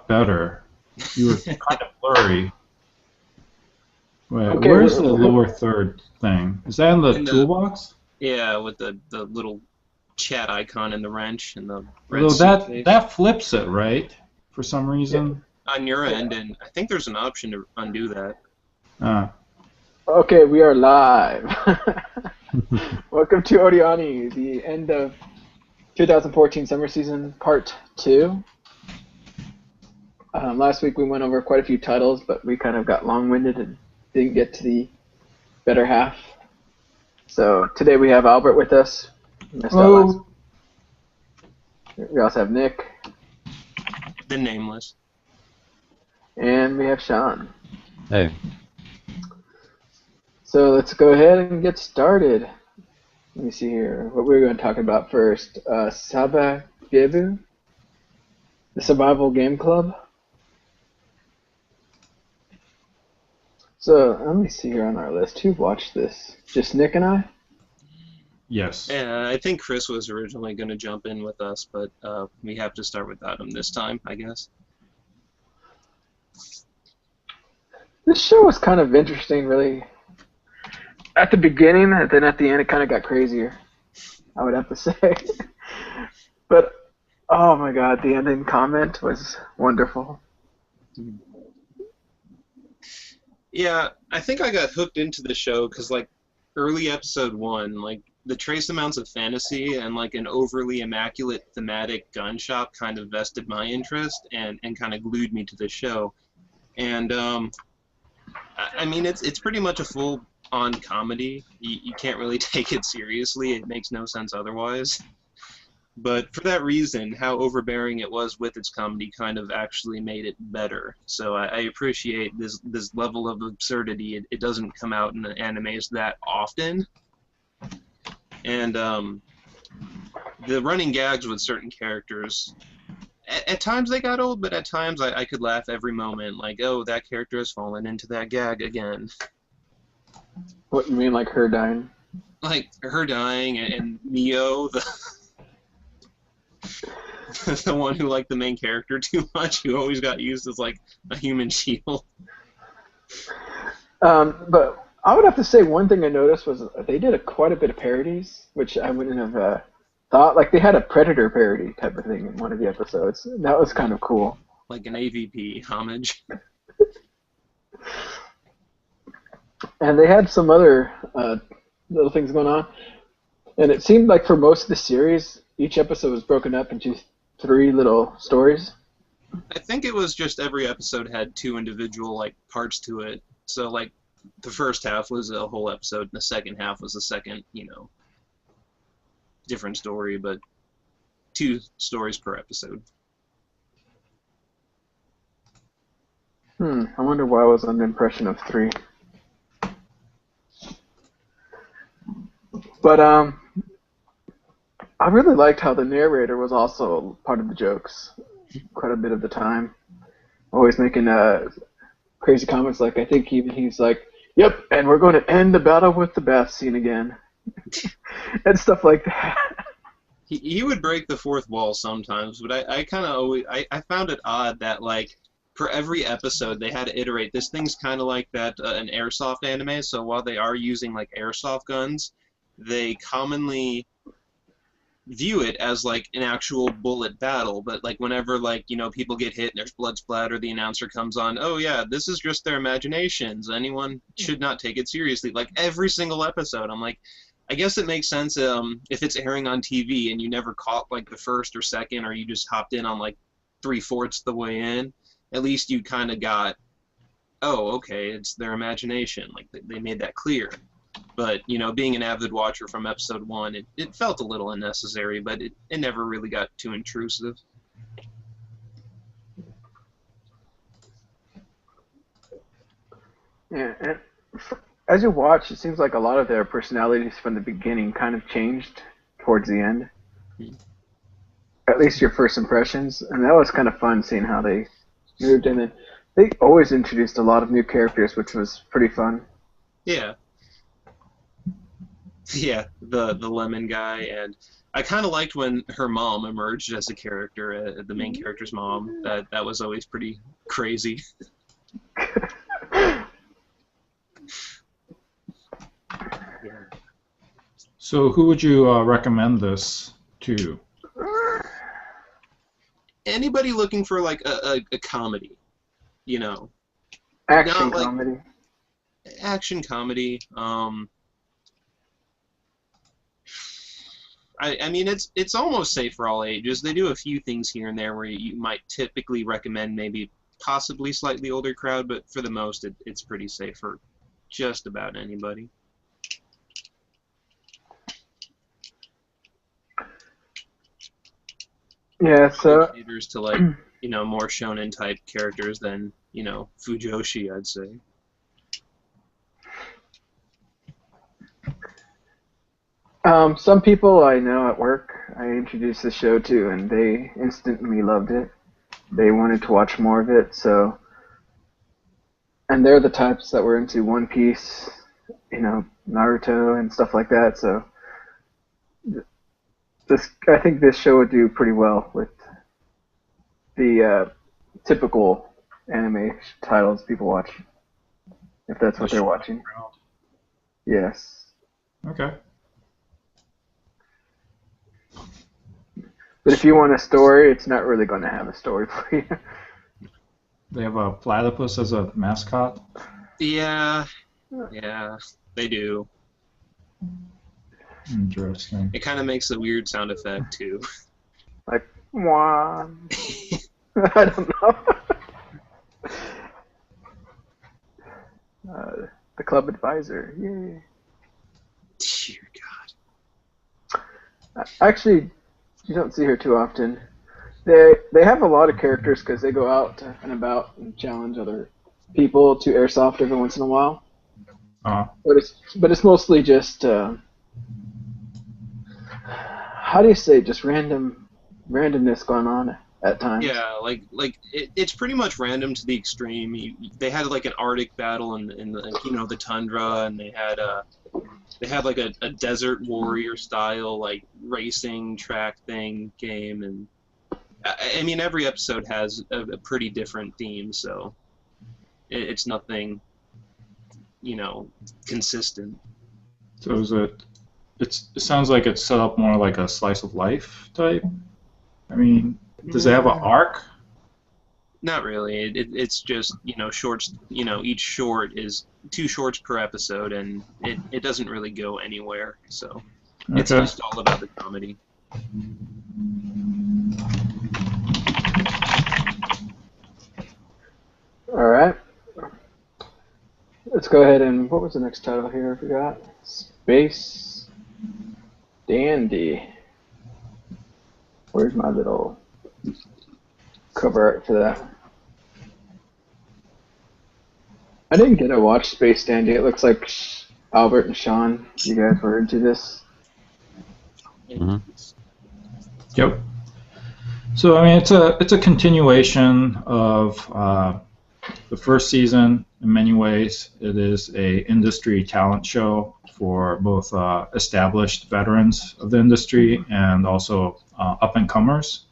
better. You were kind of blurry. Wait, Okay, where's the lower third thing? Is that in the In the toolbox? Yeah, with the little chat icon and the wrench and the red Although that suitcase that flips it, right? For some yeah. reason. on your end, and I think there's an option to undo that. Ah. Okay, we are live. Welcome to OreAni, the end of 2014 summer season, part 2. Last week we went over quite a few titles, but we kind of got long-winded and didn't get to the better half. So today we have Albert with us. Missed out last. Oh, We also have Nick, The nameless. and we have Sean. Hey, So let's go ahead and get started. Let me see here. What we're going to talk about first. Saba Gebu, the Survival Game Club. So let me see here on our list. Who watched this? Just Nick and I? yes. Yeah, I think Chris was originally going to jump in with us, but we have to start without him this time, I guess. This show was kind of interesting, really. At the beginning, and then at the end, it kind of got crazier, I would have to say. But, oh my god, the ending comment was wonderful. Yeah, I think I got hooked into the show because, like, early episode 1, like, the trace amounts of fantasy and, like, an overly immaculate thematic gun shop kind of vested my interest and kind of glued me to the show. And, I mean, it's pretty much a full-on comedy. You can't really take it seriously. It makes no sense otherwise. But for that reason, how overbearing it was with its comedy kind of actually made it better. So I appreciate this level of absurdity. It doesn't come out in the animes that often. And the running gags with certain characters, at times they got old, but at times I could laugh every moment. Like, oh, that character has fallen into that gag again. What you mean, like her dying? Like her dying and Mio, the one who liked the main character too much, who always got used as like a human shield. But I would have to say one thing I noticed was they did quite a bit of parodies, which I wouldn't have thought. Like they had a Predator parody type of thing in one of the episodes. That was kind of cool. Like an AVP homage. And they had some other little things going on. And it seemed like for most of the series, each episode was broken up into 3 little stories. I think it was just every episode had 2 individual like parts to it. So like the first half was a whole episode, and the second half was a second, different story, but 2 stories per episode. I wonder why I was under the impression of 3. But I really liked how the narrator was also part of the jokes quite a bit of the time. Always making crazy comments like, I think even he's like, yep, and we're going to end the battle with the bath scene again. And stuff like that. He would break the fourth wall sometimes, but I kind of always I found it odd that like for every episode they had to iterate. This thing's kind of like that an airsoft anime. So while they are using like airsoft guns, they commonly view it as like an actual bullet battle. But like whenever like people get hit and there's blood splatter, the announcer comes on. Oh yeah, this is just their imaginations. Anyone should not take it seriously. Like every single episode, I'm like. I guess it makes sense if it's airing on TV and you never caught like the first or second, or you just hopped in on like 3/4 the way in. At least you kind of got, oh, okay, it's their imagination. Like they made that clear. But being an avid watcher from episode 1, it felt a little unnecessary, but it never really got too intrusive. Yeah, and as you watch, it seems like a lot of their personalities from the beginning kind of changed towards the end. At least your first impressions. And that was kind of fun seeing how they moved. And then they always introduced a lot of new characters, which was pretty fun. Yeah. Yeah, the lemon guy, and I kind of liked when her mom emerged as a character, the main character's mom. That was always pretty crazy. Yeah. So who would you recommend this to? Anybody looking for like a comedy, you know, Action not like comedy. action comedy. I mean, it's almost safe for all ages. They do a few things here and there where you might typically recommend maybe possibly slightly older crowd, but for the most, it's pretty safe for just about anybody. Yeah, so Caters to like more shonen type characters than Fujoshi, I'd say. some people I know at work I introduced the show to, and they instantly loved it. They wanted to watch more of it, so and they're the types that were into One Piece, Naruto and stuff like that. So I think this show would do pretty well with the typical anime titles people watch, if that's what they're watching. Yes. Okay. But if you want a story, it's not really going to have a story for you. They have a platypus as a mascot. Yeah, they do. Interesting. It kind of makes a weird sound effect too. Like, wah. I don't know. The club advisor. Yay. Dear God. Actually, you don't see her too often. They have a lot of characters because they go out and about and challenge other people to airsoft every once in a while. But it's mostly just how do you say, just randomness going on at times. Yeah, like it's pretty much random to the extreme. They had like an Arctic battle in the tundra, and they had like a desert warrior style like racing track thing game, and I mean every episode has a pretty different theme, so it's nothing consistent. So it sounds like it's set up more like a slice of life type. I mean, does it have an arc? Not really. It's just shorts. Each short is 2 shorts per episode, and it doesn't really go anywhere. So it's Okay. just all about the comedy. All right. Let's go ahead and what was the next title here? I forgot. Space Dandy. Where's my little cover art for that? I didn't get to watch Space Dandy. It looks like Albert and Sean, you guys were into this. Mhm. Yep. So I mean, it's a continuation of the first season. In many ways, it is a industry talent show for both established veterans of the industry and also up and comers.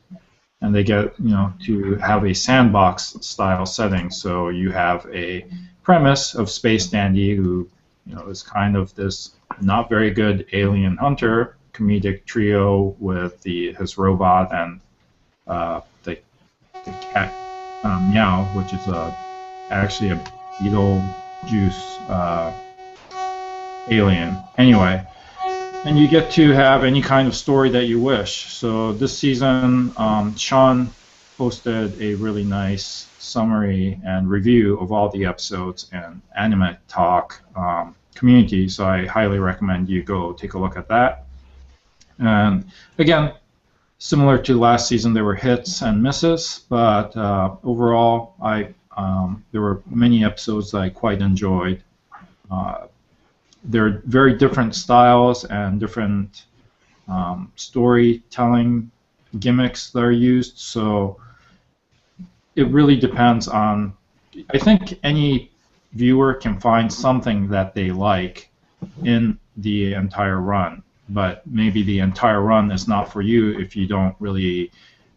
And they get to have a sandbox style setting. So you have a premise of Space Dandy, who is kind of this not very good alien hunter, comedic trio with his robot and the cat Meow, which is actually a Beetlejuice alien. Anyway, and you get to have any kind of story that you wish. So this season, Sean posted a really nice summary and review of all the episodes and Anime Talk community, so I highly recommend you go take a look at that. And again, similar to last season, there were hits and misses, but overall, there were many episodes that I quite enjoyed. There are very different styles and different storytelling gimmicks that are used, so it really depends on. I think any viewer can find something that they like in the entire run. but maybe the entire run is not for you if you don't really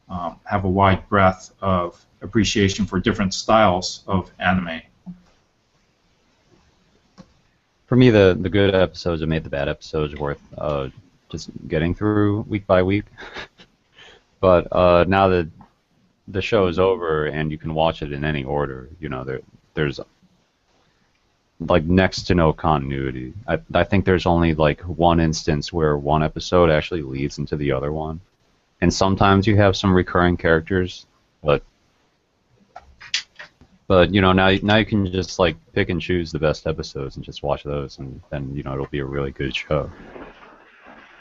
have a wide breadth of appreciation for different styles of anime. For me, the good episodes have made the bad episodes worth just getting through week by week. But now that the show is over and you can watch it in any order, you know, there's like next to no continuity. I think there's only like one instance where one episode actually leads into the other one, and sometimes you have some recurring characters, but you know, now you can just like pick and choose the best episodes and just watch those, and then you know it'll be a really good show.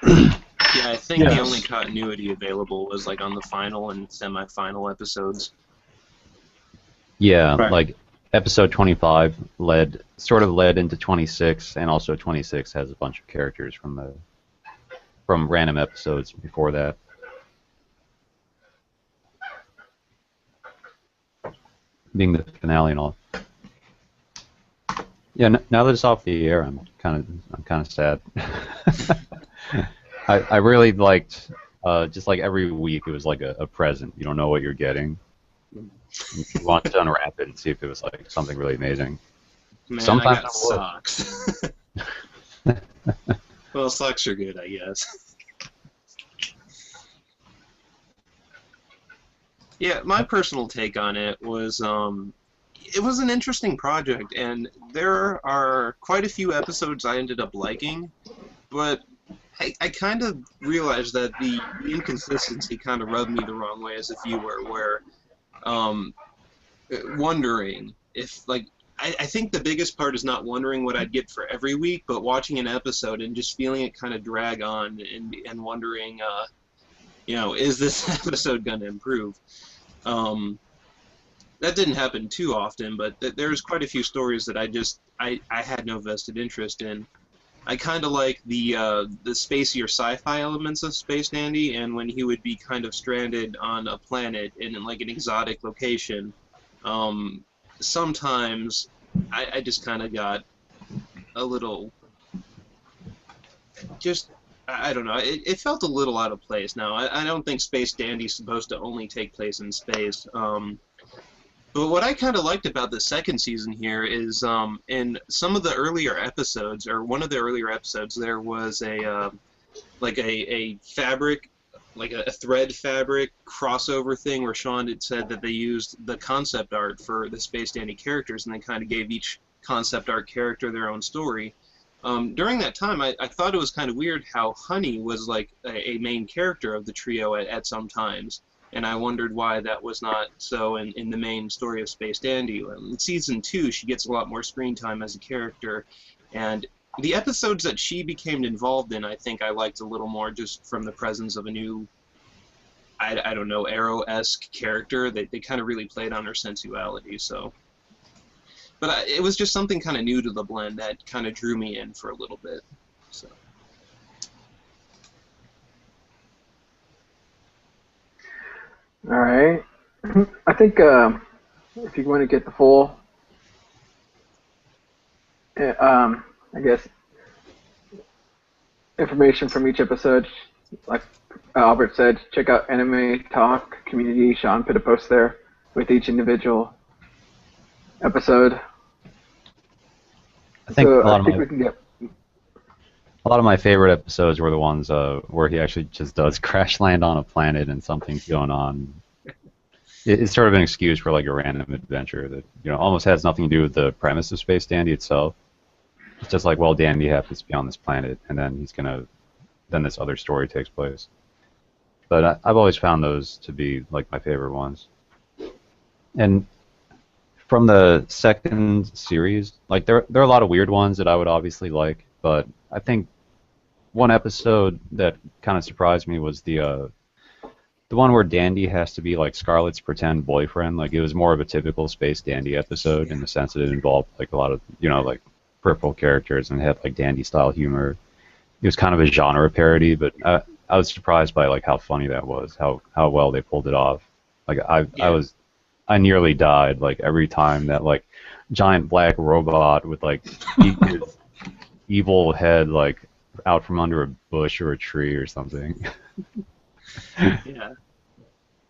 Yeah, I think the Yes. only continuity available was like on the final and semi-final episodes. Yeah, Right. like episode 25 sort of led into 26, and also 26 has a bunch of characters from random episodes before that. Being the finale and all. Yeah, now that it's off the air, I'm kind of sad. I really liked just like every week it was like a present. You don't know what you're getting. You want to unwrap it and see if it was like something really amazing. Man, Sometimes I got it was. socks. Well, socks are good, I guess. Yeah, my personal take on it was an interesting project, and there are quite a few episodes I ended up liking, but I kind of realized that the inconsistency kind of rubbed me the wrong way as a viewer, where wondering if, like, I think the biggest part is not wondering what I'd get for every week, but watching an episode and just feeling it kind of drag on and wondering, you know, is this episode going to improve? That didn't happen too often, but there's quite a few stories that I had no vested interest in. I kind of like the spacey or sci-fi elements of Space Dandy, and when he would be kind of stranded on a planet in like an exotic location, sometimes I just kind of got a little, just, I don't know, it felt a little out of place. Now, I don't think Space Dandy's supposed to only take place in space. But what I kind of liked about the second season here is in some of the earlier episodes, or one of the earlier episodes, there was a fabric, like a thread fabric crossover thing where Sean had said that they used the concept art for the Space Dandy characters, and they kind of gave each concept art character their own story. During that time, I thought it was kind of weird how Honey was like a main character of the trio at some times. And I wondered why that was not so in the main story of Space Dandy. In Season 2, she gets a lot more screen time as a character, and the episodes that she became involved in, I think I liked a little more just from the presence of a new, I don't know, Arrow-esque character. They kind of really played on her sensuality, so. But it was just something kind of new to the blend that kind of drew me in for a little bit, so. All right. I think if you want to get the full, I guess, information from each episode, like Albert said, check out Anime Talk Community. Sean put a post there with each individual episode. I think So a lot I of think my we can get. A lot of my favorite episodes were the ones where he actually just does crash land on a planet and something's going on. It's sort of an excuse for like a random adventure that, you know, almost has nothing to do with the premise of Space Dandy itself. It's just like, well, Dandy happens to be on this planet, and then then this other story takes place. But I've always found those to be like my favorite ones. And from the second series, like there are a lot of weird ones that I would obviously like, but I think one episode that kind of surprised me was the one where Dandy has to be like Scarlett's pretend boyfriend. Like it was more of a typical Space Dandy episode in the sense that it involved like a lot of, you know, like purple characters and had like Dandy style humor. It was kind of a genre parody, but I was surprised by like how funny that was, how well they pulled it off. Like I nearly died like every time that like giant black robot with like his evil head like out from under a bush or a tree or something. Yeah,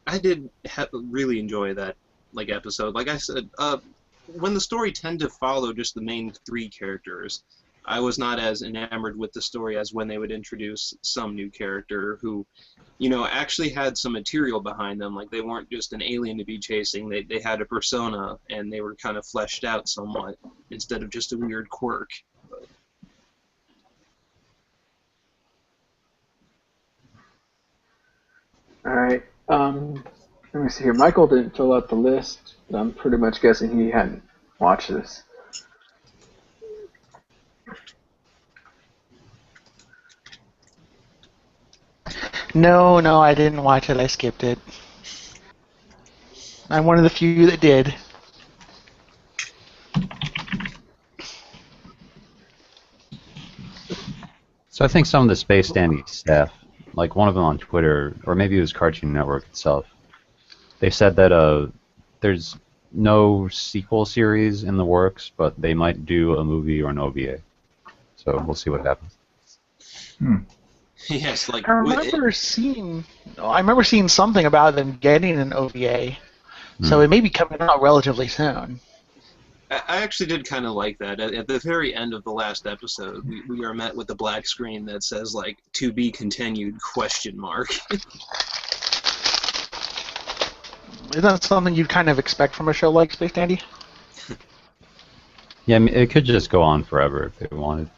I did really enjoy that episode. Like I said, when the story tend to follow just the main three characters, I was not as enamored with the story as when they would introduce some new character who, actually had some material behind them. Like they weren't just an alien to be chasing. They had a persona and they were kind of fleshed out somewhat instead of just a weird quirk. All right. Let me see here. Michael didn't fill out the list. I'm pretty much guessing he hadn't watched this. No, I didn't watch it. I skipped it. I'm one of the few that did. So I think some of the Space Dandy staff, like one of them on Twitter, or maybe it was Cartoon Network itself, they said that there's no sequel series in the works, but they might do a movie or an OVA. So we'll see what happens. Yes, I remember seeing something about them getting an OVA, so it may be coming out relatively soon. I actually did kind of like that. At the very end of the last episode, we are met with a black screen that says, "To be continued?" ? Isn't that something you'd kind of expect from a show like Space Dandy? Yeah, I mean, it could just go on forever if they wanted.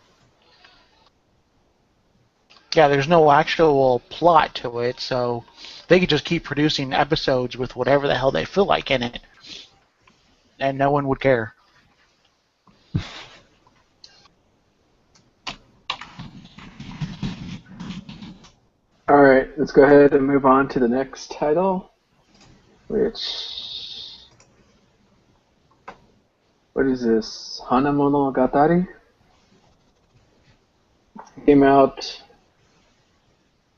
Yeah, there's no actual plot to it, so they could just keep producing episodes with whatever the hell they feel like in it, and no one would care. All right, let's go ahead and move on to the next title, which... What is this? Hanamonogatari? Came out...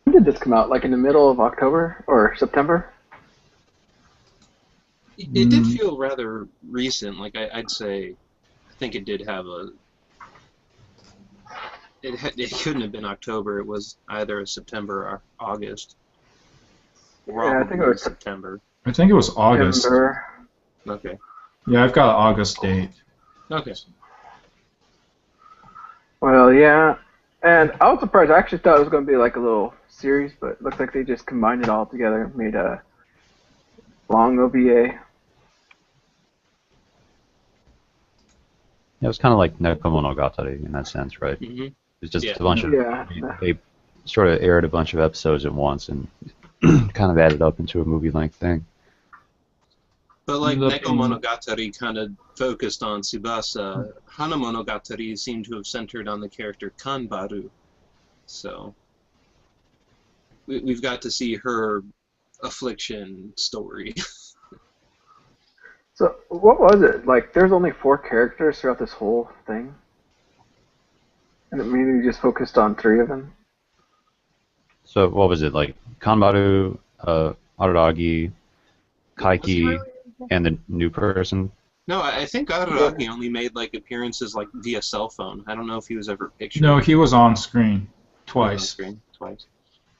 When did this come out? Like in the middle of October or September? It did feel rather recent. I'd say, I think it did have a... It couldn't have been October. It was either September or August. Yeah, I think it was September. I think it was August. September. Okay. Yeah, I've got an August date. Okay. Well, yeah. And I was surprised. I actually thought it was going to be like a little series, but it looks like they just combined it all together and made a long OVA. Yeah, it was kind of like Nekomonogatari in that sense, right? Mm-hmm. It's just Yeah. a bunch of... Yeah. They sort of aired a bunch of episodes at once and kind of added up into a movie-length thing. But The- Nekomonogatari kind of focused on Tsubasa, Hanamonogatari seemed to have centered on the character Kanbaru. So we've got to see her affliction story. So, what was it? Like, there's only 4 characters throughout this whole thing? And it mainly just focused on 3 of them? So what was it, like Kanbaru, Araragi, Kaiki, and the new person? No, I think Araragi only made appearances via cell phone. I don't know if he was ever pictured. No, he was on screen On twice. screen twice.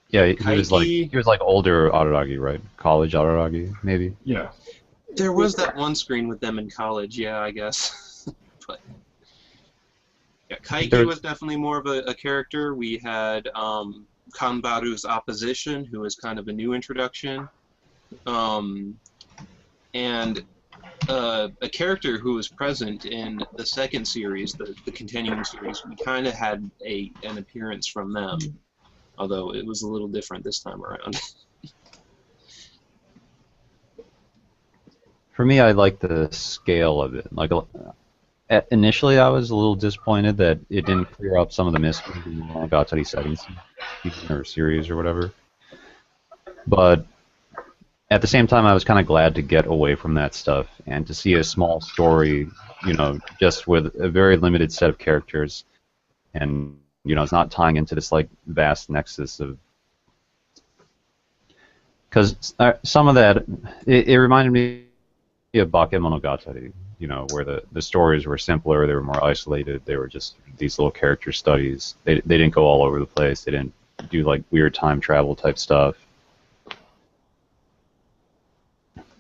Yeah, he was Kaiki. like older Araragi, right? College Araragi, maybe. Yeah. There was that one screen with them in college, yeah, I guess. But yeah, Kaiki was definitely more of a character. We had Kanbaru's opposition, who was kind of a new introduction, and a character who was present in the second series, the continuing series. We kind of had an appearance from them, although it was a little different this time around. For me, I like the scale of it. Initially, I was a little disappointed that it didn't clear up some of the mysteries in the Monogatari settings, or series or whatever. But at the same time, I was kind of glad to get away from that stuff and to see a small story, just with a very limited set of characters, and it's not tying into this vast nexus of. Because some of that, it reminded me of Bakemonogatari, you know, where the stories were simpler, they were more isolated, they were just these little character studies. They didn't go all over the place. They didn't do like weird time travel type stuff.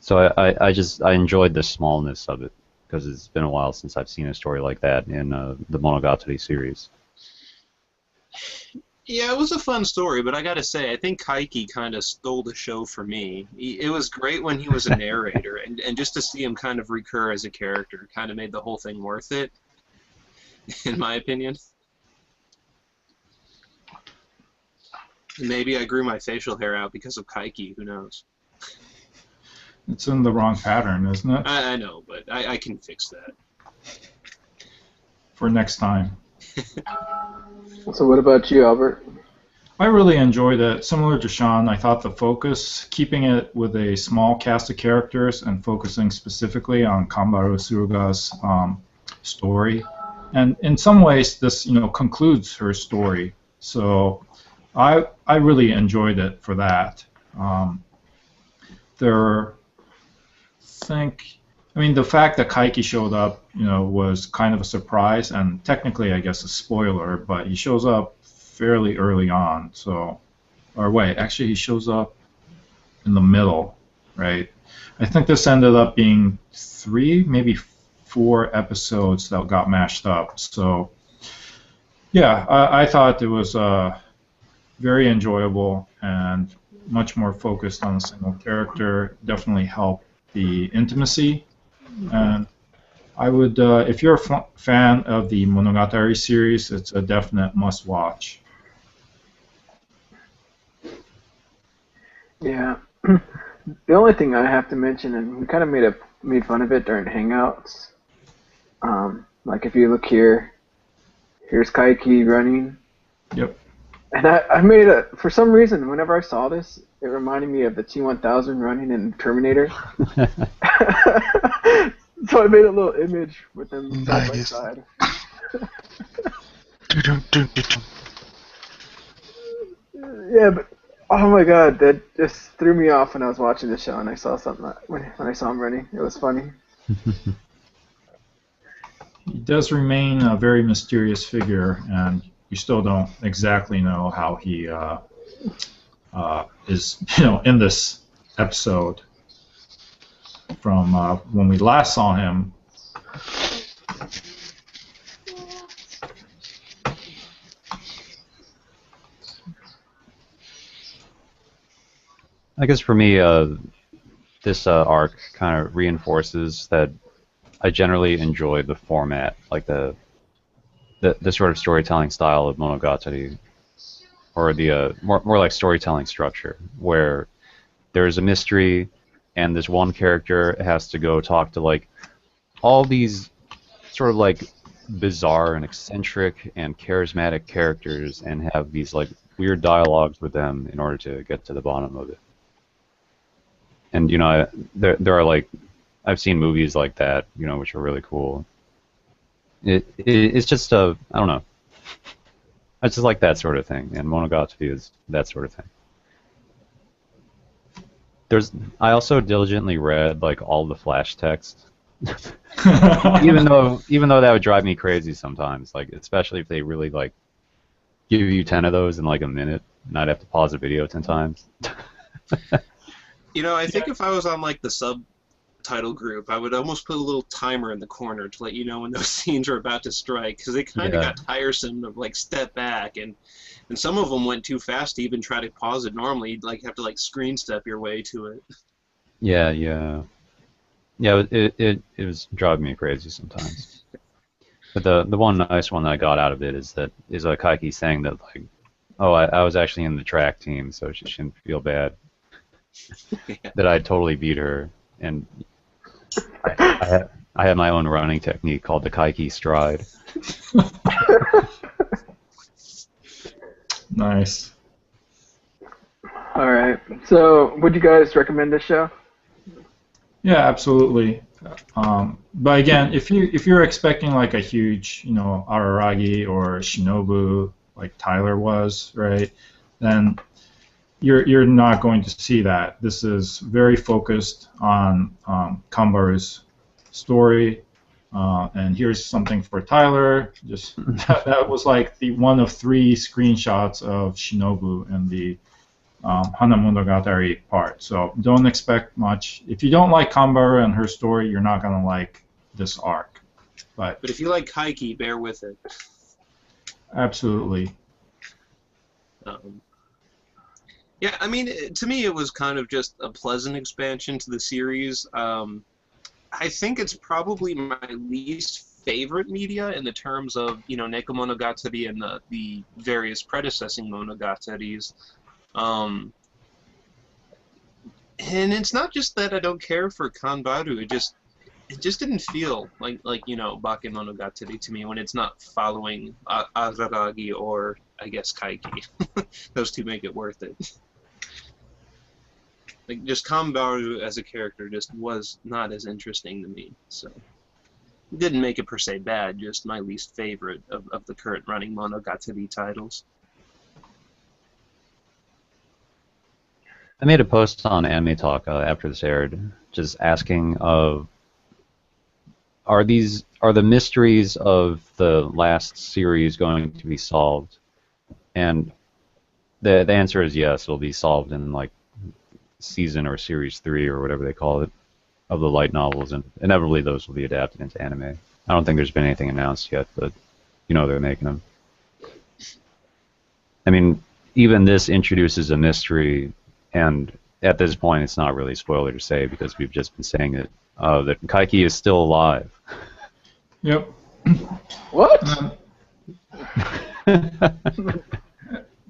So I enjoyed the smallness of it because it's been a while since I've seen a story like that in the Monogatari series. Yeah, it was a fun story, but I gotta say, I think Kaiki kind of stole the show for me. It was great when he was a narrator, and just to see him kind of recur as a character kind of made the whole thing worth it, in my opinion. Maybe I grew my facial hair out because of Kaiki, who knows? It's in the wrong pattern, isn't it? I know, but I can fix that. For next time. So what about you, Albert? I really enjoyed it. Similar to Sean, I thought the focus, keeping it with a small cast of characters and focusing specifically on Kanbaru Suruga's story, and in some ways this concludes her story. So I really enjoyed it for that. The fact that Kaiki showed up, was kind of a surprise, and technically, I guess, a spoiler. But he shows up fairly early on. Actually, he shows up in the middle, right? I think this ended up being 3, maybe 4 episodes that got mashed up. So, yeah, I thought it was very enjoyable and much more focused on a single character. Definitely helped the intimacy. And I would, if you're a fan of the Monogatari series, it's a definite must-watch. Yeah. The only thing I have to mention, and we kind of made fun of it during Hangouts. Like if you look here, here's Kaiki running. Yep. And I made for some reason, whenever I saw this, it reminded me of the T-1000 running in Terminator. So I made a little image with them side by side. Yeah, but oh my god, that just threw me off when I was watching the show and I saw something when I saw him running. It was funny. He does remain a very mysterious figure, and you still don't exactly know how he is, in this episode. From when we last saw him. I guess for me, this arc kind of reinforces that I generally enjoy the format, like the sort of storytelling style of Monogatari, or the more like storytelling structure, where there's a mystery, and this one character has to go talk to like all these sort of like bizarre and eccentric and charismatic characters and have these like weird dialogues with them in order to get to the bottom of it. And there are like, I've seen movies like that, which are really cool. It's just I don't know. I just like that sort of thing, and Monogatari is that sort of thing. I also diligently read like all the flash text, even though that would drive me crazy sometimes. Like especially if they really like give you 10 of those in like a minute, and I'd have to pause the video 10 times. I think if I was on like the subtitle group, I would almost put a little timer in the corner to let you know when those scenes are about to strike, because they kind of got tiresome to like step back, and some of them went too fast to even try to pause it normally. You'd like have to like screen step your way to it. Yeah. It was driving me crazy sometimes. But the one nice one that I got out of it is Kaiki saying that like, oh, I was actually in the track team, so she shouldn't feel bad that I totally beat her, and I had my own running technique called the Kaiki stride. Nice. All right. So, would you guys recommend this show? Yeah, absolutely. But again, if you're expecting like a huge, Araragi or Shinobu like Tyler was, right? Then you're not going to see that. This is very focused on Kanbaru's story, And here's something for Tyler. Just that was like the one of 3 screenshots of Shinobu in the Hana Monogatari part. So don't expect much. If you don't like Kanbaru and her story, you're not gonna like this arc. But if you like Kaiki, bear with it. absolutely. Yeah, I mean, to me, it was kind of just a pleasant expansion to the series. I think it's probably my least favorite media in the terms of, Neko Monogatari and the various predecessing Monogataris. And it's not just that I don't care for Kanbaru, it just didn't feel like Baken Monogatari to me when it's not following Araragi or, I guess, Kaiki. Those two make it worth it. Like, just Kanbaru as a character just was not as interesting to me, so it didn't make it per se bad, just my least favorite of the current running Monogatari titles. I made a post on Anime Talk after this aired, just asking are the mysteries of the last series going to be solved? And the answer is yes, it'll be solved in like season or series 3 or whatever they call it of the light novels, and inevitably those will be adapted into anime. I don't think there's been anything announced yet, but they're making them. I mean, even this introduces a mystery, and at this point it's not really a spoiler to say because we've just been saying it, that Kaiki is still alive. Yep. What?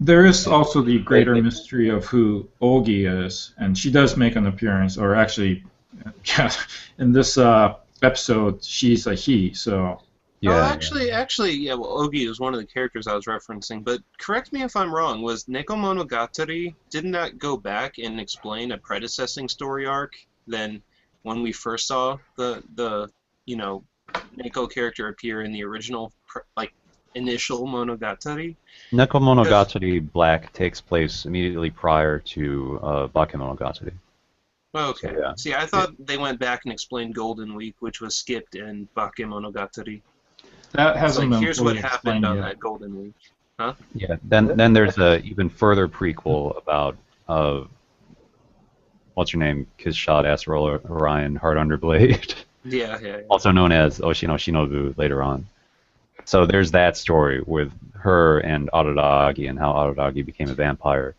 There is also the greater mystery of who Ogi is, and she does make an appearance, or actually, in this episode, she's a he, so... Yeah. Oh, actually, yeah, well, Ogi is one of the characters I was referencing, but correct me if I'm wrong, was Neko Monogatari, didn't that go back and explain a predecessing story arc than when we first saw the Neko character appear in the original, initial Monogatari? Neko Monogatari Black takes place immediately prior to Baken Monogatari. Okay. So, yeah. See, I thought they went back and explained Golden Week, which was skipped in Baken Monogatari. That hasn't been here's what fully happened on yet. that Golden Week. Huh? Yeah. Then there's a even further prequel about what's her name? Kiss Shot, Astral Orion, Heart Under Blade. Yeah. Also known as Oshino Shinobu later on. So there's that story with her and Araragi and how Araragi became a vampire.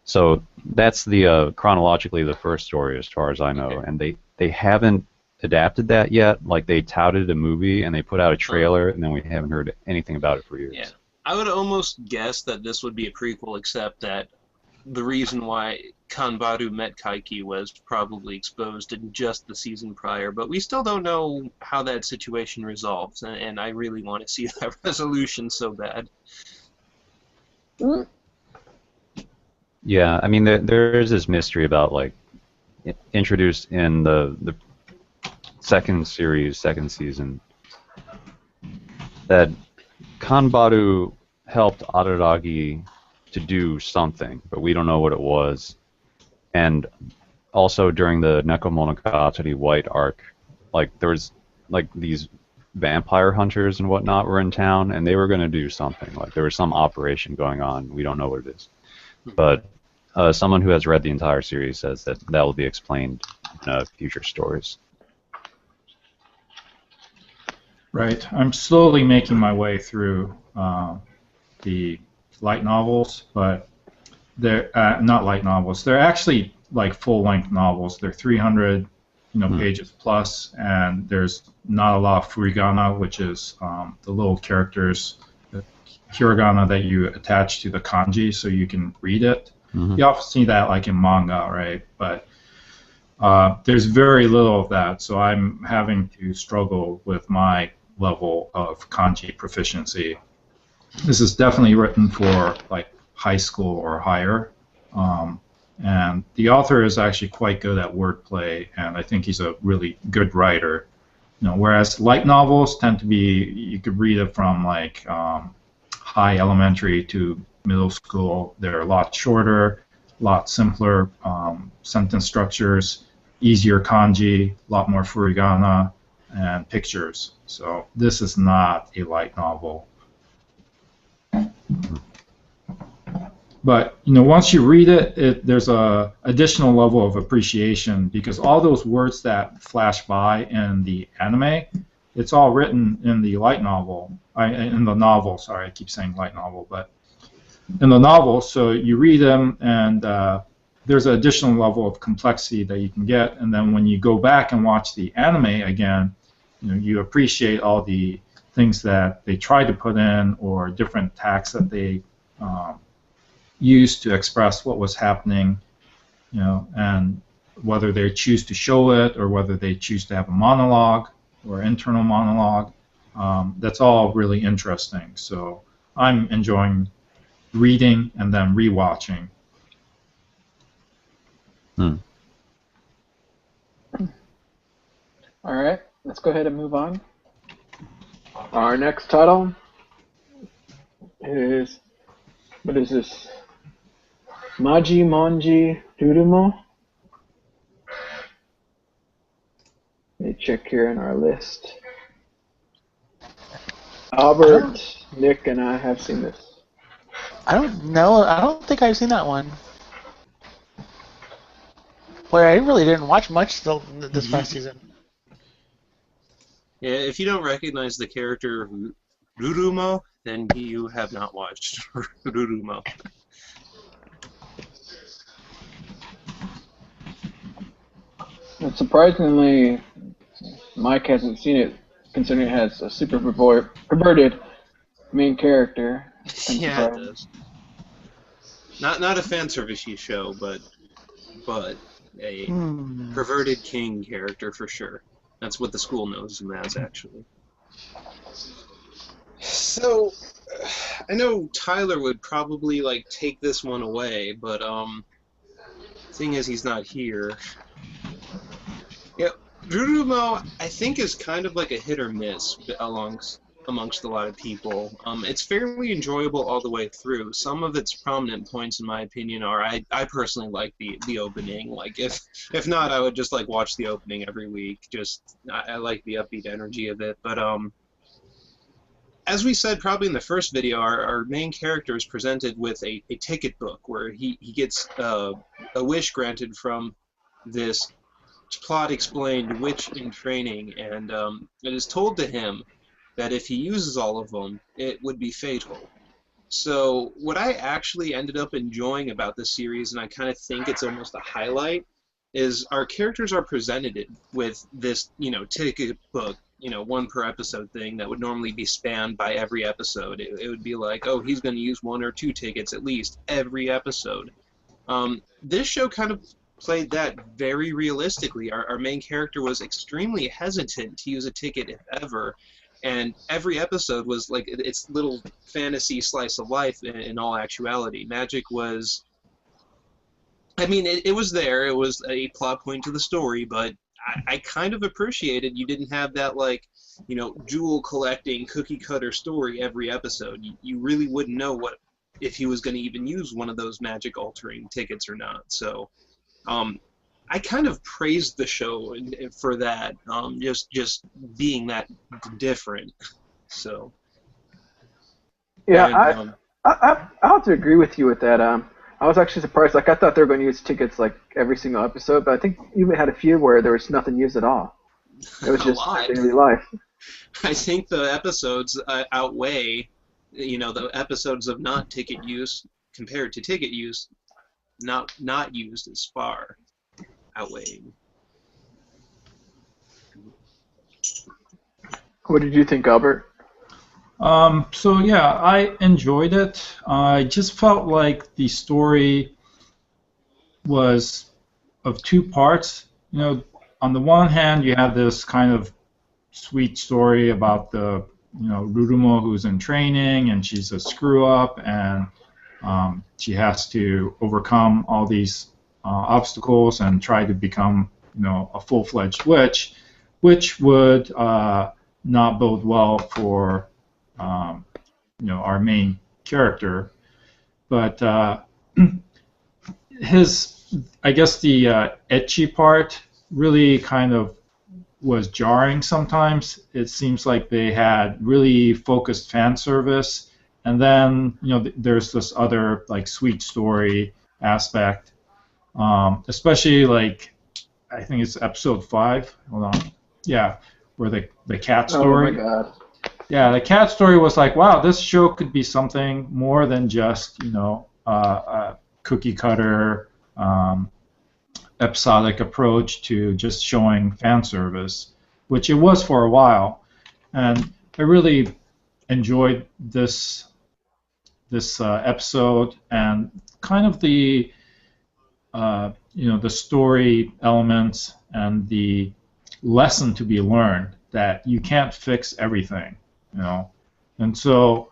So that's the chronologically the first story as far as I know, and they haven't adapted that yet. Like, they touted a movie and they put out a trailer, and then we haven't heard anything about it for years. Yeah, I would almost guess that this would be a prequel, except that the reason why Kanbaru met Kaiki was probably exposed in just the season prior, but we still don't know how that situation resolves, and I really want to see that resolution so bad. Yeah, I mean, there is this mystery about, like, introduced in the second season, that Kanbaru helped Araragi to do something, but we don't know what it was. And also during the Neko Monogatari White arc, like, there was like these vampire hunters and whatnot were in town, and they were going to do something. Like, there was some operation going on. We don't know what it is. But someone who has read the entire series says that will be explained in future stories. Right. I'm slowly making my way through the light novels, but they're not light novels. They're actually like full-length novels. They're 300, pages plus, and there's not a lot of furigana, which is the little characters, the hiragana that you attach to the kanji so you can read it. Mm-hmm. You often see that like in manga, right? But there's very little of that, so I'm having to struggle with my level of kanji proficiency. This is definitely written for like high school or higher, and the author is actually quite good at wordplay, and I think he's a really good writer. Whereas light novels tend to be, you could read it from like high elementary to middle school. They're a lot shorter, a lot simpler sentence structures, easier kanji, a lot more furigana, and pictures. So this is not a light novel. But once you read it, there's a additional level of appreciation, because all those words that flash by in the anime, it's all written in the light novel. In the novel, sorry, I keep saying light novel, but in the novel. So you read them, and there's an additional level of complexity that you can get. And then when you go back and watch the anime again, you appreciate all the things that they tried to put in, or different tacks that they used to express what was happening, and whether they choose to show it or whether they choose to have a monologue or internal monologue. That's all really interesting. So I'm enjoying reading and then rewatching. All right, let's go ahead and move on. Our next title is, what is this? Maji Monji Durumo. Let me check here in our list. Albert, Nick, and I have seen this. I don't know. I don't think I've seen that one. Boy, I really didn't watch much this past season. Yeah, if you don't recognize the character Rurumo, then you have not watched Rurumo. And surprisingly, Mike hasn't seen it, considering it has a super perverted main character. Yeah, it does. Not a fan servicey show, but a perverted king character for sure. That's what the school knows him as, actually. So, I know Tyler would probably take this one away, but thing is, he's not here. Yeah, Rurumo, I think, is kind of like a hit or miss amongst a lot of people. It's fairly enjoyable all the way through. Some of its prominent points, in my opinion, are I personally like the opening. If not, I would just watch the opening every week. I like the upbeat energy of it. But as we said probably in the first video, our main character is presented with a ticket book where he gets a wish granted from this plot explained witch in training, and it is told to him that if he uses all of them, it would be fatal. So what I actually ended up enjoying about this series, and I kind of think it's almost a highlight, is our characters are presented with this, ticket book, one per episode thing that would normally be spanned by every episode. It would be like, oh, he's going to use 1 or 2 tickets at least every episode. This show kind of played that very realistically. Our main character was extremely hesitant to use a ticket, if ever, and every episode was like its little fantasy slice of life in all actuality. Magic was, it was there. It was a plot point to the story, but I kind of appreciated you didn't have that, jewel collecting cookie cutter story every episode. You really wouldn't know if he was going to even use one of those magic altering tickets or not. So I kind of praised the show for that, just being that different. So yeah, and, I have to agree with you with that. I was actually surprised. I thought they were going to use tickets every single episode, but I think you even had a few where there was nothing used at all. It was just daily life. I think the episodes outweigh, the episodes of not ticket use compared to ticket use. Not used as far outweighing. What did you think, Albert? So yeah, I enjoyed it. I just felt like the story was of 2 parts. On the one hand, you have this kind of sweet story about the Rurumo who's in training, and she's a screw up, and she has to overcome all these obstacles and try to become, a full-fledged witch, which would not bode well for, our main character. But I guess the ecchi part really kind of was jarring sometimes. It seems like they had really focused fan service, and then there's this other like sweet story aspect, especially like I think it's episode 5. Hold on, yeah, where the cat story. Oh my god. Yeah, the cat story was like, wow, this show could be something more than just a cookie cutter episodic approach to just showing fan service, which it was for a while, and I really enjoyed this episode and kind of the the story elements and the lesson to be learned that you can't fix everything, and so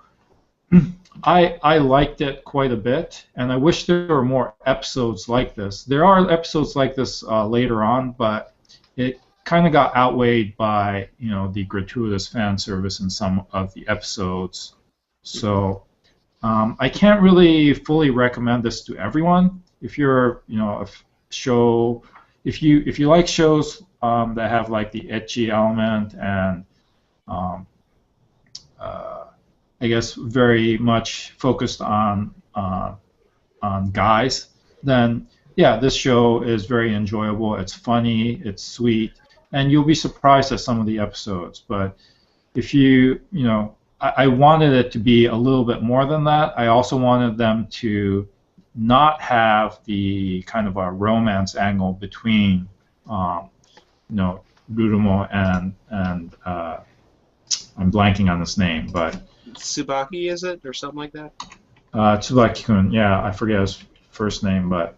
I liked it quite a bit, and I wish there were more episodes like this. There are episodes like this later on, but it kind of got outweighed by the gratuitous fan service in some of the episodes. So I can't really fully recommend this to everyone. If you're if you like shows that have like the ecchi element and I guess very much focused on guys, then yeah, this show is very enjoyable. It's funny, it's sweet, and you'll be surprised at some of the episodes. But if I wanted it to be a little bit more than that. I also wanted them to not have the kind of a romance angle between Rurumo and I'm blanking on his name, but Tsubaki, is it, or something like that? Tsubaki-kun, yeah, I forget his first name, but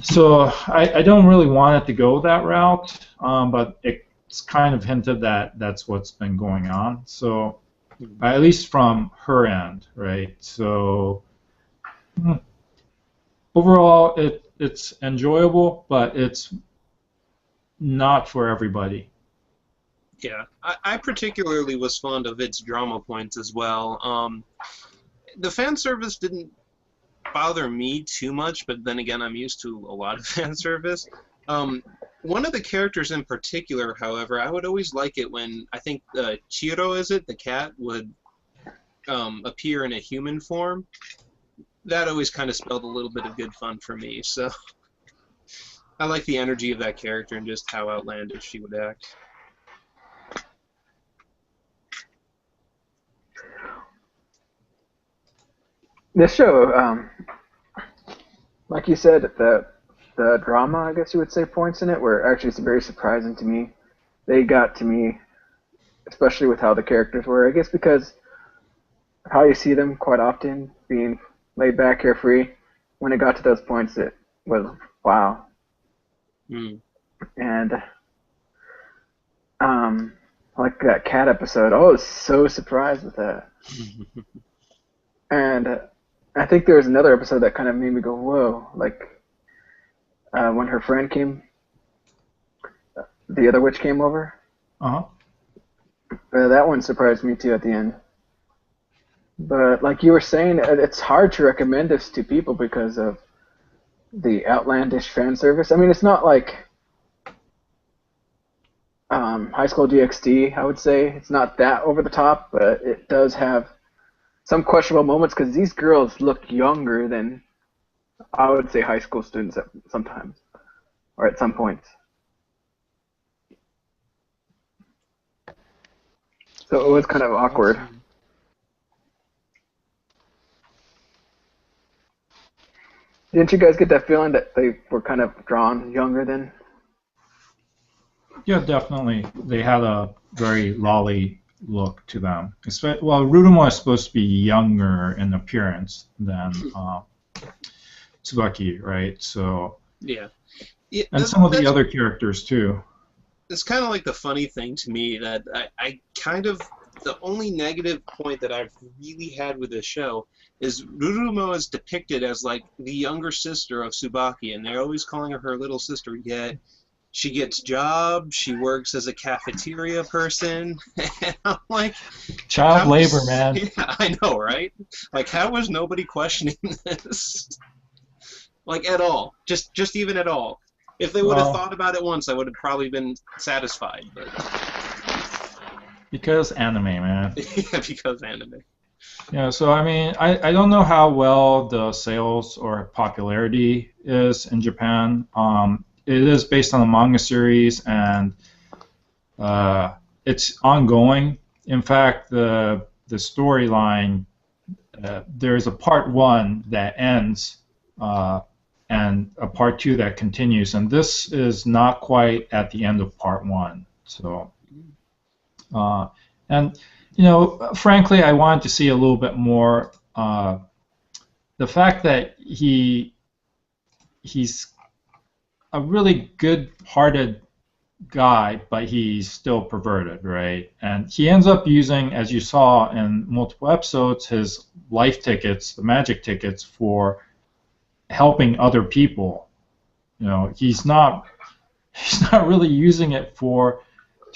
so I don't really want it to go that route, but it's kind of hinted that that's what's been going on. So at least from her end, right? So overall, it's enjoyable, but it's not for everybody. Yeah, I particularly was fond of its drama points as well. The fan service didn't bother me too much, but then again, I'm used to a lot of fan service. One of the characters in particular, however, I would always like it when, I think Chiro, is it, the cat, would appear in a human form. That always kind of spelled a little bit of good fun for me, so I like the energy of that character and just how outlandish she would act. This show, like you said, the drama, I guess you would say, points in it were actually very surprising to me. They got to me, especially with how the characters were. I guess because of how you see them quite often, being laid back, carefree. When it got to those points, it was wow. And like that cat episode, I was so surprised with that. And I think there was another episode that kind of made me go, whoa, like when her friend came, the other witch came over. Uh-huh. That one surprised me too at the end. But like you were saying, it's hard to recommend this to people because of the outlandish fan service. I mean, it's not like High School DxD, I would say. It's not that over the top, but it does have some questionable moments because these girls look younger than, I would say, high school students sometimes, or at some points. So it was kind of awkward. Didn't you guys get that feeling that they were kind of drawn younger than? Yeah, definitely. They had a very lolly look to them. Well, Rurumo is supposed to be younger in appearance than Tsubaki, right? So yeah, and some of the other characters too. It's kind of like the funny thing to me that I kind of, the only negative point that I've really had with this show is Rurumo is depicted as like the younger sister of Tsubaki, and they're always calling her little sister, yet she gets jobs, she works as a cafeteria person, and I'm like... Child labor, man. Yeah, I know, right? Like, how was nobody questioning this? Like, at all. Just even at all. If they would have Well, thought about it once, I would have probably been satisfied. But because anime, man. yeah, because anime. Yeah, so I mean, I don't know how well the sales or popularity is in Japan. It is based on a manga series, and it's ongoing. In fact, the storyline, there's a part one that ends, and a part two that continues, and this is not quite at the end of part one. So, and frankly, I wanted to see a little bit more. The fact that he's a really good-hearted guy, but he's still perverted, right? And he ends up using, as you saw in multiple episodes, his life tickets, the magic tickets, for helping other people. He's not really using it to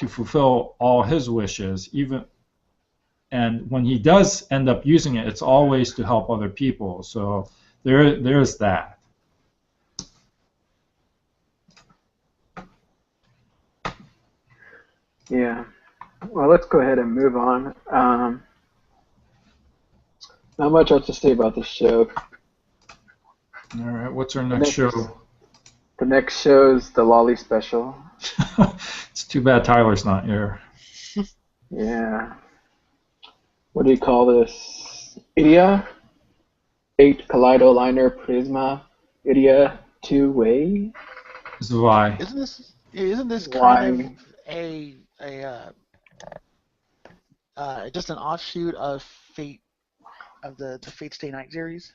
fulfill all his wishes, and when he does end up using it, it's always to help other people. So there's that. Yeah. Well, let's go ahead and move on. Not much else to say about this show. All right, what's our next show? The next show is the Lolly Special. It's too bad Tyler's not here. Yeah. What do you call this? Idia? 8 Kaleido Liner Prisma Idia 2-way? Zwei. Isn't this Why? kind of just an offshoot of Fate of the Fate Stay Night series?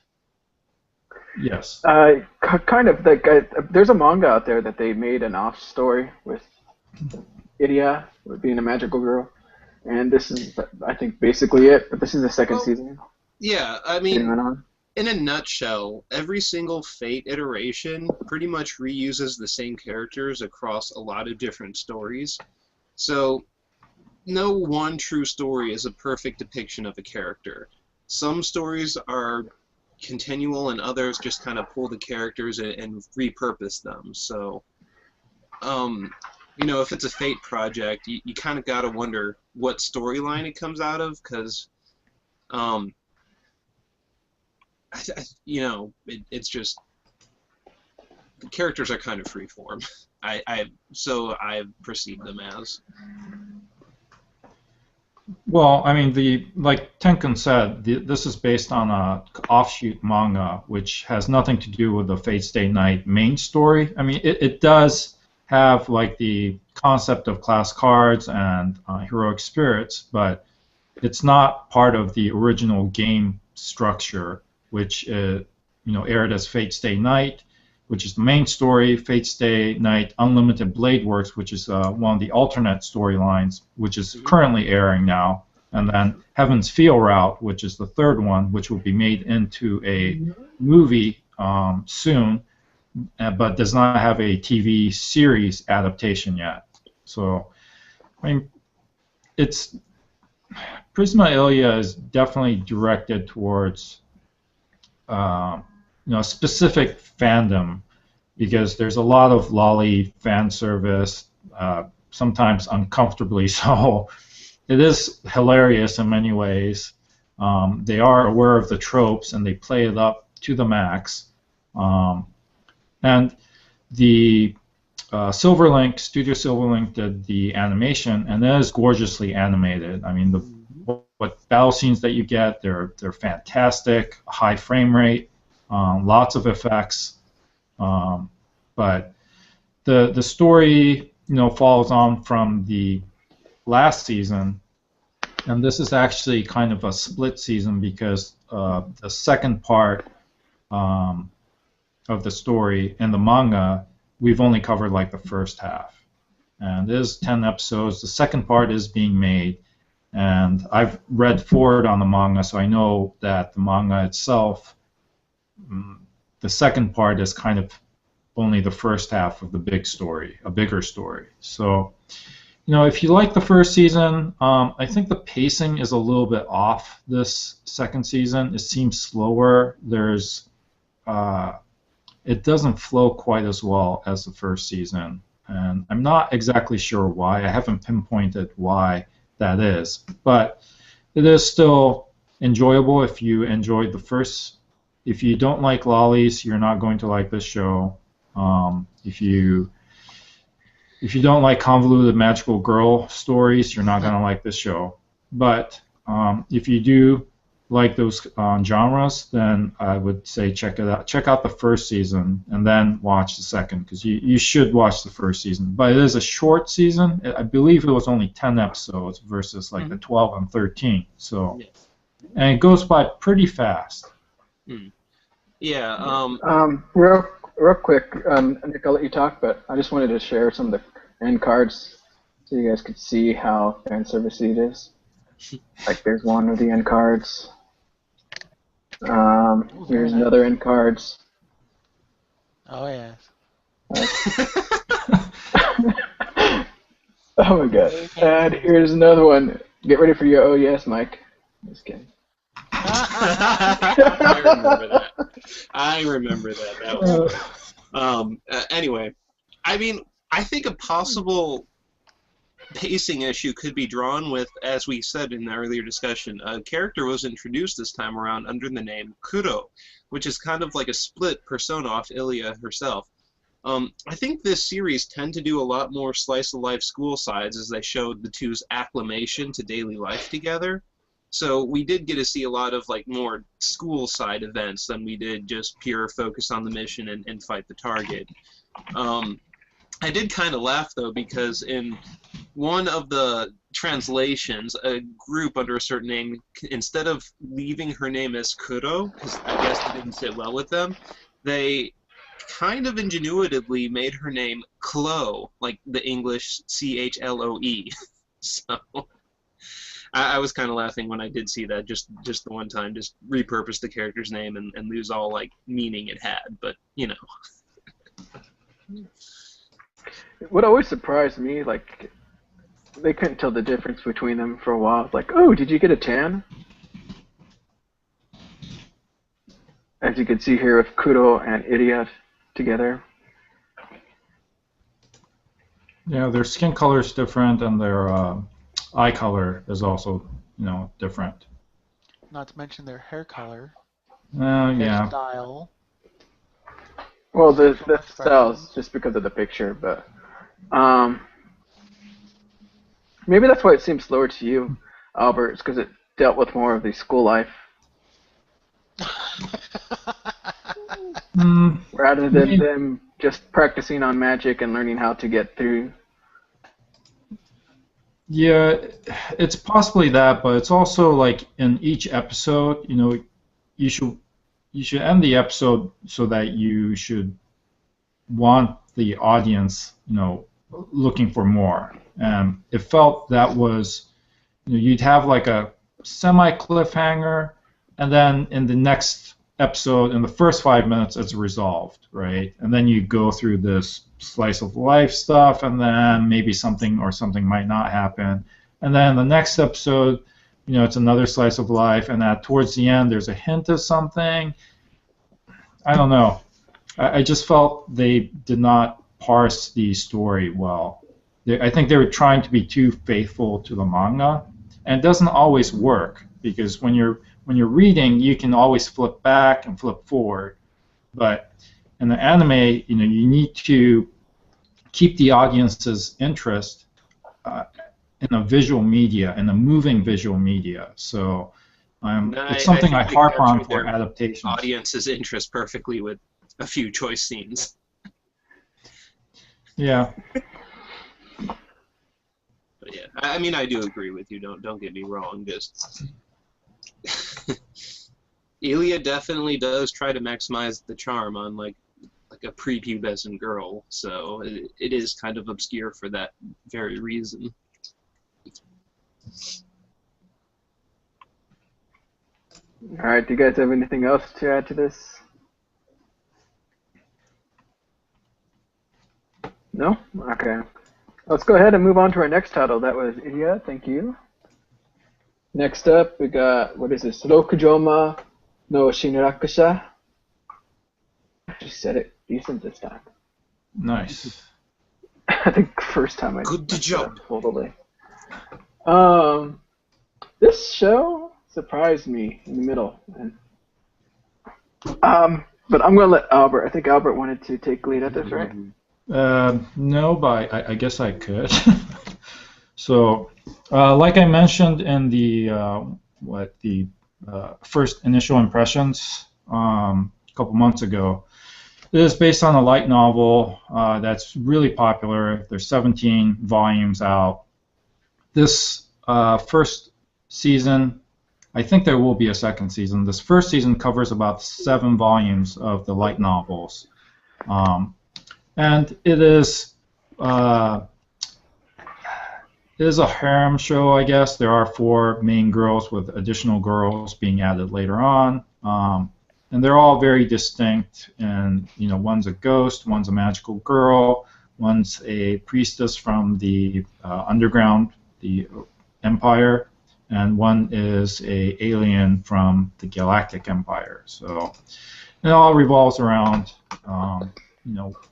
Yes. Kind of. There's a manga out there that they made an off story with Idia being a magical girl, and this is, I think, basically it. But this is the second season. Yeah, I Getting mean, right on. in a nutshell, every single Fate iteration pretty much reuses the same characters across a lot of different stories. So, no one true story is a perfect depiction of a character. Some stories are continual, and others just kind of pull the characters and repurpose them. So, if it's a Fate project, you kind of got to wonder what storyline it comes out of, because, it's just the characters are kind of freeform. So I perceive them as. Well, I mean, like Tenkan said, this is based on a offshoot manga, which has nothing to do with the Fate Stay Night main story. I mean, it does have like the concept of class cards and heroic spirits, but it's not part of the original game structure, which aired as Fate Stay Night, which is the main story, Fate Stay Night Unlimited Blade Works, which is one of the alternate storylines, which is currently airing now, and then Heaven's Feel Route, which is the third one, which will be made into a movie soon, but does not have a TV series adaptation yet. So, I mean, Prisma Ilia is definitely directed towards specific fandom, because there's a lot of lolly fan service, sometimes uncomfortably so. It is hilarious in many ways. They are aware of the tropes and they play it up to the max. And the Studio Silverlink did the animation, and it is gorgeously animated. I mean, what battle scenes that you get, they're fantastic, high frame rate, lots of effects, but the story follows on from the last season, and this is actually kind of a split season, because the second part of the story in the manga, we've only covered like the first half, and there's 10 episodes. The second part is being made, and I've read forward on the manga, so I know that the manga itself, the second part is kind of only the first half of the big story, a bigger story. So, if you like the first season, I think the pacing is a little bit off this second season. It seems slower. it doesn't flow quite as well as the first season. And I'm not exactly sure why. I haven't pinpointed why that is. But it is still enjoyable if you enjoyed the first. If you don't like lollies, you're not going to like this show. If you don't like convoluted magical girl stories, you're not going to like this show. But if you do like those genres, then I would say check it out. Check out the first season and then watch the second, because you should watch the first season. But it is a short season. I believe it was only 10 episodes versus like the 12 and 13. So, and it goes by pretty fast. Yeah. Real quick, Nick, I'll let you talk, but I just wanted to share some of the end cards so you guys could see how fan servicey it is. Like, there's one of the end cards. Here's another end cards. Oh, yeah. Oh my god. And here's another one. Get ready for your oh yes, Mike. Just kidding. I remember that. That was anyway, I mean, I think a possible pacing issue could be drawn with, as we said in the earlier discussion, a character was introduced this time around under the name Kuro, which is kind of like a split persona off Ilya herself. I think this series tend to do a lot more slice-of-life school sides as they showed the two's acclimation to daily life together. So we did get to see a lot of like more school side events than we did just pure focus on the mission and fight the target. I did kind of laugh though, because in one of the translations, a group under a certain name, instead of leaving her name as Kuro, because I guess it didn't sit well with them, they kind of ingenuitively made her name Chloe, like the English CHLOE. So I was kind of laughing when I did see that, just the one time, just repurpose the character's name and lose all like meaning it had, but you know. What always surprised me, like, they couldn't tell the difference between them for a while. Like, oh, did you get a tan? As you can see here with Kuro and Idiot together. Yeah, their skin color is different, and their eye color is also, different. Not to mention their hair color. Yeah. Style. Well, the style's just because of the picture, but maybe that's why it seems slower to you, Albert. It's because it dealt with more of the school life rather than them just practicing on magic and learning how to get through. Yeah, it's possibly that, but it's also like in each episode, you should end the episode so that you should want the audience, looking for more. And it felt that was, you'd have like a semi-cliffhanger, and then in the next episode, in the first 5 minutes, it's resolved, right? And then you go through this slice of life stuff, and then maybe something might not happen. And then the next episode, it's another slice of life, and towards the end, there's a hint of something. I don't know. I just felt they did not parse the story well. I think they were trying to be too faithful to the manga, and it doesn't always work, because when you're reading, you can always flip back and flip forward, but in the anime, you need to keep the audience's interest in a visual media, in a moving visual media. So it's something I harp on for adaptations. Audience's interest perfectly with a few choice scenes. Yeah. But yeah, I mean, I do agree with you. Don't get me wrong. Just Ilya definitely does try to maximize the charm on like a prepubescent girl, so it is kind of obscure for that very reason. All right, do you guys have anything else to add to this? No? Okay. Let's go ahead and move on to our next title. That was Idiot. Thank you. Next up, we got, what is this? Rokujoma no Shinrakusha. I just said it decent this time. Nice. I think first time I Good messed job. up totally. This show surprised me in the middle. But I'm gonna let Albert. I think Albert wanted to take lead at this, right? No, but I guess I could. So, like I mentioned in the first initial impressions a couple months ago, it is based on a light novel that's really popular. There's 17 volumes out. This first season, I think there will be a second season. This first season covers about 7 volumes of the light novels, and it is a harem show, I guess. There are 4 main girls with additional girls being added later on. And they're all very distinct, and one's a ghost, one's a magical girl, one's a priestess from the underground, the Empire, and one is a alien from the Galactic Empire. So it all revolves around a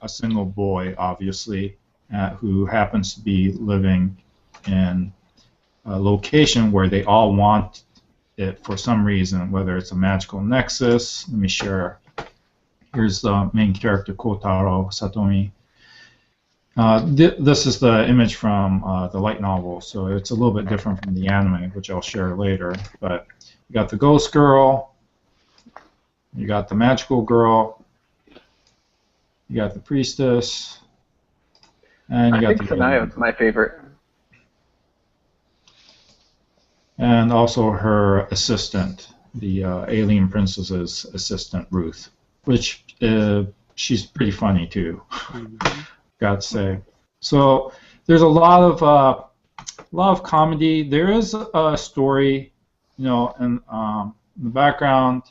single boy, obviously, who happens to be living in a location where they all want it for some reason, whether it's a magical nexus. Let me share. Here's the main character, Kotaro Satomi. This is the image from the light novel, so it's a little bit different from the anime, which I'll share later. But you got the ghost girl, you got the magical girl, you got the priestess, and you got think the Sanayo's my favorite. and also her assistant, the alien princess's assistant, Ruth, which she's pretty funny too, got to say. So there's a lot of comedy. There is a story, in the background.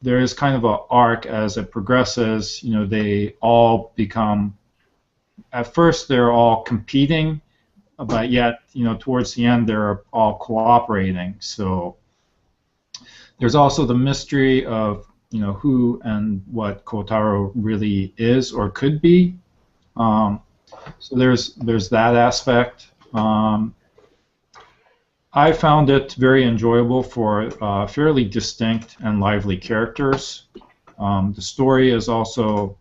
There is kind of an arc as it progresses. They all become. At first, they're all competing, but yet, towards the end, they're all cooperating. So there's also the mystery of, who and what Kotaro really is or could be. So there's that aspect. I found it very enjoyable for fairly distinct and lively characters. The story is also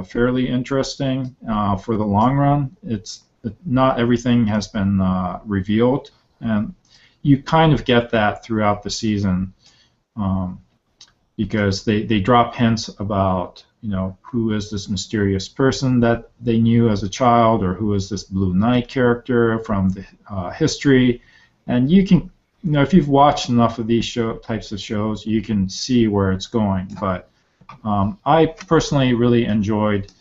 fairly interesting for the long run. Not everything has been revealed, and you kind of get that throughout the season because they drop hints about who is this mysterious person that they knew as a child, or who is this Blue Knight character from the history, and you can if you've watched enough of these types of shows, you can see where it's going. But I personally really enjoyed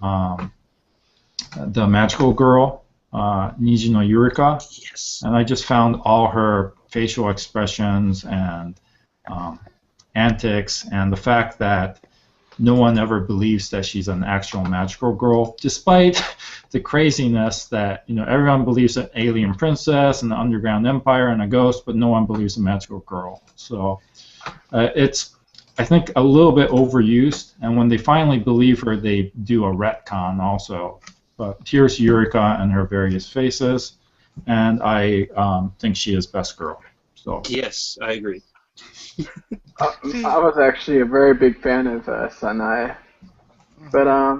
the magical girl, Niji no Yurika. Yes. And I just found all her facial expressions and antics, and the fact that no one ever believes that she's an actual magical girl, despite the craziness that everyone believes an alien princess and the underground empire and a ghost, but no one believes a magical girl. So it's, I think, a little bit overused, and when they finally believe her, they do a retcon also. But here's Yurika and her various faces, and I think she is best girl. So Yes, I agree. I was actually a very big fan of Sanae, but I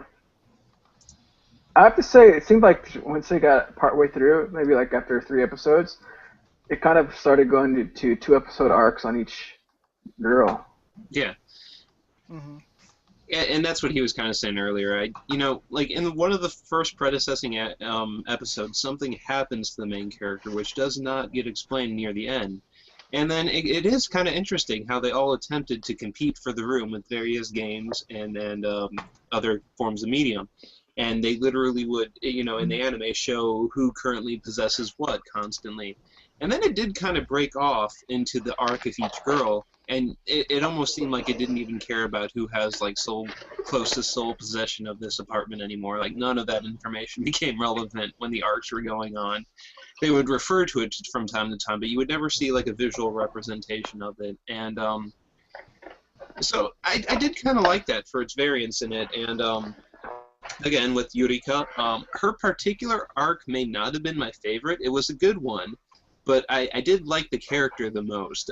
have to say, it seemed like once they got partway through, maybe like after 3 episodes, it kind of started going to 2-episode arcs on each girl. Yeah. Mm-hmm. And that's what he was kind of saying earlier. Like in one of the first predecessing episodes, something happens to the main character which does not get explained near the end. And then it is kind of interesting how they all attempted to compete for the room with various games and other forms of medium. And they literally would, in the anime, show who currently possesses what constantly. And then it did kind of break off into the arc of each girl, and it almost seemed like it didn't even care about who has like closest sole possession of this apartment anymore. Like none of that information became relevant when the arcs were going on. They would refer to it from time to time, but you would never see like a visual representation of it. And So I did kind of like that for its variance in it, and again with Yurika, her particular arc may not have been my favorite. It was a good one, but I did like the character the most.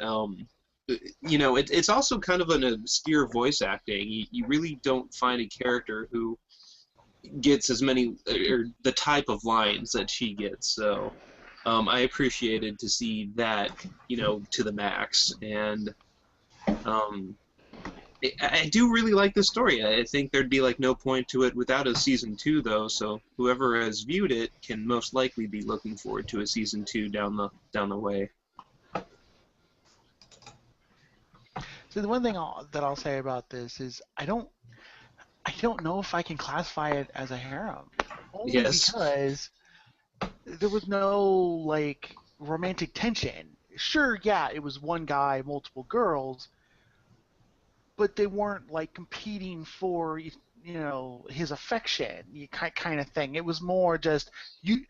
It's also kind of an obscure voice acting. You really don't find a character who gets as many or the type of lines that she gets. So I appreciated to see that, to the max. And um, I do really like the story. I think there'd be like no point to it without a season 2, though. So whoever has viewed it can most likely be looking forward to a season 2 down the way. So the one thing that I'll say about this is I don't know if I can classify it as a harem, only Yes. because there was no like romantic tension. Sure, yeah, it was one guy, multiple girls, but they weren't like competing for his affection, kind of thing. It was more just you.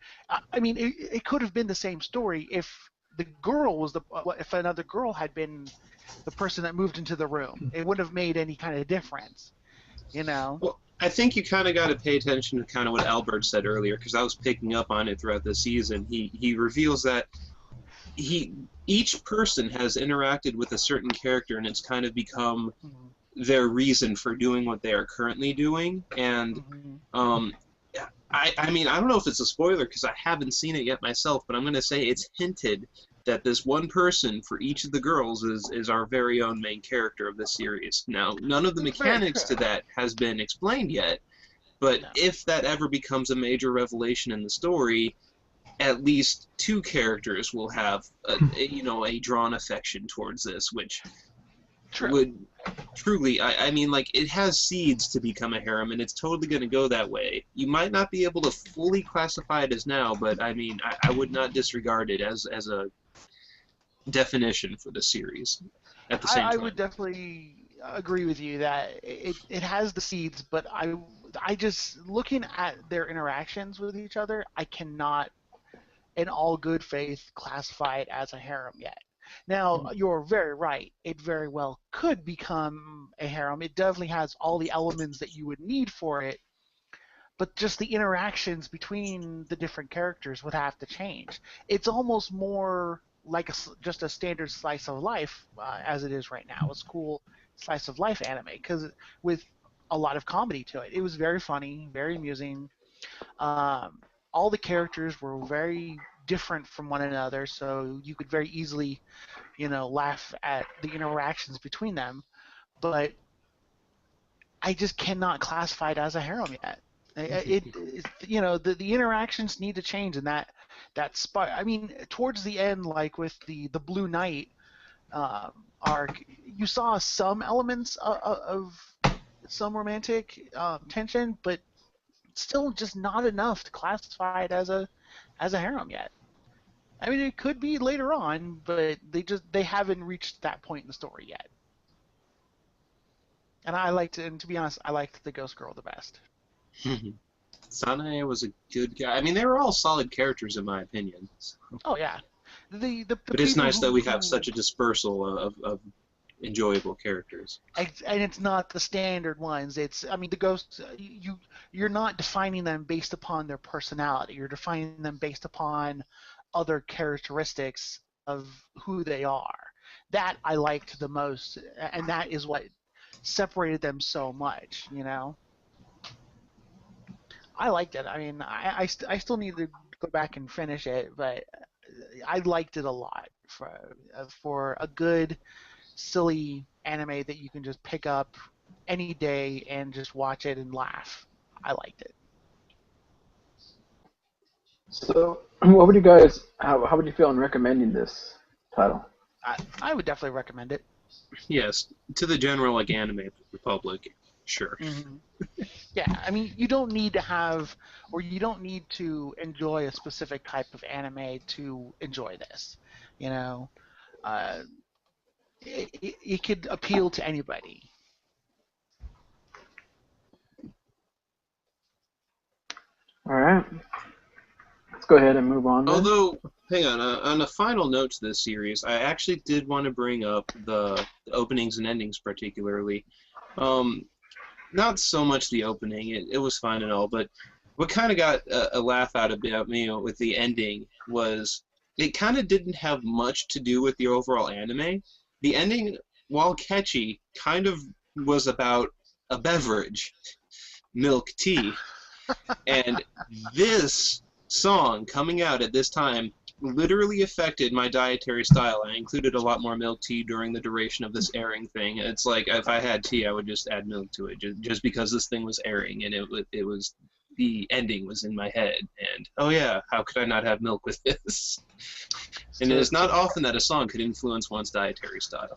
I mean, it could have been the same story if the girl was if another girl had been the person that moved into the room. It wouldn't have made any kind of difference, you know. Well, I think you kind of got to pay attention to kind of what Albert said earlier, because I was picking up on it throughout the season. He reveals that each person has interacted with a certain character, and it's kind of become their reason for doing what they are currently doing. And I mean, I don't know if it's a spoiler because I haven't seen it yet myself, but I'm going to say it's hinted that this one person for each of the girls is our very own main character of the series. Now, none of the mechanics to that has been explained yet, but if that ever becomes a major revelation in the story, at least two characters will have a drawn affection towards this, which would truly, I mean, like, it has seeds to become a harem, and it's totally going to go that way. You might not be able to fully classify it as now, but I mean, I would not disregard it as a definition for the series at the same time. I would definitely agree with you that it has the seeds, but I just, looking at their interactions with each other, I cannot, in all good faith, classify it as a harem yet. Now, you're very right. It very well could become a harem. It definitely has all the elements that you would need for it, but just the interactions between the different characters would have to change. It's almost more like just a standard slice of life as it is right now. It's cool slice of life anime because with a lot of comedy to it. It was very funny, very amusing. All the characters were very different from one another, so you could very easily, laugh at the interactions between them. But I just cannot classify it as a harem yet. The interactions need to change, and that spot. I mean, towards the end, like with the Blue Knight arc, you saw some elements of some romantic tension, but still just not enough to classify it as a harem yet. I mean, it could be later on, but they haven't reached that point in the story yet. And to be honest, I liked the Ghost Girl the best. Sanae was a good guy. I mean, they were all solid characters in my opinion. So. Oh yeah, but it's nice that we have such a dispersal of enjoyable characters. And it's not the standard ones. I mean, the ghosts. You're not defining them based upon their personality. You're defining them based upon other characteristics of who they are. That I liked the most, and that is what separated them so much. I liked it. I mean, I still need to go back and finish it, but I liked it a lot for a good, silly anime that you can just pick up any day and just watch it and laugh. I liked it. So, what would you guys? How would you feel in recommending this title? I would definitely recommend it. Yes, to the general anime public, sure. Mm-hmm. Yeah, I mean, you don't need to have, or you don't need to enjoy a specific type of anime to enjoy this. It could appeal to anybody. All right. let's go ahead and move on then. Although, hang on a final note to this series, I actually did want to bring up the openings and endings particularly. Not so much the opening, it was fine and all, but what kind of got a laugh out of me with the ending was it kind of didn't have much to do with the overall anime. The ending, while catchy, kind of was about a beverage, milk tea. And this song coming out at this time literally affected my dietary style. I included a lot more milk tea during the duration of this airing thing. It's like if I had tea, I would just add milk to it, just because this thing was airing and it was the ending was in my head. And oh yeah, how could I not have milk with this? And it is not often that a song could influence one's dietary style.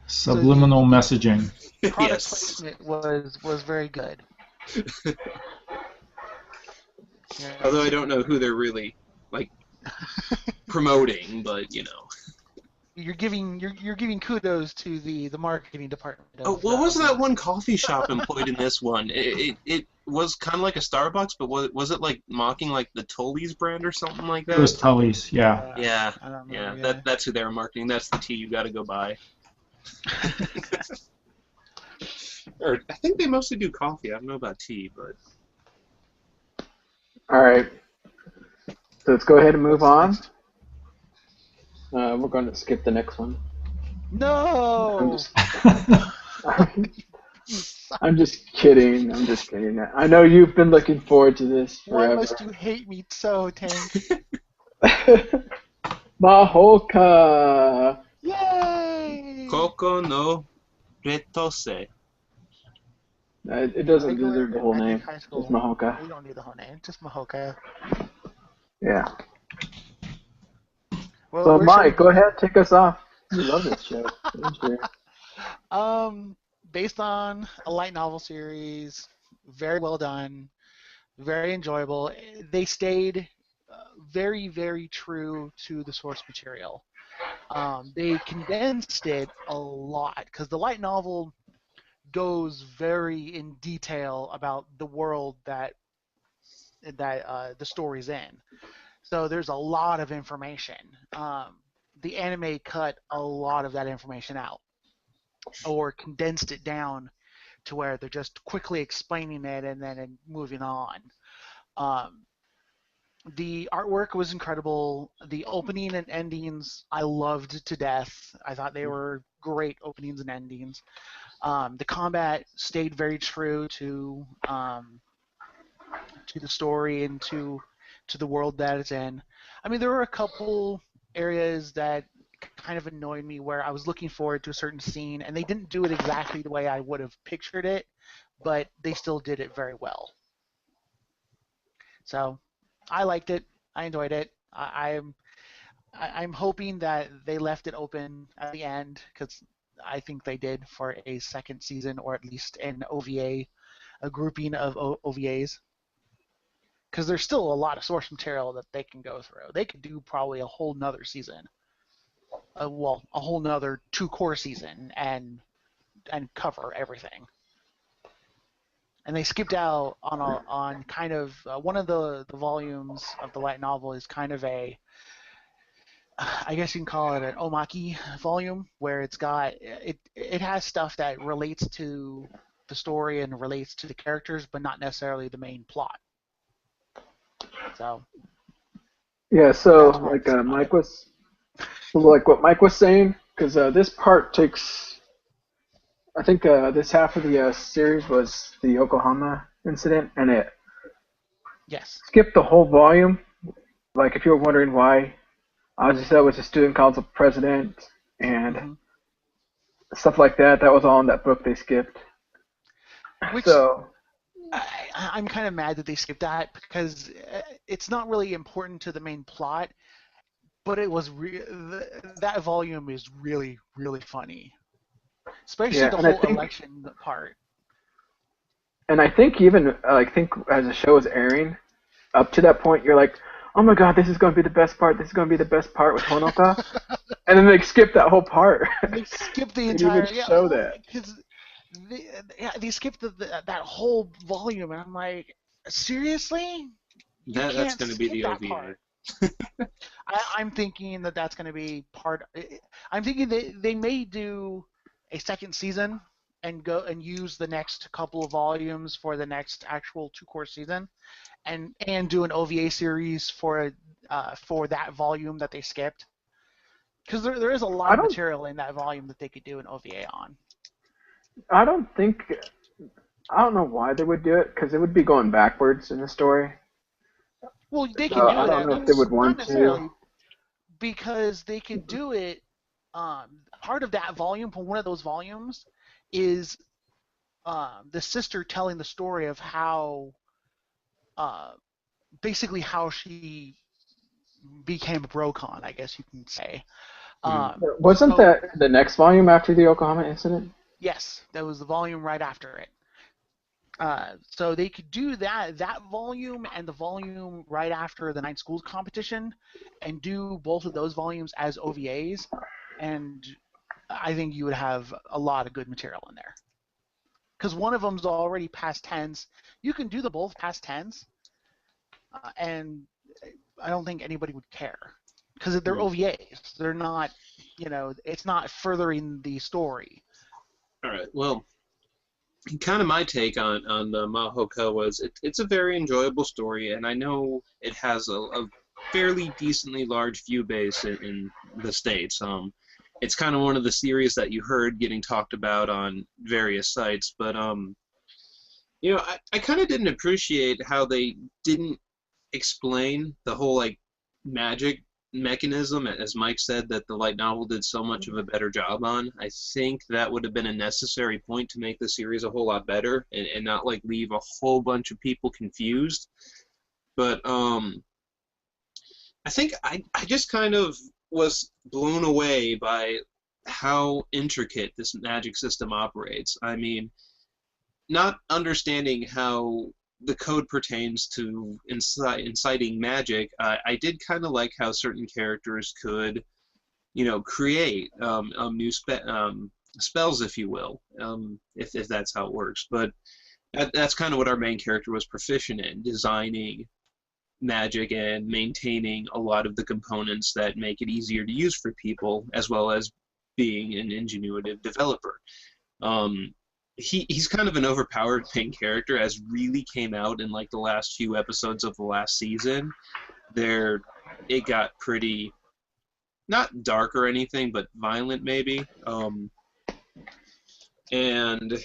Subliminal messaging. Product Yes. placement was very good. Yeah. Although I don't know who they're really like promoting, but you know. You're giving kudos to the marketing department. Oh, what was that one coffee shop employed in this one? It was kind of like a Starbucks, but was it like mocking like the Tully's brand or something like that? It was Tully's, yeah. Yeah, I don't know, yeah. That's who they were marketing. That's the tea you got to go buy. Or I think they mostly do coffee. I don't know about tea, but All right. So let's go ahead and move on. We're going to skip the next one. No. I'm just kidding. I'm just kidding. I know you've been looking forward to this Why forever. must you hate me so, Tank? Mahoka. Yay! Koko no Retose. It doesn't deserve the whole I think name. high school- It's Mahoka. We don't need the whole name. Just Mahoka. Yeah. Well, So where Mike, should go ahead, take us off. You love this show. Don't you? Based on a light novel series, very well done, very enjoyable. They stayed very, very true to the source material. They condensed it a lot because the light novel goes very in detail about the world that the story's in. So there's a lot of information. The anime cut a lot of that information out, or condensed it down to where they're just quickly explaining it and then moving on. The artwork was incredible. The opening and endings I loved to death. I thought they were great openings and endings. The combat stayed very true to the story and to the world that it's in. I mean, there were a couple areas that kind of annoyed me where I was looking forward to a certain scene and they didn't do it exactly the way I would have pictured it, but they still did it very well. So I liked it. I enjoyed it. I'm hoping that they left it open at the end because I think they did for a second season or at least an OVA, a grouping of OVAs. Because there's still a lot of source material that they can go through. They could do probably a whole nother season. A whole nother 2 core season and cover everything. And they skipped out on kind of one of the volumes of the light novel is kind of a, I guess you can call it an omaki volume, where it has stuff that relates to the story and relates to the characters, but not necessarily the main plot. So. Yeah. So like what Mike was saying, because this part takes. I think this half of the series was the Yokohama incident, and it skipped the whole volume. Like, if you were wondering why, Azusa was a student council president and stuff like that. That was all in that book they skipped. I'm kind of mad that they skipped that because it's not really important to the main plot, but it was that volume is really, really funny. Especially the whole election part. And I think even as the show was airing, up to that point, you're like, oh my god, this is going to be the best part. This is going to be the best part with Honoka. And then they skipped that whole part. They skipped the entire show that. They skipped that whole volume, and I'm like, seriously? You That's can't going to be skip the that OVA. part. I'm thinking that that's going to be part. I'm thinking they may do a second season and go and use the next couple of volumes for the next actual 2-course season, and do an OVA series for that volume that they skipped. Because there is a lot I of don't. material in that volume that they could do an OVA on. I don't think. I don't know why they would do it because it would be going backwards in the story. Well, they can So do I it don't know if they would not want to. necessarily, because they could do it. Part of that volume, for one of those volumes, is the sister telling the story of how, basically how she became a Brocon, I guess you can say. Wasn't So that the next volume after the Oklahoma incident? yes, that was the volume right after it. So they could do that volume and the volume right after the 9 schools competition, and do both of those volumes as OVAs, and I think you would have a lot of good material in there. Because one of them's already past tense. You can do them both past tense, and I don't think anybody would care. Because they're OVAs. They're not, it's not furthering the story. All right. Well, kind of my take on the Mahoko was it's a very enjoyable story, and I know it has a fairly decently large view base in the States. It's kind of one of the series that you heard getting talked about on various sites, but I kind of didn't appreciate how they didn't explain the whole like magic mechanism, as Mike said, that the light novel did so much of a better job on. I think that would have been a necessary point to make the series a whole lot better, and not like leave a whole bunch of people confused. But I think I just kind of was blown away by how intricate this magic system operates. I mean, not understanding how the code pertains to inciting magic, I did kind of like how certain characters could, create new spells, if you will, if that's how it works. But that's kind of what our main character was proficient in, designing magic and maintaining a lot of the components that make it easier to use for people, as well as being an ingenuitive developer. He's kind of an overpowered main character, as really came out in like the last few episodes of the last season. It got pretty, not dark or anything, but violent maybe. And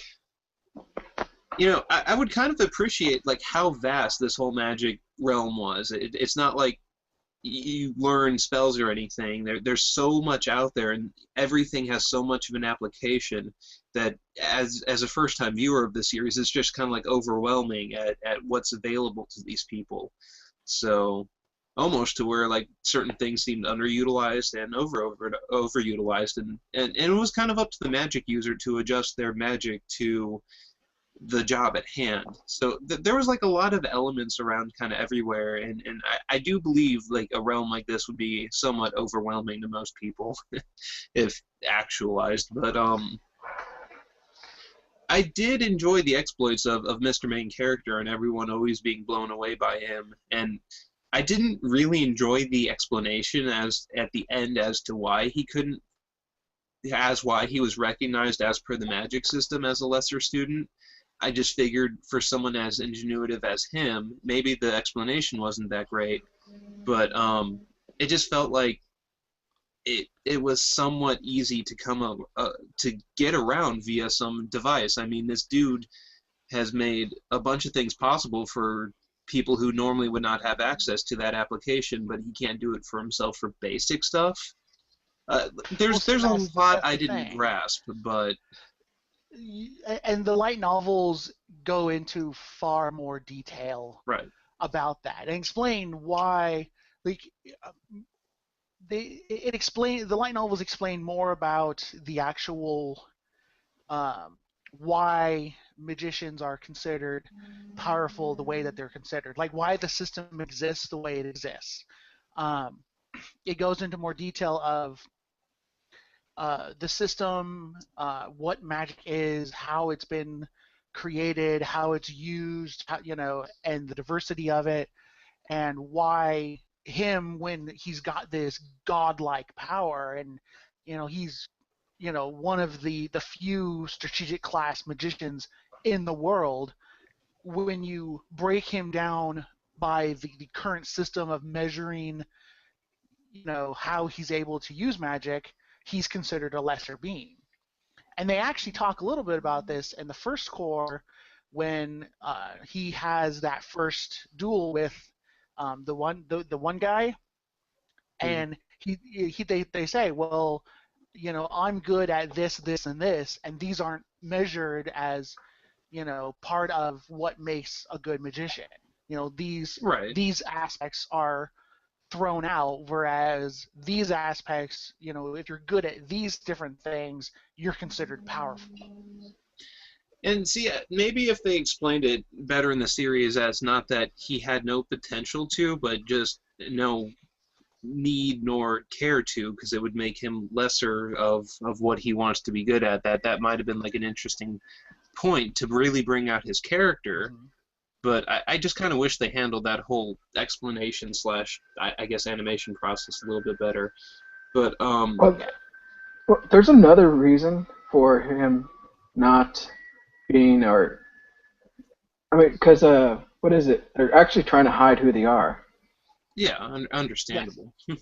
I would kind of appreciate like how vast this whole magic realm was. It's not like you learn spells or anything. There's so much out there, and everything has so much of an application that as a first-time viewer of the series, it's just kind of like overwhelming at what's available to these people. So almost to where like certain things seemed underutilized and overutilized, and it was kind of up to the magic user to adjust their magic to the job at hand. So there was like a lot of elements around kind of everywhere, and I do believe like a realm like this would be somewhat overwhelming to most people if actualized. But I did enjoy the exploits of Mr. Main Character and everyone always being blown away by him, and I didn't really enjoy the explanation as at the end as to why he couldn't, as why he was recognized as per the magic system as a lesser student. I just figured for someone as ingenuitive as him, maybe the explanation wasn't that great, but it just felt like it was somewhat easy to come up to get around via some device. I mean, this dude has made a bunch of things possible for people who normally would not have access to that application, but he can't do it for himself for basic stuff. There's a lot I didn't grasp, but and the light novels go into far more detail right about that and explain why, like, the light novels explain more about the actual why magicians are considered powerful the way that they're considered, like why the system exists the way it exists. It goes into more detail of the system, what magic is, how it's been created, how it's used, and the diversity of it, and why him when he's got this godlike power, and he's one of the few strategic class magicians in the world. When you break him down by the current system of measuring how he's able to use magic, he's considered a lesser being. And they actually talk a little bit about this in the first core when he has that first duel with the one guy, and they say, well, I'm good at this, this, and this, and these aren't measured as part of what makes a good magician. These aspects are thrown out, whereas these aspects, if you're good at these different things, you're considered powerful. And see, maybe if they explained it better in the series as not that he had no potential to, but just no need nor care to, because it would make him lesser of what he wants to be good at, that might have been like an interesting point to really bring out his character. Mm-hmm. But I just kind of wish they handled that whole explanation / I guess animation process a little bit better. But well, there's another reason for him not being, because what is it? They're actually trying to hide who they are. Yeah, understandable. Yes.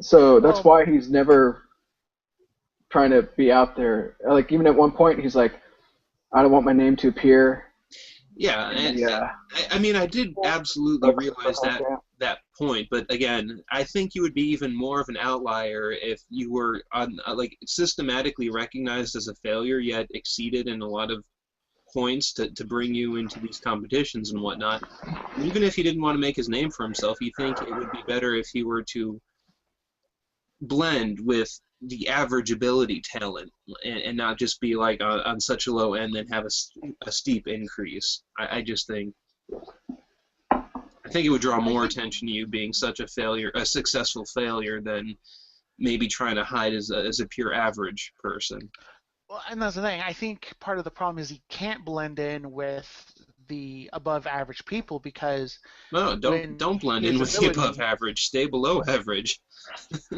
So that's why he's never trying to be out there. Like, even at one point, he's like, I don't want my name to appear. Yeah, and yeah. I mean, I did absolutely realize that point, but again, I think you would be even more of an outlier if you were systematically recognized as a failure, yet exceeded in a lot of points to bring you into these competitions and whatnot. Even if he didn't want to make his name for himself, you think it would be better if he were to blend with the average ability talent and not just be like on such a low end and have a steep increase. I just think it would draw more attention to you being such a successful failure, than maybe trying to hide as a pure average person. Well, and that's the thing. I think part of the problem is he can't blend in with the above average people, because no, don't blend in with the above average. Stay below average.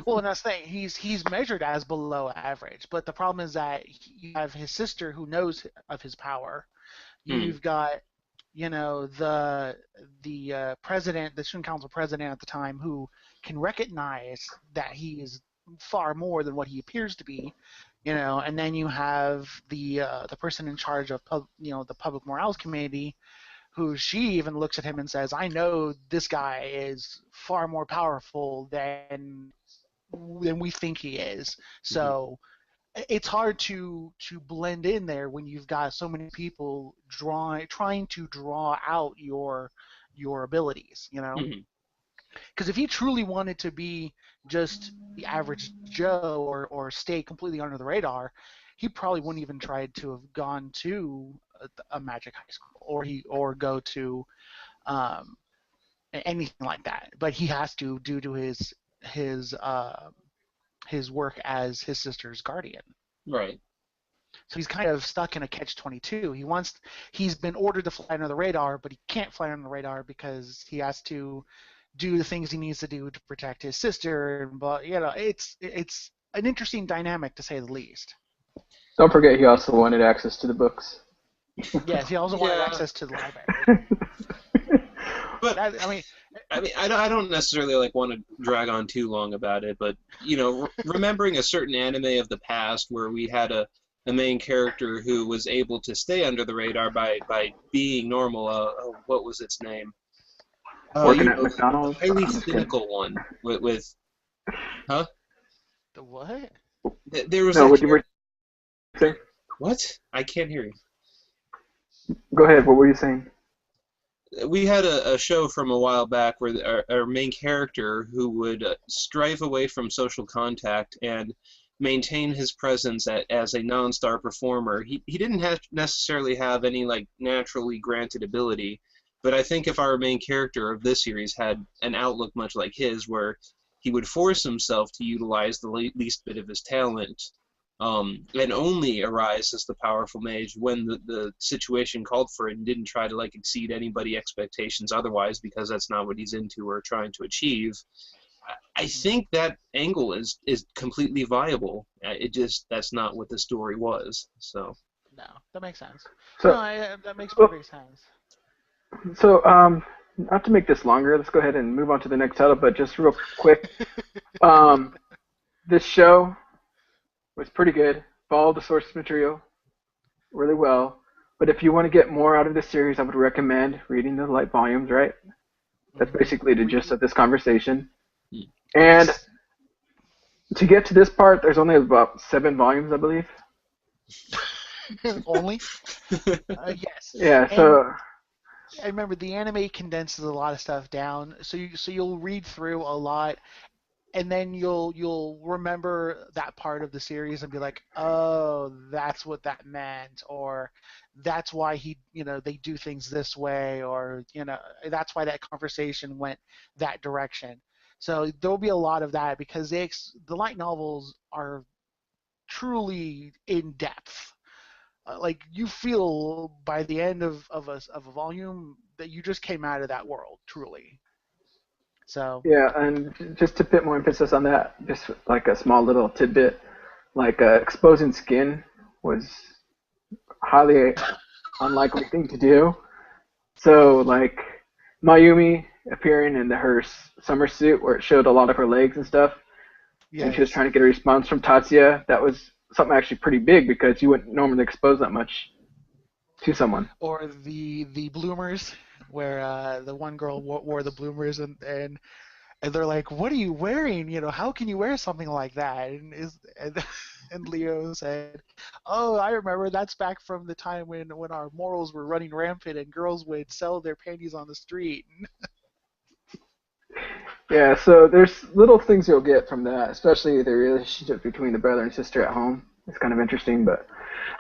Well, and that's the thing. He's measured as below average, but the problem is that you have his sister who knows of his power. You've got the president, the student council president at the time, who can recognize that he is far more than what he appears to be. And then you have the person in charge of the public morals committee, who she even looks at him and says, I know this guy is far more powerful than we think he is. So it's hard to blend in there when you've got so many people trying to draw out your abilities, Because if he truly wanted to be just the average Joe or stay completely under the radar, he probably wouldn't even try to have gone to a magic high school or go to anything like that. But he has to, due to his work as his sister's guardian. Right. So he's kind of stuck in a catch-22. He's been ordered to fly under the radar, but he can't fly under the radar because he has to do the things he needs to do to protect his sister. But it's an interesting dynamic, to say the least. Don't forget, he also wanted access to the books. Yes, he also wanted access to the library. But I don't necessarily want to drag on too long about it, but remembering a certain anime of the past where we had a main character who was able to stay under the radar by being normal. What was its name? Working at McDonald's. The highly cynical one with huh? The what? There was what you were saying? What? I can't hear you. Go ahead. What were you saying? We had a show from a while back where our main character, who would strive away from social contact and maintain his presence as a non-star performer, he didn't necessarily have any naturally granted ability, but I think if our main character of this series had an outlook much like his, where he would force himself to utilize the least bit of his talent and only arise as the powerful mage when the situation called for it, and didn't try to like exceed anybody's expectations otherwise, because that's not what he's into or trying to achieve. I think that angle is completely viable. That's not what the story was. So No, that makes sense. So, That makes perfect sense. so not to make this longer, let's go ahead and move on to the next title. But just real quick, this show was pretty good. Followed the source material really well. But if you want to get more out of this series, I would recommend reading the light volumes. Right? That's basically the gist of this conversation. And to get to this part, there's only about 7 volumes, I believe. Only? Yes. Yeah. So. I remember the anime condenses a lot of stuff down, so you'll read through a lot, and then you'll remember that part of the series and be like, oh, that's what that meant, or that's why they do things this way, or that's why that conversation went that direction. So there'll be a lot of that because the light novels are truly in depth. Like you feel by the end of a volume that you just came out of that world, truly. So Yeah, and just to put more emphasis on that, just like a small little tidbit, like exposing skin was highly unlikely thing to do. So like Mayumi appearing in her summer suit where it showed a lot of her legs and stuff, and she was trying to get a response from Tatsuya, that was something actually pretty big because you wouldn't normally expose that much to someone. Or the bloomers, where the one girl wore the bloomers and they're like, "What are you wearing? How can you wear something like that?" And Leo said, "Oh, I remember. That's back from the time when our morals were running rampant and girls would sell their panties on the street." Yeah, so there's little things you'll get from that, especially the relationship between the brother and sister at home. It's kind of interesting, but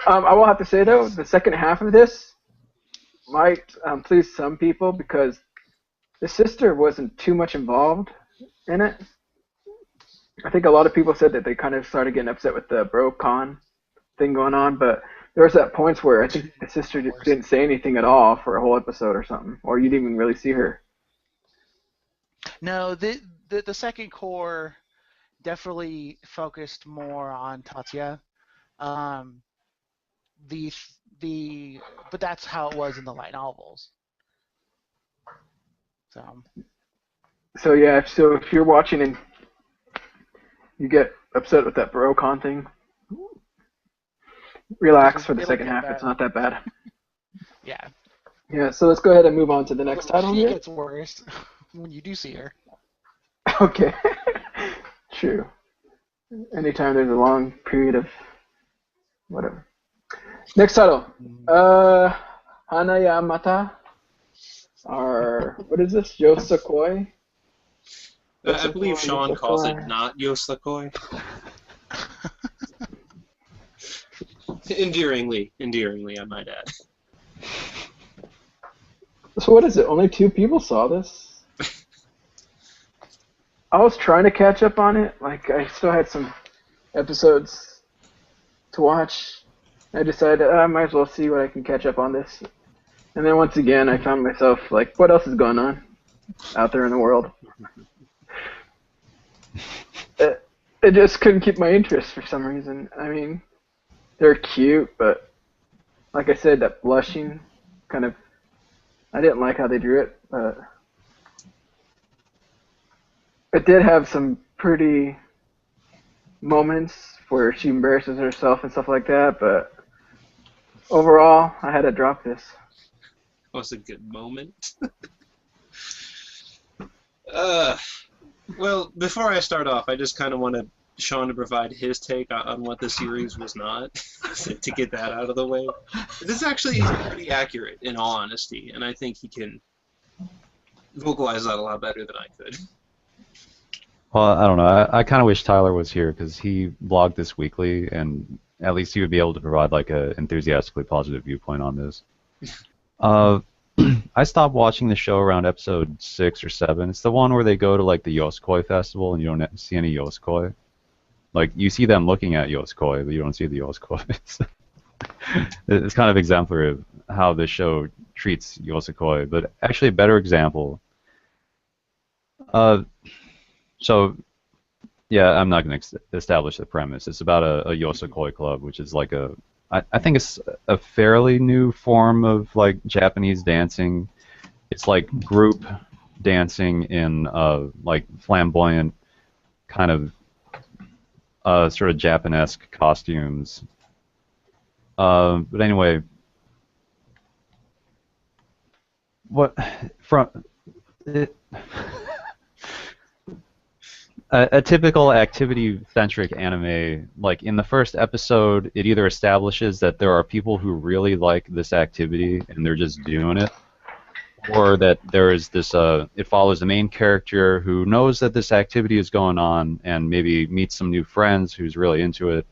I will have to say though, the second half of this might please some people because the sister wasn't too much involved in it. I think a lot of people said that they kind of started getting upset with the bro con thing going on, but there was at points where I think the sister didn't say anything at all for a whole episode or something, or you didn't even really see her. No, the second core definitely focused more on Tatsuya. But that's how it was in the light novels. So yeah, so if you're watching and you get upset with that BroCon thing, relax for the second half. It's not that bad. Yeah. Yeah, so let's go ahead and move on to the next title here. She gets worse when you do see her. Okay. True. Anytime there's a long period of whatever. Next title. Hanayamata. Or what is this? Yosakoi? I believe Sean calls it not Yosakoi. Endearingly, I might add. So what is it? Only 2 people saw this? I was trying to catch up on it. Like, I still had some episodes to watch. I decided I might as well see what I can catch up on this. And then once again, I found myself like, what else is going on out there in the world? It just couldn't keep my interest for some reason. I mean, they're cute, but like I said, that blushing kind of, I didn't like how they drew it, but it did have some pretty moments where she embarrasses herself and stuff like that, but overall, I had to drop this. Was a good moment. Well, before I start off, I just kind of wanted Sean to provide his take on what the series was not, to get that out of the way. This actually is pretty accurate, in all honesty, and I think he can vocalize that a lot better than I could. Well, I don't know. I kind of wish Tyler was here because he blogged this weekly, and at least he would be able to provide like a enthusiastically positive viewpoint on this. I stopped watching the show around episode 6 or 7. It's the one where they go to like the Yosekoi festival and you don't see any Yosekoi. Like you see them looking at Yosekoi, but you don't see the Yosekoi. It's kind of exemplary of how this show treats Yosekoi. But actually, a better example. Uh, so yeah, I'm not going to establish the premise. It's about a Yosekoi club, which is like I think it's a fairly new form of like Japanese dancing. It's like group dancing in like flamboyant kind of sort of Japanesque costumes. But anyway, what from it, a typical activity-centric anime, like in the first episode, it either establishes that there are people who really like this activity and they're just doing it, or that there is this, it follows the main character who knows that this activity is going on and maybe meets some new friends who's really into it,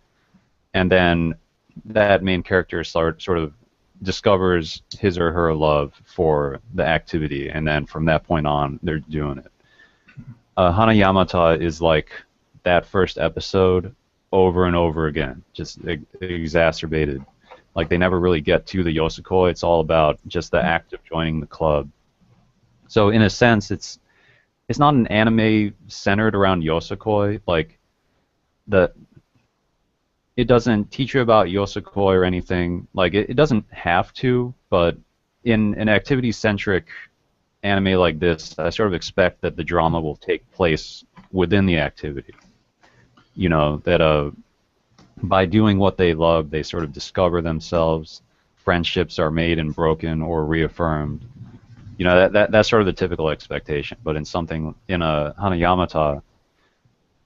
and then that main character sort of discovers his or her love for the activity, and then from that point on, they're doing it. Hana Yamata is like that first episode over and over again, just exacerbated. Like they never really get to the Yosekoi. It's all about just the act of joining the club. So in a sense, it's not an anime centered around Yosekoi. Like it doesn't teach you about Yosekoi or anything. Like it doesn't have to, but in an activity-centric anime like this, I sort of expect that the drama will take place within the activity. You know, that by doing what they love, they sort of discover themselves. Friendships are made and broken or reaffirmed. You know, that's sort of the typical expectation. But in a Hana Yamata,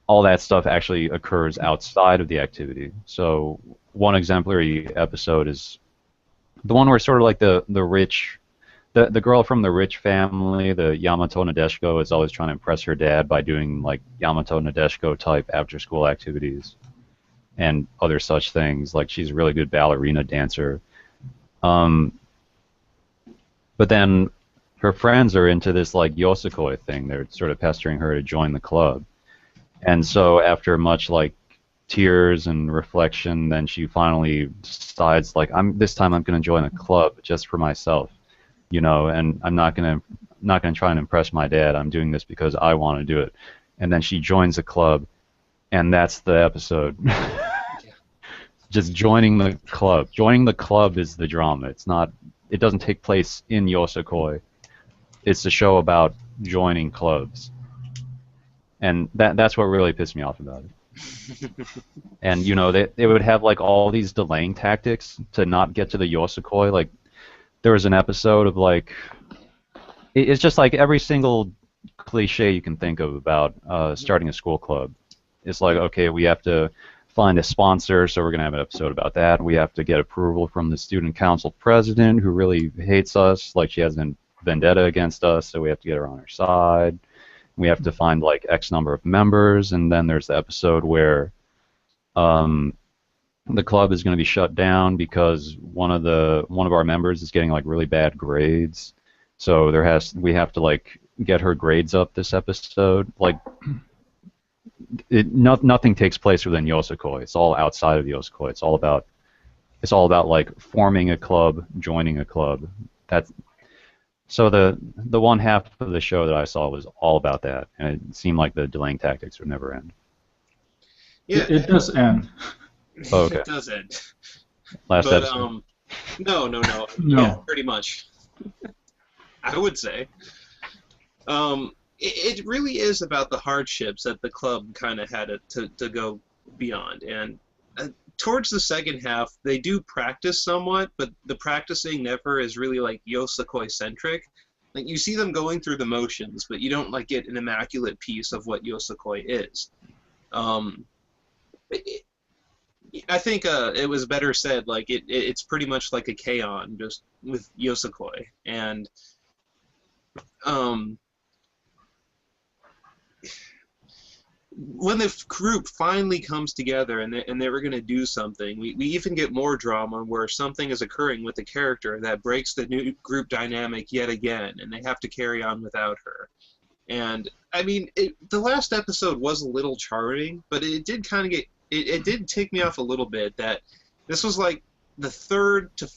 all that stuff actually occurs outside of the activity. So one exemplary episode is the one where sort of like the rich, the girl from the rich family, the Yamato Nadeshiko, is always trying to impress her dad by doing like Yamato Nadeshiko type after school activities and other such things. Like she's a really good ballerina dancer. But then her friends are into this like Yosekoi thing. They're sort of pestering her to join the club. And so after much like tears and reflection, then she finally decides like this time I'm going to join a club just for myself, you know, and I'm not going to try and impress my dad. I'm doing this because I want to do it. And then she joins the club, and that's the episode. Just joining the club. Joining the club is the drama. It doesn't take place in Yosekoi. It's a show about joining clubs. And that's what really pissed me off about it. And, you know, they would have, like, all these delaying tactics to not get to the Yosekoi. Like, there was an episode of, like... It's just, like, every single cliche you can think of about starting a school club. It's like, okay, we have to find a sponsor, so we're going to have an episode about that. We have to get approval from the student council president, who really hates us. Like, she has a vendetta against us, so we have to get her on our side. We have to find like X number of members, and then there's the episode where the club is going to be shut down because one of our members is getting like really bad grades. So we have to like get her grades up this episode. Like nothing takes place within Yosekoi. It's all outside of Yosekoi. It's all about like forming a club, joining a club. So the one half of the show that I saw was all about that, and it seemed like the delaying tactics would never end. Yeah, it does end. Oh, okay. It does end. Last episode. No. Yeah, pretty much. I would say. It really is about the hardships that the club kind of had to go beyond, and towards the second half, they do practice somewhat, but the practicing never is really like Yosekoi centric. Like you see them going through the motions, but you don't like get an immaculate piece of what Yosekoi is. I think it was better said. Like it's pretty much like a K-On! Just with Yosekoi, and when the group finally comes together and they were going to do something, we even get more drama where something is occurring with the character that breaks the new group dynamic yet again, and they have to carry on without her. And I mean, the last episode was a little charming, but it did kind of it did take me off a little bit that this was like the third to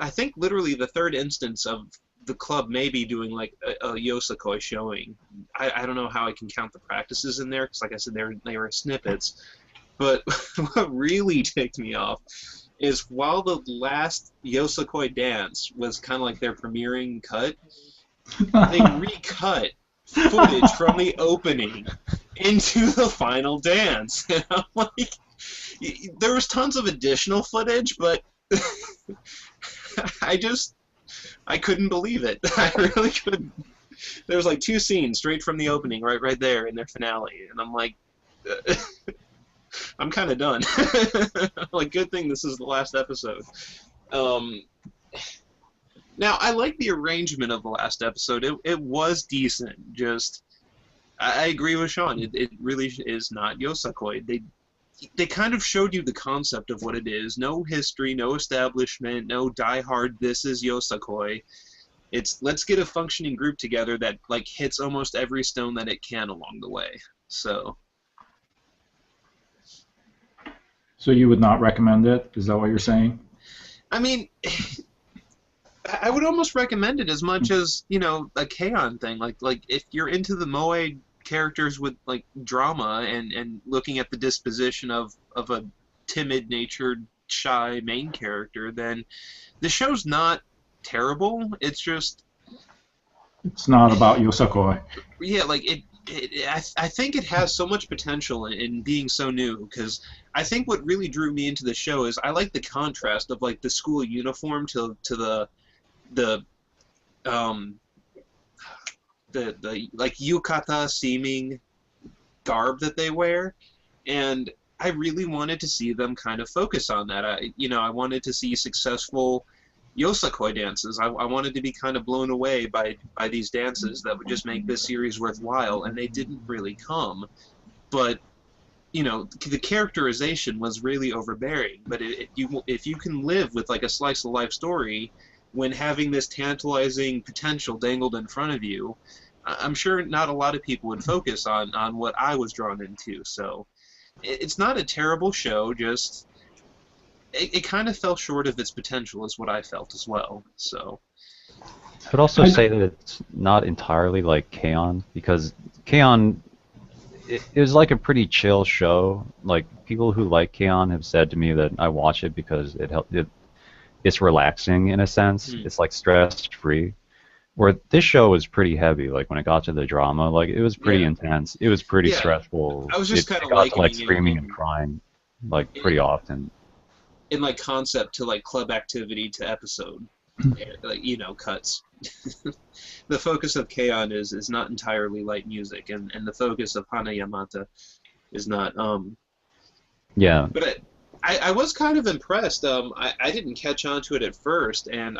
I think literally the third instance of the club maybe doing like a Yosakoi showing. I don't know how I can count the practices in there because, like I said, they were snippets. But what really ticked me off is while the last Yosakoi dance was kind of like their premiering cut, they recut footage from the opening into the final dance. And I'm like, there was tons of additional footage, but I couldn't believe it. I really couldn't. There was like 2 scenes straight from the opening, right there in their finale, and I'm like, I'm kind of done. Like, good thing this is the last episode. Now, I like the arrangement of the last episode. It was decent. Just, I agree with Sean. It really is not Yosakoi. They kind of showed you the concept of what it is. No history, no establishment, no diehard, this is Yosakoi. It's, let's get a functioning group together that, like, hits almost every stone that it can along the way. So you would not recommend it? Is that what you're saying? I mean, I would almost recommend it as much as, you know, a K-On! Thing. Like if you're into the moe characters with like drama and looking at the disposition of a timid-natured, shy main character, then the show's not terrible. It's just, it's not about Yosakoi. yeah, like I think it has so much potential in being so new, because I think what really drew me into the show is I like the contrast of like the school uniform to the like yukata seeming garb that they wear, and I really wanted to see them kind of focus on that. I wanted to see successful Yosakoi dances. I wanted to be kind of blown away by these dances that would just make this series worthwhile, and they didn't really come. But the characterization was really overbearing. But if you can live with like a slice of life story when having this tantalizing potential dangled in front of you, I'm sure not a lot of people would focus on what I was drawn into. So it's not a terrible show, just it kind of fell short of its potential is what I felt as well. So I would also say that it's not entirely like K-On! Because K-On! It was like a pretty chill show. Like, people who like K-On! Have said to me that I watch it because it's relaxing in a sense. It's like stress-free. Where this show was pretty heavy. Like, when it got to the drama, like, it was pretty intense. It was pretty stressful. I was just kind of like screaming and crying, like, pretty often. In like concept to like club activity to episode, like cuts. The focus of K-On! is not entirely light music, and the focus of Hana Yamata is not. Yeah. But I was kind of impressed. I didn't catch on to it at first, and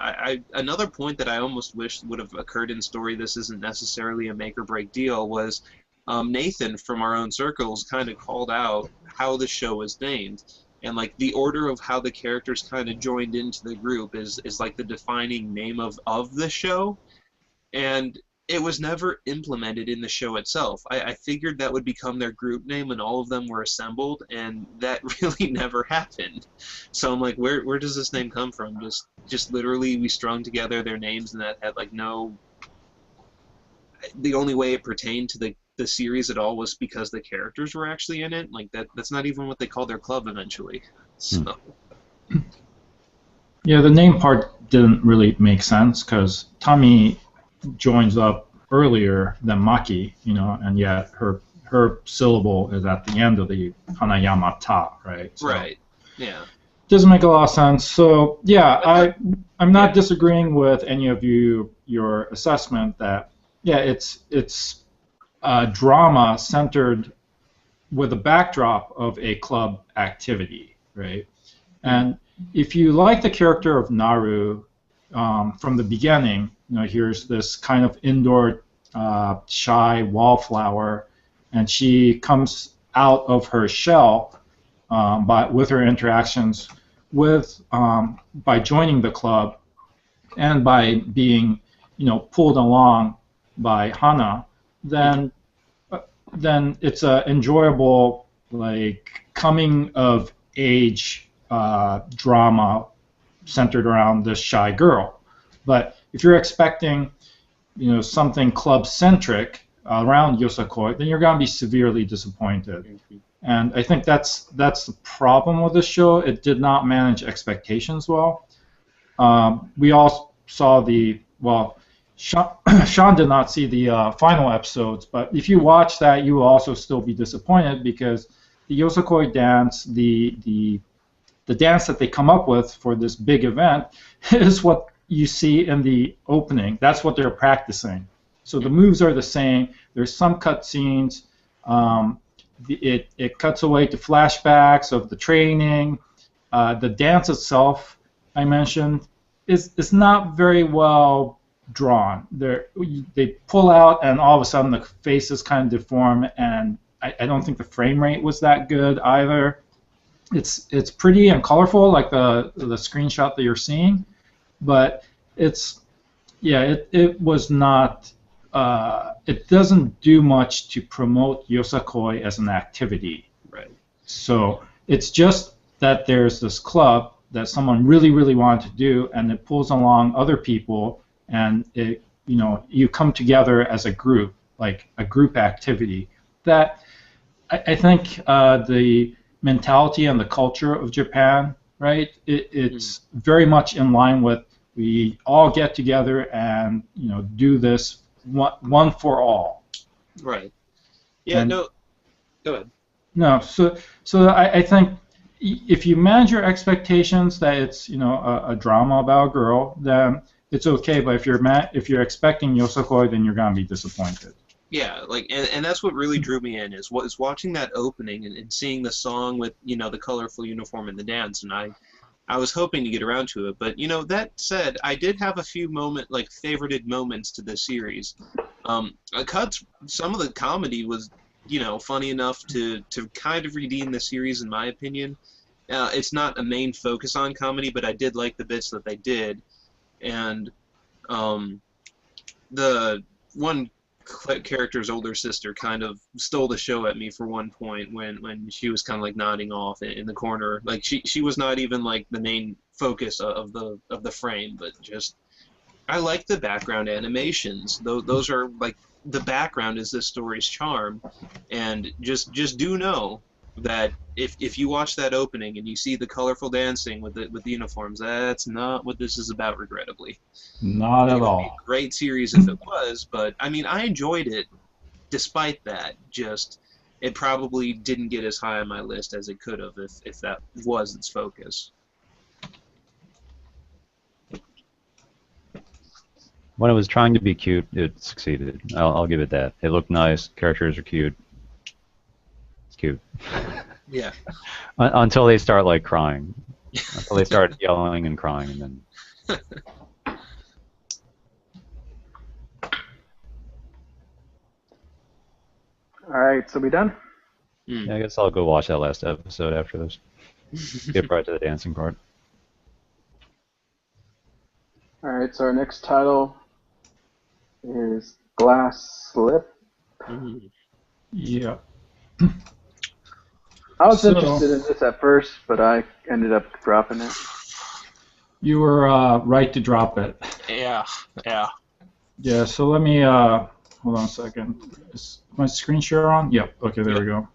another point that I almost wished would have occurred in story. This isn't necessarily a make or break deal. Was Nathan from our own circles kind of called out how the show was named. And like the order of how the characters kind of joined into the group is like the defining name of the show, and it was never implemented in the show itself. I figured that would become their group name when all of them were assembled, and that really never happened. So I'm like, where does this name come from? Just literally we strung together their names, and that had like no. The only way it pertained to the series at all was because the characters were actually in it. Like that's not even what they called their club eventually. So yeah, the name part didn't really make sense because Tami joins up earlier than Maki, and yet her syllable is at the end of the Hanayamata, right? So right. Yeah. Doesn't make a lot of sense. So yeah, I'm not disagreeing with any of your assessment that it's drama centered with a backdrop of a club activity, right? And if you like the character of Naru from the beginning, here's this kind of indoor shy wallflower, and she comes out of her shell with her interactions by joining the club and by being pulled along by Hana. then it's a enjoyable like coming of age drama centered around this shy girl. But if you're expecting, something club centric around Yosakoi, then you're gonna be severely disappointed. And I think that's the problem with this show. It did not manage expectations well. We all saw Sean did not see the final episodes, but if you watch that, you will also still be disappointed because the Yosakoi dance, the dance that they come up with for this big event, is what you see in the opening. That's what they're practicing. So the moves are the same. There's some cut scenes. It cuts away to flashbacks of the training. The dance itself, I mentioned, is not very well drawn. They pull out, and all of a sudden the faces kind of deform, and I don't think the frame rate was that good either. It's pretty and colorful, like the screenshot that you're seeing, but it was not. It doesn't do much to promote Yosakoi as an activity. Right. So it's just that there's this club that someone really, really wanted to do, and it pulls along other people, and you come together as a group, like a group activity. That I think the mentality and the culture of Japan, right? It's very much in line with we all get together and do this one for all. Right. Yeah. No. Go ahead. No. So I think if you manage your expectations that it's a drama about a girl, then it's okay. But if you're expecting Yosakoi, then you're gonna be disappointed. Yeah, and that's what really drew me in is watching that opening and seeing the song with the colorful uniform and the dance, and I was hoping to get around to it, but that said, I did have a few favorited moments to this series. Some of the comedy was funny enough to kind of redeem the series in my opinion. It's not a main focus on comedy, but I did like the bits that they did, and the one character's older sister kind of stole the show at me for one point when she was kind of nodding off in the corner. Like she was not even the main focus of the frame, but just I like the background animations. Those are the background is this story's charm, and just do know that if you watch that opening and you see the colorful dancing with the uniforms, that's not what this is about, regrettably. Not at all. It would be a great series if it was, but I mean, I enjoyed it despite that. Just it probably didn't get as high on my list as it could have if that was its focus. When it was trying to be cute, it succeeded. I'll give it that. It looked nice. Characters are cute. It's cute. Yeah. Until they start crying. Until they start yelling and crying, and then. All right, so we done? Yeah, I guess I'll go watch that last episode after this. Get right to the dancing part. All right, so our next title is Glass Slip. Yeah. I was interested in this at first, but I ended up dropping it. You were right to drop it. Yeah. Yeah, so let me, hold on a second. Is my screen share on? Yep, okay, there we go.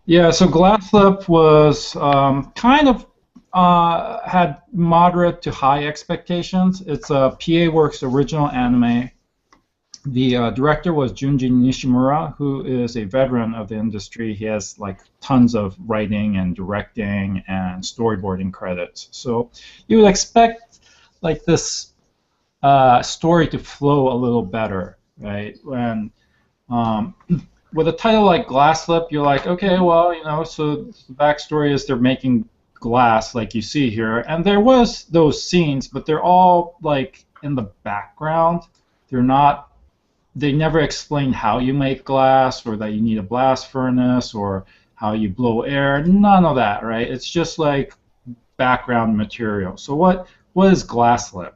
Yeah, so Glass Slip was kind of had moderate to high expectations. It's a PA Works original anime. The director was Junji Nishimura, who is a veteran of the industry. He has tons of writing and directing and storyboarding credits. So you would expect this story to flow a little better, right? When with a title like Glass Slip, you're like, okay, well, so the backstory is they're making glass like you see here, and there was those scenes, but they're all in the background. They never explain how you make glass, or that you need a blast furnace, or how you blow air. None of that, right? It's just background material. So what is Glass Slip?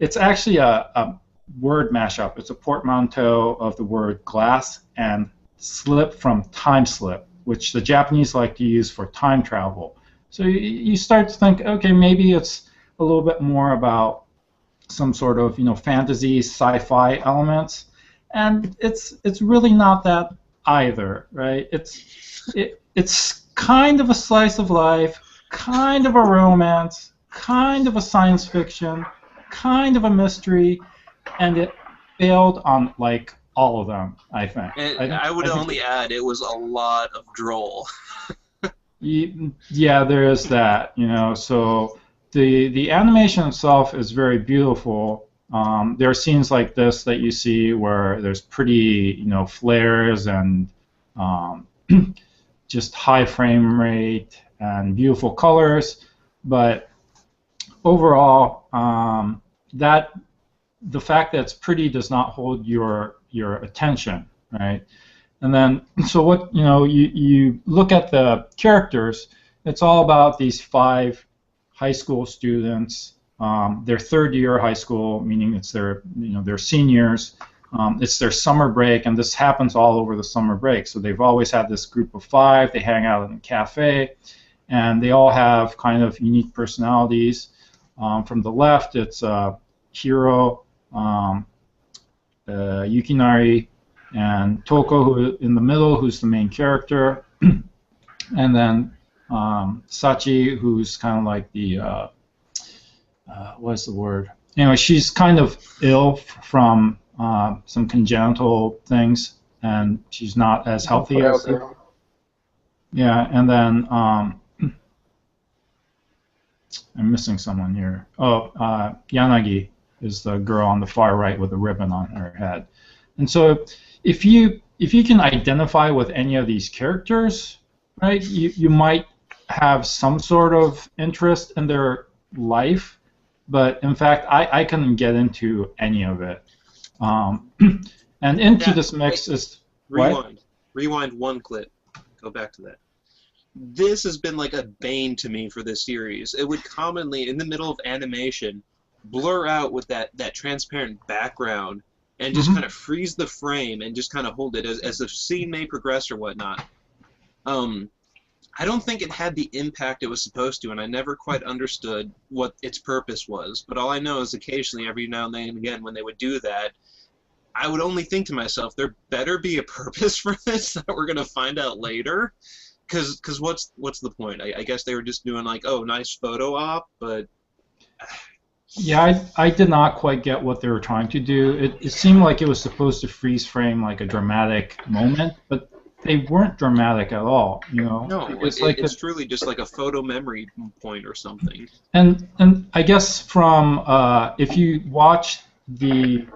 It's actually a word mashup. It's a portmanteau of the word glass and slip from time slip, which the Japanese like to use for time travel. So you start to think, okay, maybe it's a little bit more about some sort of fantasy, sci-fi elements, and it's really not that either, right? It's kind of a slice of life, kind of a romance, kind of a science fiction, kind of a mystery, and it failed on like all of them, I think. And I would only add it was a lot of droll. Yeah, there is that, So the animation itself is very beautiful. There are scenes like this that you see where there's pretty, flares and just high frame rate and beautiful colors, but overall, the fact that it's pretty does not hold your attention, right? And then, so what you look at the characters. It's all about these 5 high school students. Their third year high school, meaning it's their seniors. It's their summer break, and this happens all over the summer break. So they've always had this group of 5. They hang out in a cafe, and they all have kind of unique personalities. From the left, it's Hiro, Yukinari, and Toko, who in the middle, who's the main character, and then Sachi, who's kind of like the what's the word? Anyway, she's kind of ill from some congenital things, and she's not as healthy as. Yeah, and then I'm missing someone here. Oh, Yanagi is the girl on the far right with a ribbon on her head. And so if you can identify with any of these characters, right, you might have some sort of interest in their life, but in fact, I couldn't get into any of it. And into this mix is... Rewind one clip. Go back to that. This has been like a bane to me for this series. It would commonly, in the middle of animation, blur out with that transparent background and just kind of freeze the frame and just kind of hold it as the scene may progress or whatnot. I don't think it had the impact it was supposed to, and I never quite understood what its purpose was. But all I know is occasionally, every now and then again, when they would do that, I would only think to myself, there better be a purpose for this that we're going to find out later. Because what's the point? I guess they were just doing like, oh, nice photo op, but... Yeah, I did not quite get what they were trying to do. It seemed like it was supposed to freeze frame like a dramatic moment, but they weren't dramatic at all, No, it's truly just like a photo memory point or something. And I guess from if you watch the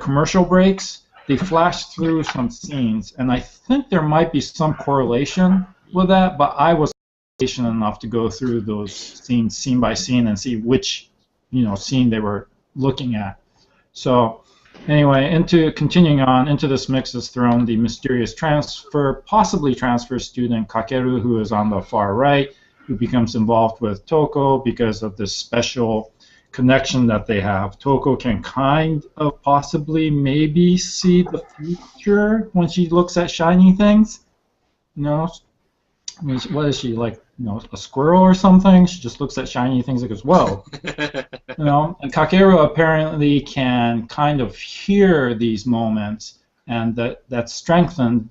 commercial breaks, they flash through some scenes, and I think there might be some correlation with that, but I wasn't patient enough to go through those scenes scene by scene and see which scene they were looking at. So anyway, continuing on, into this mix is thrown the mysterious possibly transfer student Kakeru, who is on the far right, who becomes involved with Toko because of this special connection that they have. Toko can kind of possibly maybe see the future when she looks at shiny things. I mean, what is she, like, a squirrel or something? She just looks at shiny things and goes, whoa. And Kakeru apparently can kind of hear these moments, and that's strengthened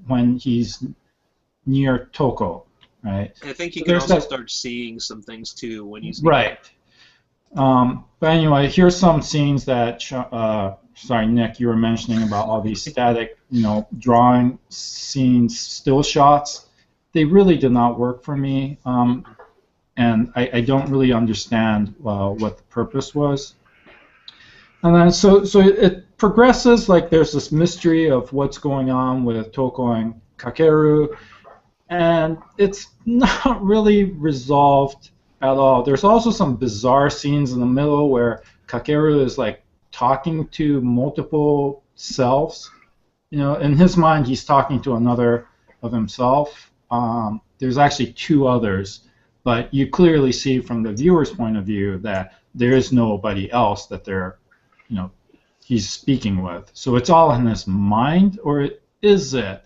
when he's near Toko, right? I think he can also start seeing some things, too, when he's... Right. But anyway, here's some scenes that, sorry, Nick, you were mentioning about all these static, drawing scenes, still shots. They really did not work for me, and I don't really understand what the purpose was. And then so it progresses, like there's this mystery of what's going on with Toko and Kakeru, and it's not really resolved at all. There's also some bizarre scenes in the middle where Kakeru is like talking to multiple selves. In his mind, he's talking to another of himself. There's actually 2 others, but you clearly see from the viewer's point of view that there is nobody else that they're, he's speaking with. So it's all in his mind, or is it?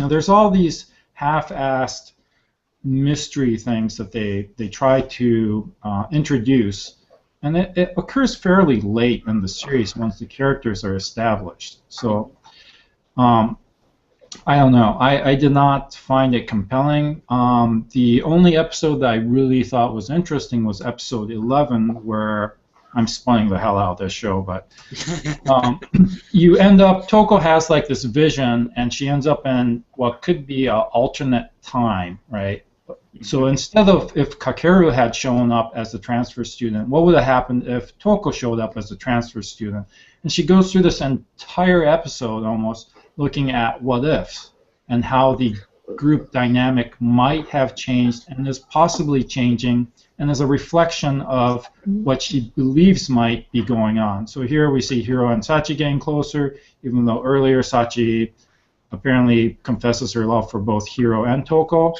There's all these half-assed mystery things that they try to introduce, and it occurs fairly late in the series once the characters are established. So I don't know. I did not find it compelling. The only episode that I really thought was interesting was episode 11, where I'm spoiling the hell out of this show, but you end up, Toko has like this vision, and she ends up in what could be an alternate time, right? So instead of if Kakeru had shown up as a transfer student, what would have happened if Toko showed up as a transfer student? And she goes through this entire episode almost looking at what ifs and how the group dynamic might have changed and is possibly changing, and is a reflection of what she believes might be going on. So here we see Hiro and Sachi getting closer, even though earlier Sachi apparently confesses her love for both Hiro and Toko,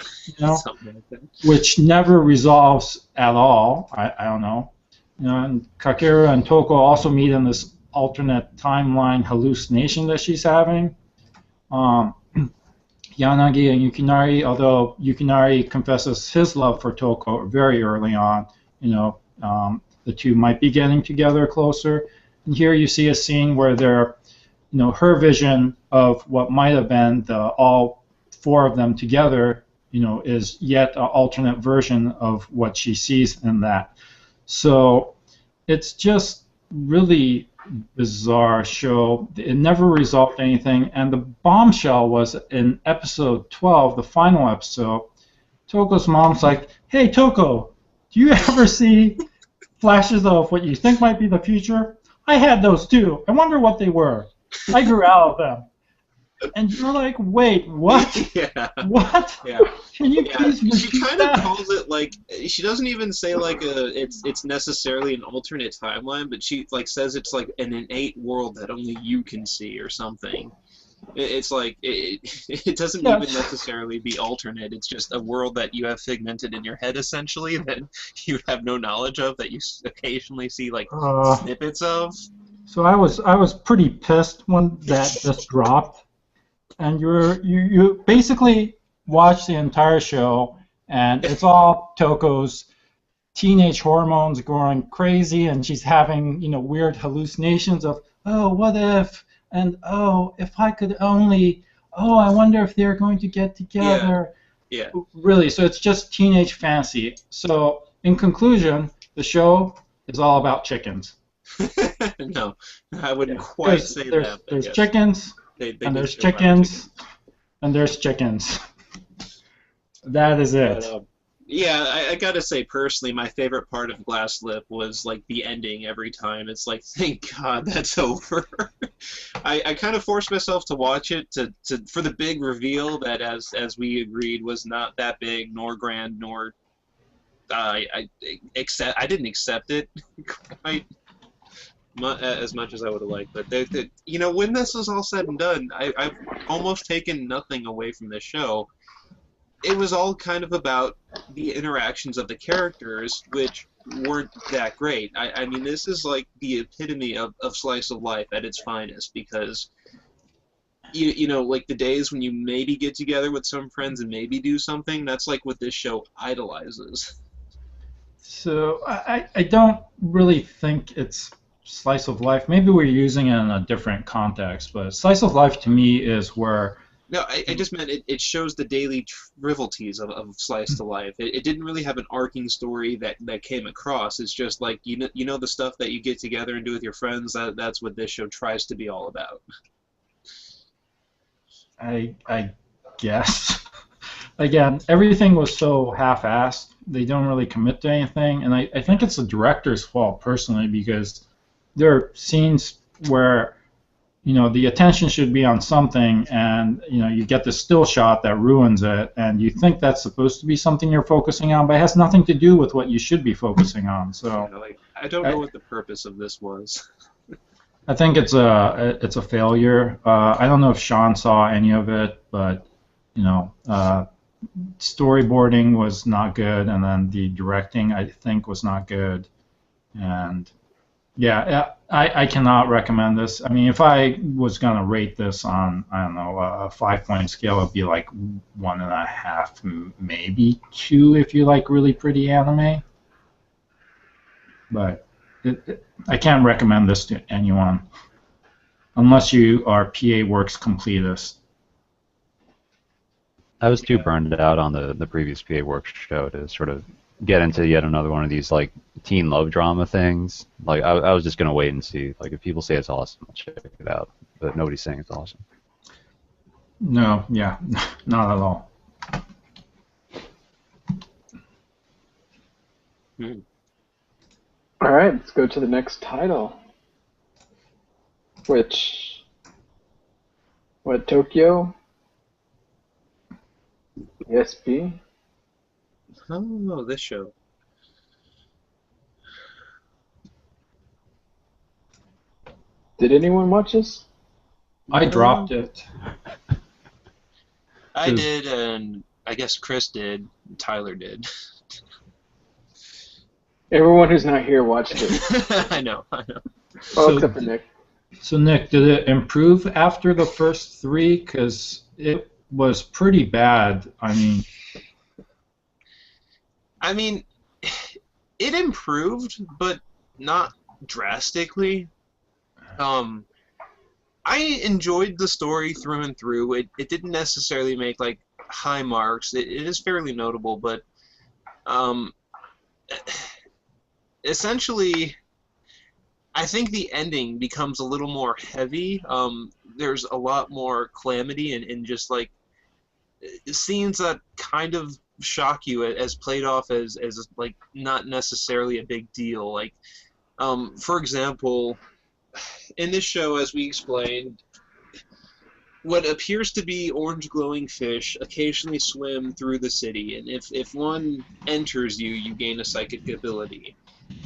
which never resolves at all. I don't know. And Kakeru and Toko also meet in this alternate timeline hallucination that she's having. Yanagi and Yukinari, although Yukinari confesses his love for Toko very early on, the two might be getting together closer. And here you see a scene where they're, her vision of what might have been all four of them together, is yet an alternate version of what she sees in that. So it's just really bizarre show. It never resolved anything, and the bombshell was in episode 12, the final episode. Toko's mom's like, "Hey Toko, do you ever see flashes of what you think might be the future? I had those too. I wonder what they were. I grew out of them." And you're like, wait, what? Yeah. What? Yeah. Can you please repeat She kind that? of calls it like, she doesn't even say like it's necessarily an alternate timeline, but she like says it's like an innate world that only you can see or something. It's like it doesn't even necessarily be alternate. It's just a world that you have figmented in your head essentially that you have no knowledge of, that you occasionally see like snippets of. So I was pretty pissed when that just dropped. And you basically watch the entire show, and it's all Toko's teenage hormones going crazy, and she's having weird hallucinations of, oh, what if, and oh, if I could only, oh, I wonder if they're going to get together. Yeah. Really, so it's just teenage fantasy. So in conclusion, the show is all about chickens. No, I wouldn't quite say that. There's chickens. And there's chickens, and there's chickens. That is it. But, yeah, I gotta say, personally, my favorite part of Glass Lip was, like, the ending every time. It's like, thank God that's over. I kind of forced myself to watch it for the big reveal that, as we agreed, was not that big, nor grand, nor... I didn't accept it quite as much as I would have liked, but when this is all said and done, I've almost taken nothing away from this show. It was all kind of about the interactions of the characters, which weren't that great. I mean, this is like the epitome of slice of life at its finest, because like the days when you maybe get together with some friends and maybe do something, that's like what this show idolizes. So I don't really think it's slice of life. Maybe we're using it in a different context, but slice of life to me is where... No, I just meant it shows the daily frivolities of slice of life. It didn't really have an arcing story that came across. It's just like, the stuff that you get together and do with your friends, that's what this show tries to be all about. I guess. Again, everything was so half-assed. They don't really commit to anything, and I think it's the director's fault, personally, because there are scenes where the attention should be on something, and you get the still shot that ruins it, and you think that's supposed to be something you're focusing on, but it has nothing to do with what you should be focusing on. So I don't know what the purpose of this was. I think it's a failure. I don't know if Sean saw any of it, but storyboarding was not good, and then the directing, I think, was not good, and Yeah, I cannot recommend this. I mean, if I was gonna rate this on, I don't know, a 5 point scale, it'd be like 1.5, maybe 2 if you like really pretty anime. But I can't recommend this to anyone unless you are PA Works completist. I was too burned out on the previous PA Works show to sort of get into yet another one of these like teen love drama things. Like I was just gonna wait and see. Like if people say it's awesome, I'll check it out. But nobody's saying it's awesome. No, yeah, not at all. All right, let's go to the next title. Which, what, Tokyo? ESP? Oh, this show. Did anyone watch this? I dropped it. I did, and I guess Chris did. Tyler did. Everyone who's not here watched it. I know. Oh, So, except for Nick. so Nick, did it improve after the first 3? Because it was pretty bad. I mean, it improved, but not drastically. I enjoyed the story through and through. It didn't necessarily make like high marks. It is fairly notable, but essentially, I think the ending becomes a little more heavy. There's a lot more calamity and just like scenes that kind of shock you as played off as like not necessarily a big deal. Like, for example, in this show, as we explained, what appears to be orange glowing fish occasionally swim through the city, and if one enters you, you gain a psychic ability,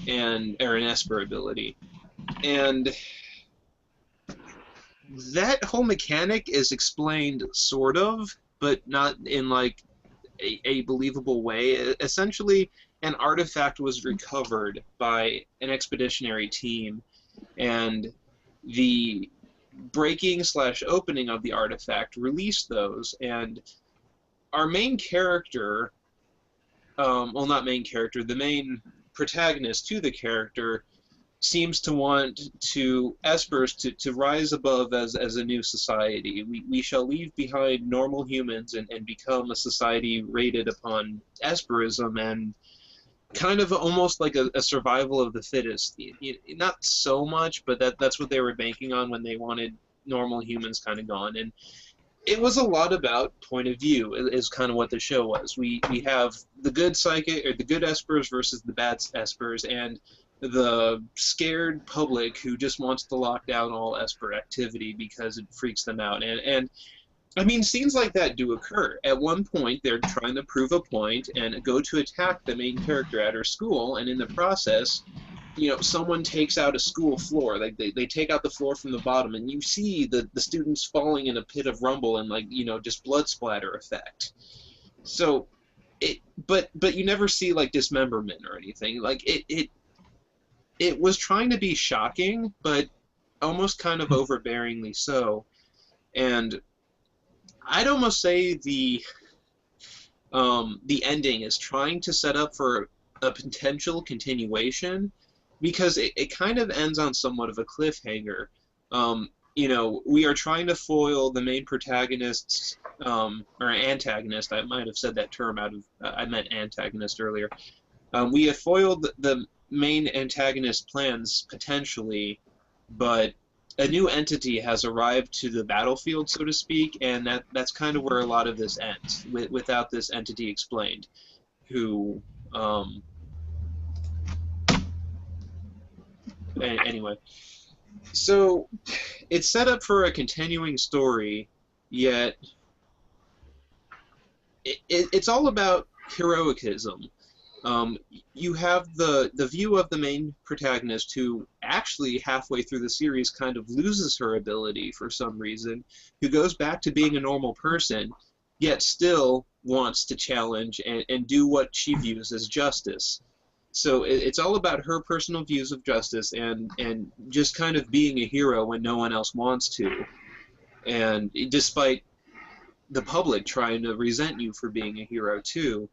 or an Esper ability, and that whole mechanic is explained sort of, but not in like a believable way. Essentially, an artifact was recovered by an expeditionary team, and the breaking/opening of the artifact released those, and our main character, well, not main character, the main protagonist to the character seems to want Espers to rise above as a new society. We shall leave behind normal humans and become a society rated upon Esperism and kind of almost like a survival of the fittest. Not so much, but that's what they were banking on when they wanted normal humans kind of gone. And it was a lot about point of view, is kind of what the show was. We have the good psychic, or the good Espers versus the bad Espers, and the scared public who just wants to lock down all Esper activity because it freaks them out. And I mean, scenes like that do occur. At one point, they're trying to prove a point and go to attack the main character at her school, and in the process, someone takes out a school floor. Like they take out the floor from the bottom, and you see the students falling in a pit of rumble and just blood splatter effect. So but you never see like dismemberment or anything. Like it was trying to be shocking, but almost kind of overbearingly so. And I'd almost say the ending is trying to set up for a potential continuation, because it kind of ends on somewhat of a cliffhanger. We are trying to foil the main protagonist's, or antagonist. I might have said that term I meant antagonist earlier. We have foiled the main antagonist plans potentially, but a new entity has arrived to the battlefield, so to speak, and that's kind of where a lot of this ends, without this entity explained, who, anyway. So, it's set up for a continuing story, yet it's all about heroicism. You have the view of the main protagonist, who actually halfway through the series kind of loses her ability for some reason, who goes back to being a normal person, yet still wants to challenge and do what she views as justice. So it's all about her personal views of justice and just kind of being a hero when no one else wants to. And despite the public trying to resent you for being a hero too.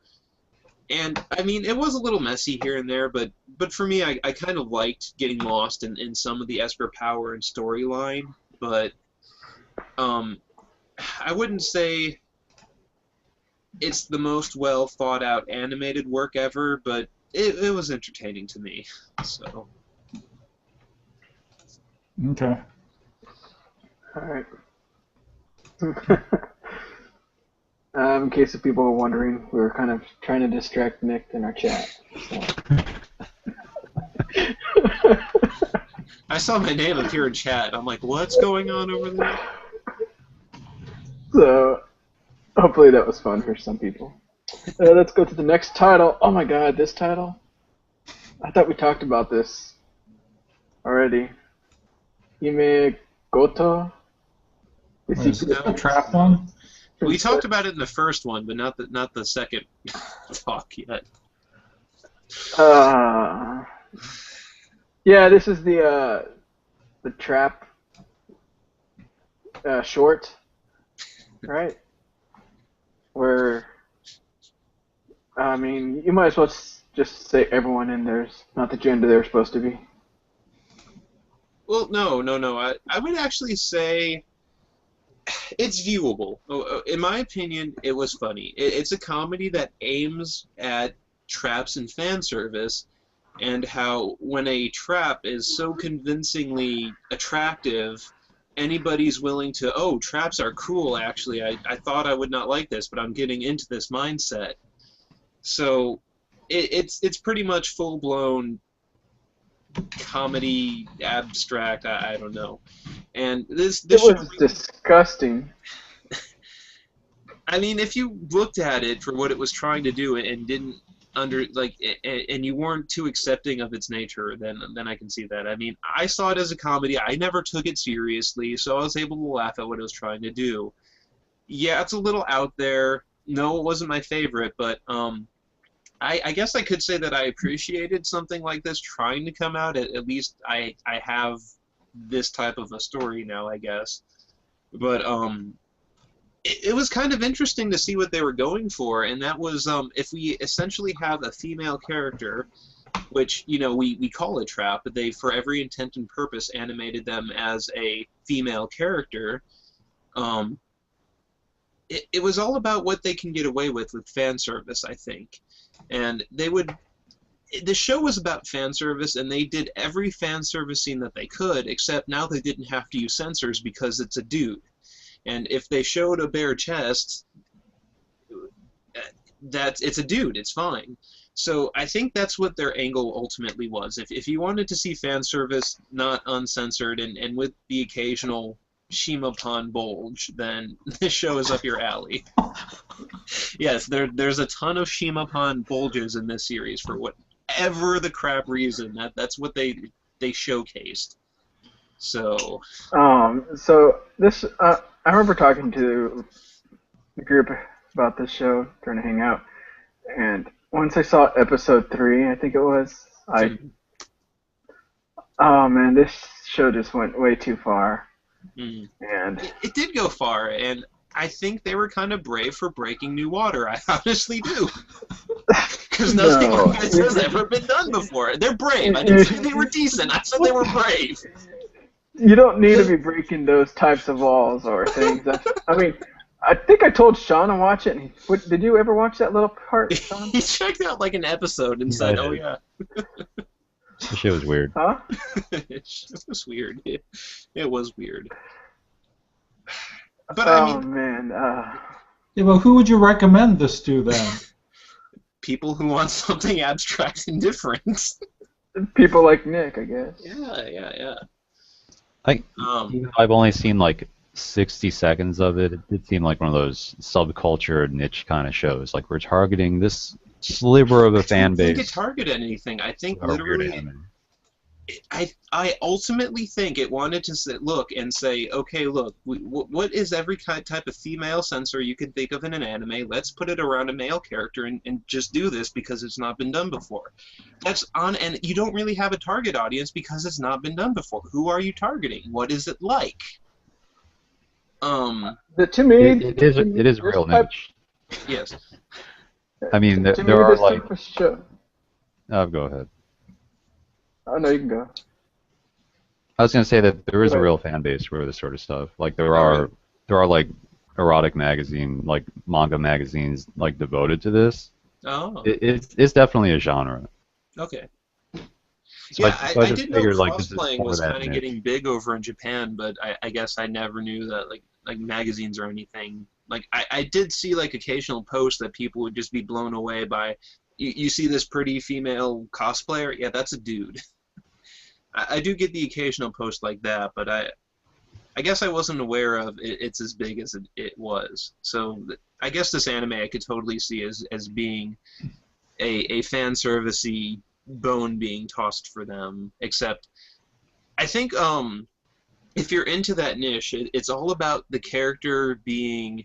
And I mean, it was a little messy here and there, but for me, I kind of liked getting lost in some of the Esper power and storyline. But I wouldn't say it's the most well thought out animated work ever, but it was entertaining to me. So. Okay. All right. In case of people were wondering, we were kind of trying to distract Nick in our chat. So. I saw my name appear in chat. I'm like, what's going on over there? So, hopefully that was fun for some people. Let's go to the next title. Oh my god, this title? I thought we talked about this already. Hime Goto? Is this the trap one? We talked about it in the first one, but not the second talk yet. Yeah, this is the trap short, right? Where, I mean, you might as well just say everyone in there's not the gender they're supposed to be. Well, no. I would actually say it's viewable. In my opinion, it was funny. It's a comedy that aims at traps and fan service, and how when a trap is so convincingly attractive, anybody's willing to, oh, traps are cool, actually. I thought I would not like this, but I'm getting into this mindset. So it's pretty much full-blown comedy, abstract, I don't know. And this It show was disgusting. I mean, if you looked at it for what it was trying to do and didn't and you weren't too accepting of its nature, then I can see that. I mean, I saw it as a comedy. I never took it seriously, so I was able to laugh at what it was trying to do. Yeah, it's a little out there. No, it wasn't my favorite, but I guess I could say that I appreciated something like this trying to come out. At least I have this type of a story now, I guess. But it was kind of interesting to see what they were going for, and that was if we essentially have a female character, which, you know, we call a trap, but they, for every intent and purpose, animated them as a female character. It was all about what they can get away with fan service, I think. And the show was about fan service, and they did every fan service scene that they could, except now they didn't have to use censors because it's a dude. And if they showed a bare chest, it's a dude, it's fine. So I think that's what their angle ultimately was. If you wanted to see fan service not uncensored and with the occasional Shima-pon bulge, then this show is up your alley. Yes, there's a ton of Shima-pon bulges in this series for whatever the crap reason. That's what they showcased. So. So this, I remember talking to the group about this show, trying to hang out, and once I saw episode 3, I think it was, oh man, this show just went way too far. Mm. And it did go far, and I think they were kind of brave for breaking new water. I honestly do. Because nothing like this has ever been done before. They're brave. I didn't say they were decent. I said they were brave. You don't need to be breaking those types of walls or things. I mean, I think I told Sean to watch it. And did you ever watch that little part, Sean? He checked out like an episode and said, "Oh yeah." The shit was weird. Huh? It was weird. It was weird. But oh man. Yeah, well, who would you recommend this to then? People who want something abstract and different. People like Nick, I guess. Yeah. Even though I've only seen like 60 seconds of it, it did seem like one of those subculture niche kind of shows. Like, we're targeting this sliver of a fan I don't think base. it targeted anything. I think Or weird literally anime. I ultimately think it wanted to look and say, okay, look, what is every type of female censor you could think of in an anime? Let's put it around a male character and just do this because it's not been done before. And you don't really have a target audience because it's not been done before. Who are you targeting? What is it like? To me, it is real niche. Yes. I mean, to there me, are this like. type of show. Go ahead. Oh no, you can go. I was gonna say that there is a Go ahead. real fan base for this sort of stuff. Like there are like erotic like manga magazines like devoted to this. Oh. It's definitely a genre. Okay. So Yeah, I I just did know figured like this is cosplaying more was that kind of niche. getting big over in Japan, but I guess I never knew that like magazines or anything. Like I did see like occasional posts that people would just be blown away by. You see this pretty female cosplayer? Yeah, that's a dude. I do get the occasional post like that, but I guess I wasn't aware of it's as big as it was. So I guess this anime I could totally see as being a fan servicey bone being tossed for them. Except I think if you're into that niche, it's all about the character being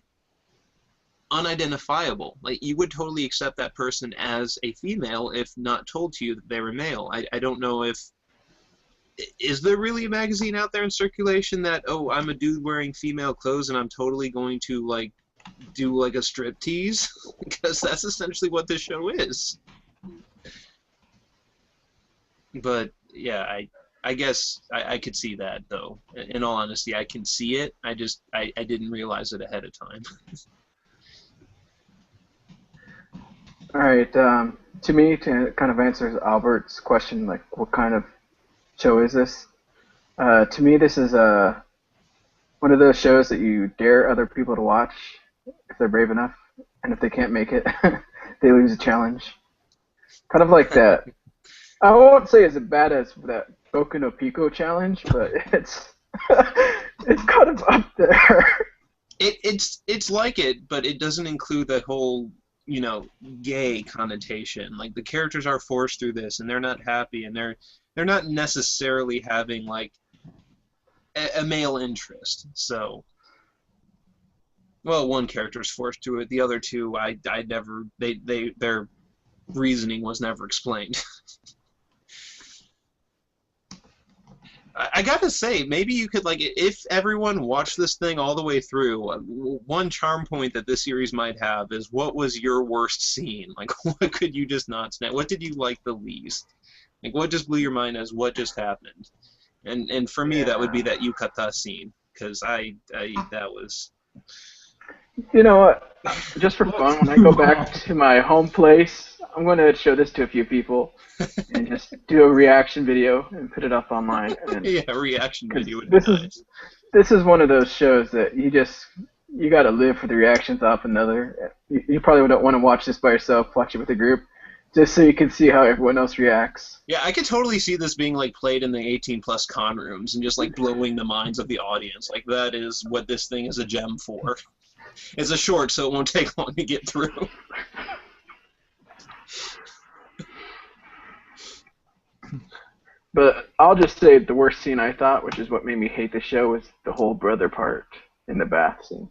unidentifiable. Like you would totally accept that person as a female if not told to you that they were male. I don't know if is there really a magazine out there in circulation that, oh, I'm a dude wearing female clothes and I'm totally going to like do like a strip tease? Because that's essentially what this show is. But yeah, I guess I could see that though. In all honesty, I can see it. I didn't realize it ahead of time. All right. To me, to kind of answer Albert's question, like what kind of show is this? To me, this is one of those shows that you dare other people to watch if they're brave enough, and if they can't make it, they lose a challenge. Kind of like that. I won't say as bad as that Boku no Pico challenge, but it's it's kind of up there. It's like it, but it doesn't include that whole gay connotation. Like the characters are forced through this, and they're not happy, and they're not necessarily having like a male interest. So, well, one character is forced to it. The other two, I never their reasoning was never explained. I gotta say, maybe you could, like, if everyone watched this thing all the way through, one charm point that this series might have is what was your worst scene? Like, what could you just not stand? What did you like the least? Like, what just blew your mind as what just happened? And for me, that would be that yukata scene, because that was... You know what? Just for fun, when I go back to my home place, I'm going to show this to a few people and just do a reaction video and put it up online. And, yeah, a reaction video would be nice. This is one of those shows that you got to live for the reactions off another. You probably don't want to watch this by yourself. Watch it with a group, just so you can see how everyone else reacts. Yeah, I could totally see this being like played in the 18+ con rooms and just like blowing the minds of the audience. Like that is what this thing is a gem for. It's a short, so it won't take long to get through. But I'll just say the worst scene I thought, which is what made me hate the show, was the whole brother part in the bath scene.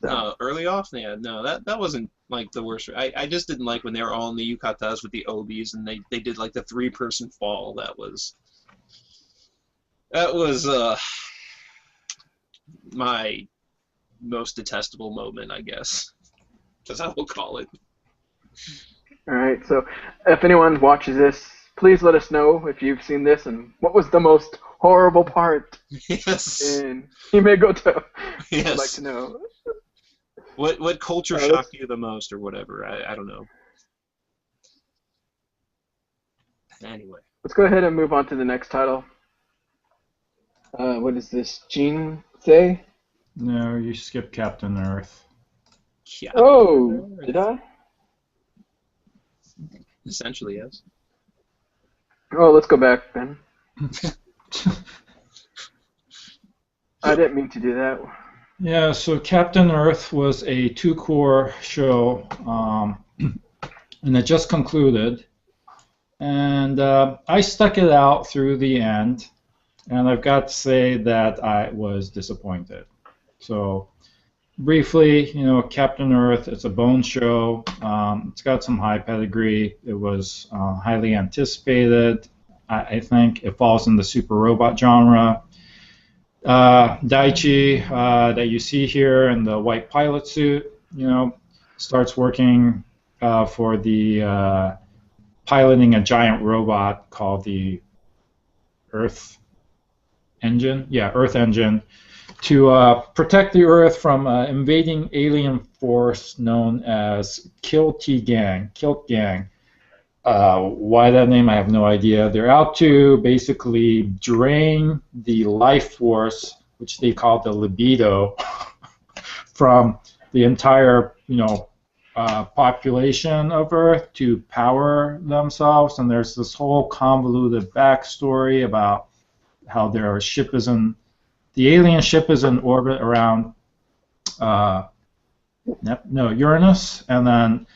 So. Early off? Yeah, no, that wasn't like the worst. I just didn't like when they were all in the yukatas with the obis and they did like the 3-person fall. That was my most detestable moment, I guess. That's how we'll call it. Alright, so if anyone watches this, please let us know if you've seen this and what was the most horrible part Yes. in Hime Goto. Yes. I'd like to know. What culture shocked you the most or whatever? I don't know. Anyway. Let's go ahead and move on to the next title. What is this? Gene say? No, you skipped Captain Earth. Yeah. Oh, did I? Essentially, yes. Oh, let's go back then. I didn't mean to do that. Yeah, so Captain Earth was a 2-core show, and it just concluded. And I stuck it out through the end, and I've got to say that I was disappointed. So briefly, Captain Earth, it's a bone show. It's got some high pedigree. It was highly anticipated. I think it falls in the super robot genre. Daichi, that you see here in the white pilot suit, starts working for the piloting a giant robot called the Earth Engine. Yeah, Earth Engine, to protect the Earth from an invading alien force known as Kilt Gang. Why that name, I have no idea. They're out to basically drain the life force, which they call the libido, from the entire, population of Earth to power themselves. And there's this whole convoluted backstory about how their ship is the alien ship is in orbit around Uranus, and then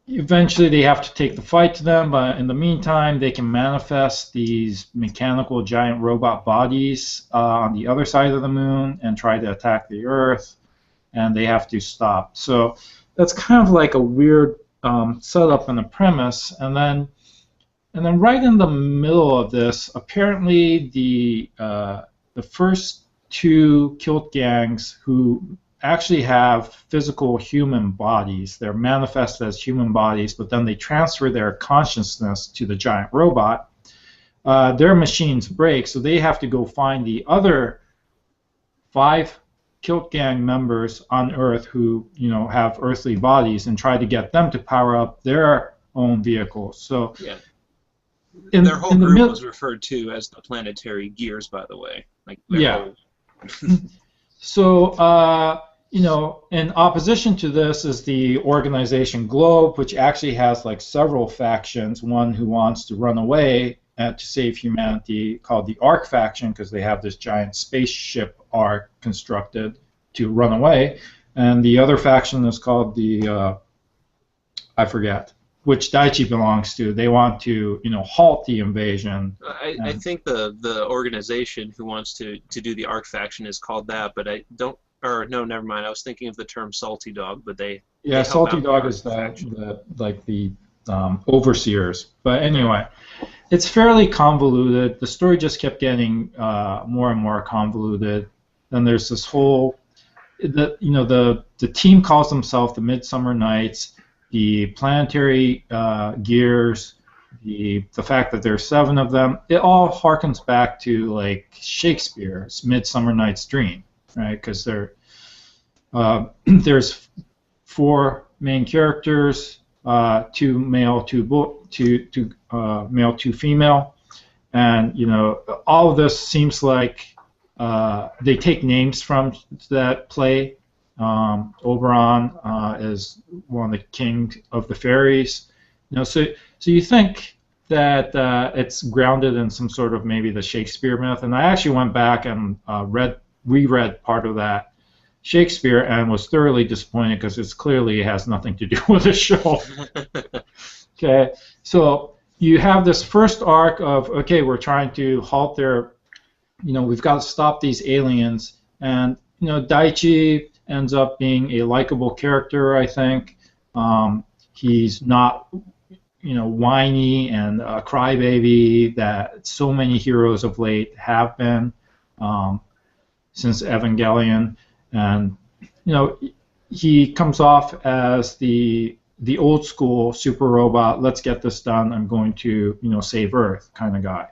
eventually they have to take the fight to them, but in the meantime they can manifest these mechanical giant robot bodies on the other side of the moon and try to attack the Earth, and they have to stop. So that's kind of like a weird setup and a premise, and then right in the middle of this, apparently the first two Kilt gangs who actually have physical human bodies, they're manifested as human bodies, but then they transfer their consciousness to the giant robot. Their machines break, so they have to go find the other 5 Kilt gang members on Earth who have earthly bodies and try to get them to power up their own vehicles. So. Yeah. Their whole group was referred to as the planetary gears, by the way. So, in opposition to this is the organization Globe, which actually has like several factions. One who wants to run away to save humanity, called the Ark faction, because they have this giant spaceship Ark constructed to run away. And the other faction is called the, I forget, which Daichi belongs to. They want to, halt the invasion. I think the organization who wants to do the Ark faction is called that, but I don't. Or no, never mind. I was thinking of the term Salty Dog, but they. Yeah, Salty Dog is the overseers. But anyway, it's fairly convoluted. The story just kept getting more and more convoluted. Then there's this whole, the team calls themselves the Midsummer Knights. The planetary gears, the fact that there's 7 of them, it all harkens back to like Shakespeare's Midsummer Night's Dream, right? Because there's 4 main characters, 2 male, 2 male, 2 female, and all of this seems like they take names from that play. Oberon is one of the kings of the fairies. So you think that it's grounded in some sort of maybe the Shakespeare myth, and I actually went back and reread part of that Shakespeare and was thoroughly disappointed because it clearly has nothing to do with the show. Okay, so you have this first arc of, okay, we're trying to halt their, we've got to stop these aliens, and Daichi ends up being a likable character, I think. He's not, whiny and a crybaby that so many heroes of late have been since Evangelion. And, he comes off as the old school super robot, let's get this done, I'm going to, save Earth kind of guy.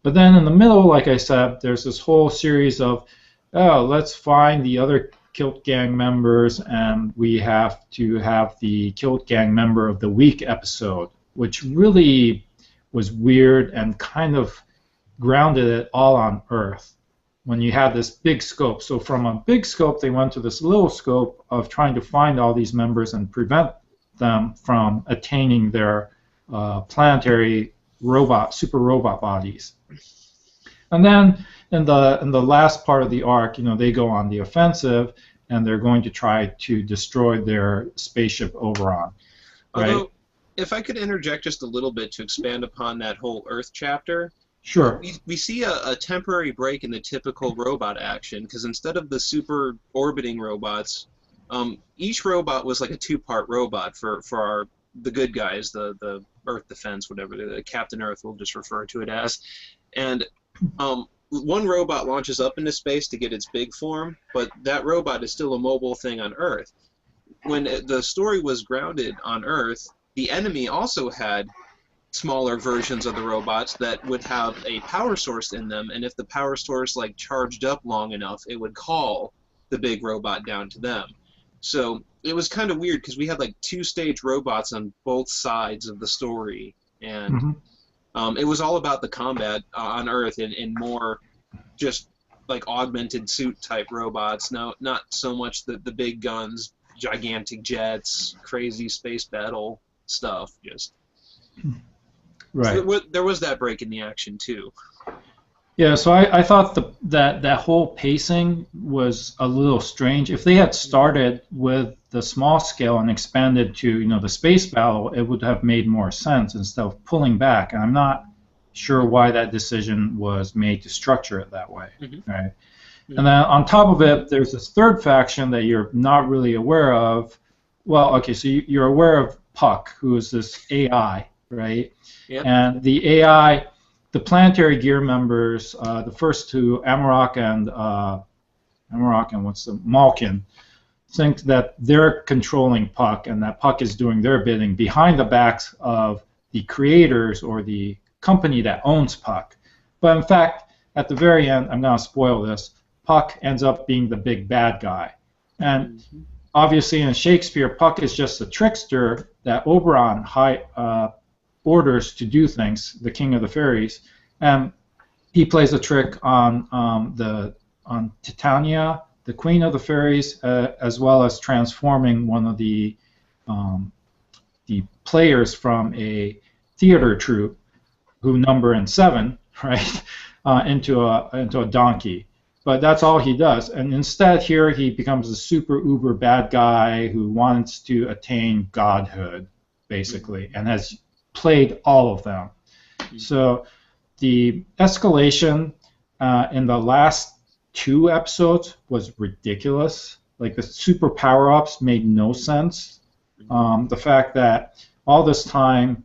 But then in the middle, like I said, there's this whole series of, oh, let's find the other Kilt Gang members, and we have to have the Kilt Gang member of the week episode, which really was weird and kind of grounded it all on Earth when you had this big scope. So from a big scope, they went to this little scope of trying to find all these members and prevent them from attaining their planetary super robot bodies. And then in the last part of the arc, they go on the offensive, and they're going to try to destroy their spaceship Oberon. Right? if I could interject just a little bit to expand upon that whole Earth chapter. Sure. We see a temporary break in the typical robot action, because instead of the super orbiting robots, each robot was like a two-part robot for the good guys, the Earth Defense, whatever, the Captain Earth, we'll just refer to it as. And one robot launches up into space to get its big form, but that robot is still a mobile thing on Earth. When the story was grounded on Earth, the enemy also had smaller versions of the robots that would have a power source in them, and if the power source like charged up long enough, it would call the big robot down to them. So it was kind of weird because we had like two-stage robots on both sides of the story, and it was all about the combat on Earth in more just like augmented suit type robots. No, not so much the big guns, gigantic jets, crazy space battle stuff. Just right. So there was that break in the action too. Yeah, so I thought that whole pacing was a little strange. If they had started with the small scale and expanded to the space battle, it would have made more sense instead of pulling back. And I'm not sure why that decision was made to structure it that way. Right. And then on top of it, there's this third faction that you're not really aware of. Well, okay, so you're aware of Puck, who is this AI, right? Yep. And the AI, the Planetary Gear members, the first two, Amarok and Malkin, think that they're controlling Puck and that Puck is doing their bidding behind the backs of the creators or the company that owns Puck. But in fact, at the very end, I'm going to spoil this, Puck ends up being the big bad guy. And obviously in Shakespeare, Puck is just a trickster that Oberon orders to do things, the king of the fairies. And he plays a trick on Titania, the queen of the fairies, as well as transforming one of the players from a theater troupe who number in 7, right, into a donkey. But that's all he does. And instead here he becomes a super uber bad guy who wants to attain godhood, basically, and has played all of them. So the escalation in the last 2 episodes was ridiculous. Like the super power-ups made no sense. The fact that all this time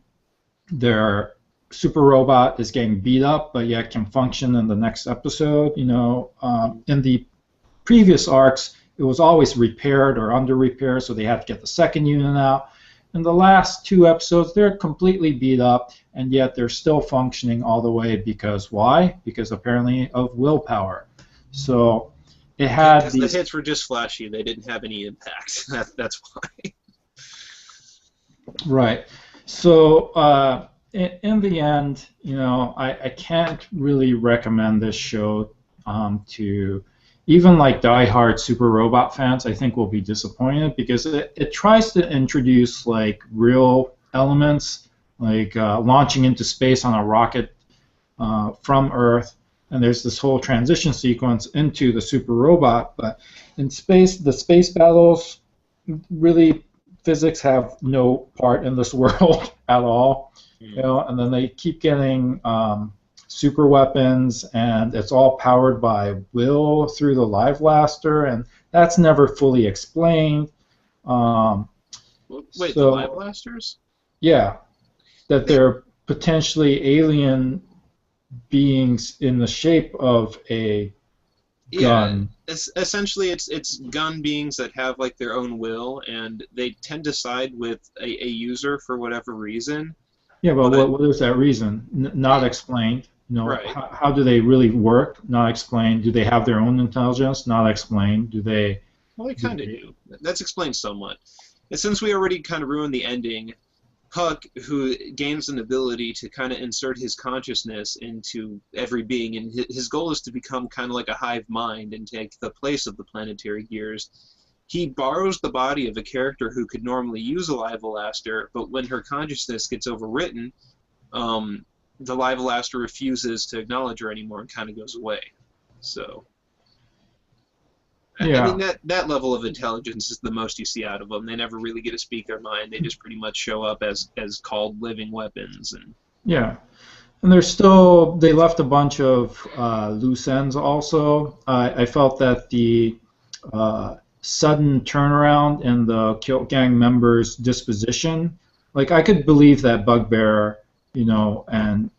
their super robot is getting beat up, but yet can function in the next episode. In the previous arcs, it was always repaired or under repair, so they had to get the second unit out. In the last 2 episodes, they're completely beat up, and yet they're still functioning all the way. Because why? Because apparently of willpower. So it had because the hits were just flashy; they didn't have any impact. That's why. Right. So in the end, I can't really recommend this show to even like diehard Super Robot fans. I think will be disappointed because it tries to introduce like real elements, like launching into space on a rocket from Earth, and there's this whole transition sequence into the Super Robot. But in space, the space battles, really, physics have no part in this world at all. And then they keep getting super weapons, and it's all powered by will through the Live Blaster, and that's never fully explained. Wait, the Live Blasters? Yeah, that they're potentially alien beings in the shape of a gun. Yeah, essentially it's gun beings that have like their own will, and they tend to side with a user for whatever reason. Yeah, but what is that reason? Not explained. Right. How do they really work? Not explained. Do they have their own intelligence? Not explained. Do they? Well, they kind of do. That's explained somewhat. And since we already kind of ruined the ending, Puck, who gains an ability to kind of insert his consciousness into every being, and his goal is to become kind of like a hive mind and take the place of the planetary gears. He borrows the body of a character who could normally use a Live Blaster, but when her consciousness gets overwritten, the Live Blaster refuses to acknowledge her anymore and kind of goes away. So I mean, Yeah, that level of intelligence is the most you see out of them. They never really get to speak their mind. They just pretty much show up as called living weapons. And yeah. And there's still, they left a bunch of loose ends also. I felt that the sudden turnaround in the Kilt Gang members' disposition, like I could believe that Bugbear, and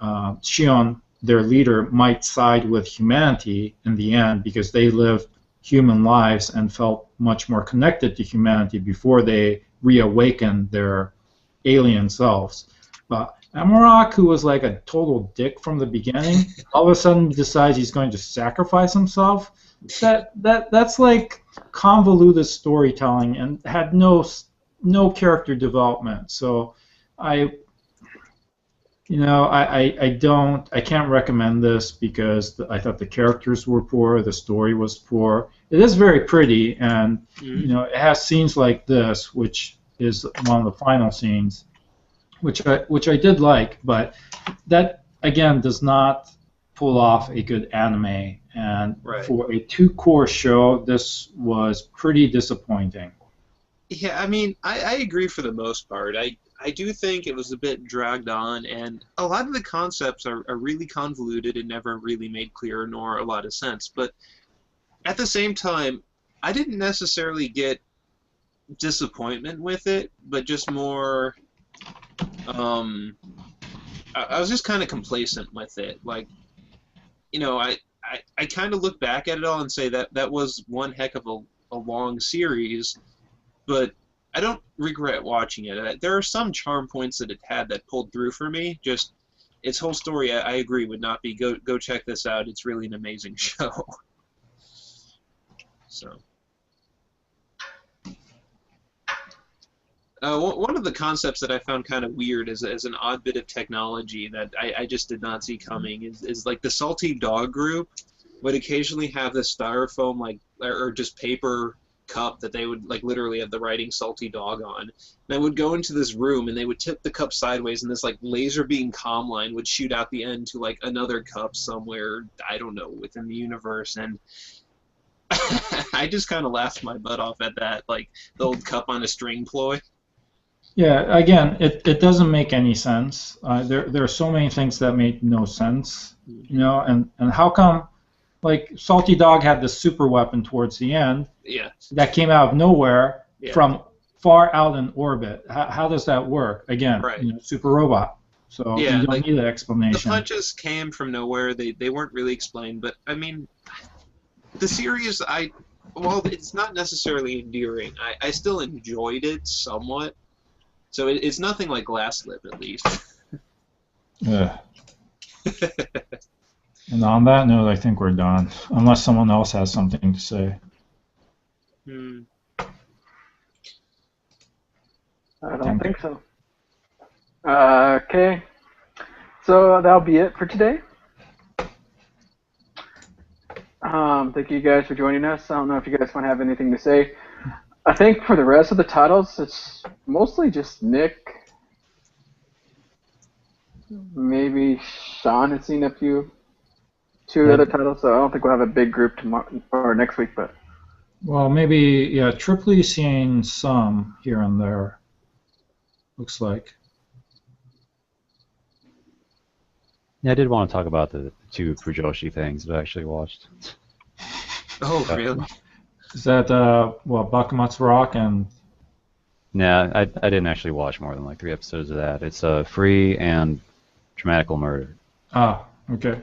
Shion, their leader, might side with humanity in the end because they lived human lives and felt much more connected to humanity before they reawakened their alien selves. But Amarok, who was like a total dick from the beginning, all of a sudden decides he's going to sacrifice himself. That's like convoluted storytelling and had no character development. So I I can't recommend this because I thought the characters were poor, the story was poor. It is very pretty, and it has scenes like this, which is one of the final scenes, which I did like, but that again does not pull off a good anime. And right. for a two-core show, this was pretty disappointing. Yeah, I mean, I agree for the most part. I do think it was a bit dragged on, and a lot of the concepts are really convoluted and never really made clear nor a lot of sense. But at the same time, I didn't necessarily get disappointment with it, but just more. I was just kind of complacent with it. Like, I kind of look back at it all and say that was one heck of a long series, but I don't regret watching it. There are some charm points that it had that pulled through for me. Just its whole story, I agree, would not be go check this out. It's really an amazing show. So, one of the concepts that I found kind of weird as an odd bit of technology that I just did not see coming is like the Salty Dog group would occasionally have this styrofoam or just paper cup that they would like literally have the writing Salty Dog on. And I would go into this room and they would tip the cup sideways and this like laser beam comm line would shoot out the end to like another cup somewhere, I don't know, within the universe. And I just kind of laughed my butt off at that, like the old cup on a string ploy. Yeah, again, it doesn't make any sense. There are so many things that make no sense, and how come, like, Salty Dog had this super weapon towards the end that came out of nowhere from far out in orbit. How does that work? Again, right. Super robot. So you don't need an The explanation. punches came from nowhere. They weren't really explained, but I mean, the series, while it's not necessarily endearing, I still enjoyed it somewhat. So it's nothing like Glass Lip, at least. Yeah. And on that note, I think we're done. Unless someone else has something to say. I don't think so. Okay. So that'll be it for today. Thank you guys for joining us. I don't know if you guys want to have anything to say. I think for the rest of the titles, it's mostly just Nick. Maybe Sean has seen two other titles, so I don't think we'll have a big group tomorrow or next week. But well, maybe Tripoli seen some here and there. Looks like. Yeah, I did want to talk about the two Fujoshi things that I actually watched. Oh, really? Is that Bakumatsu Rock and? Nah, I didn't actually watch more than like 3 episodes of that. It's Free and Dramatical Murder. Ah, okay.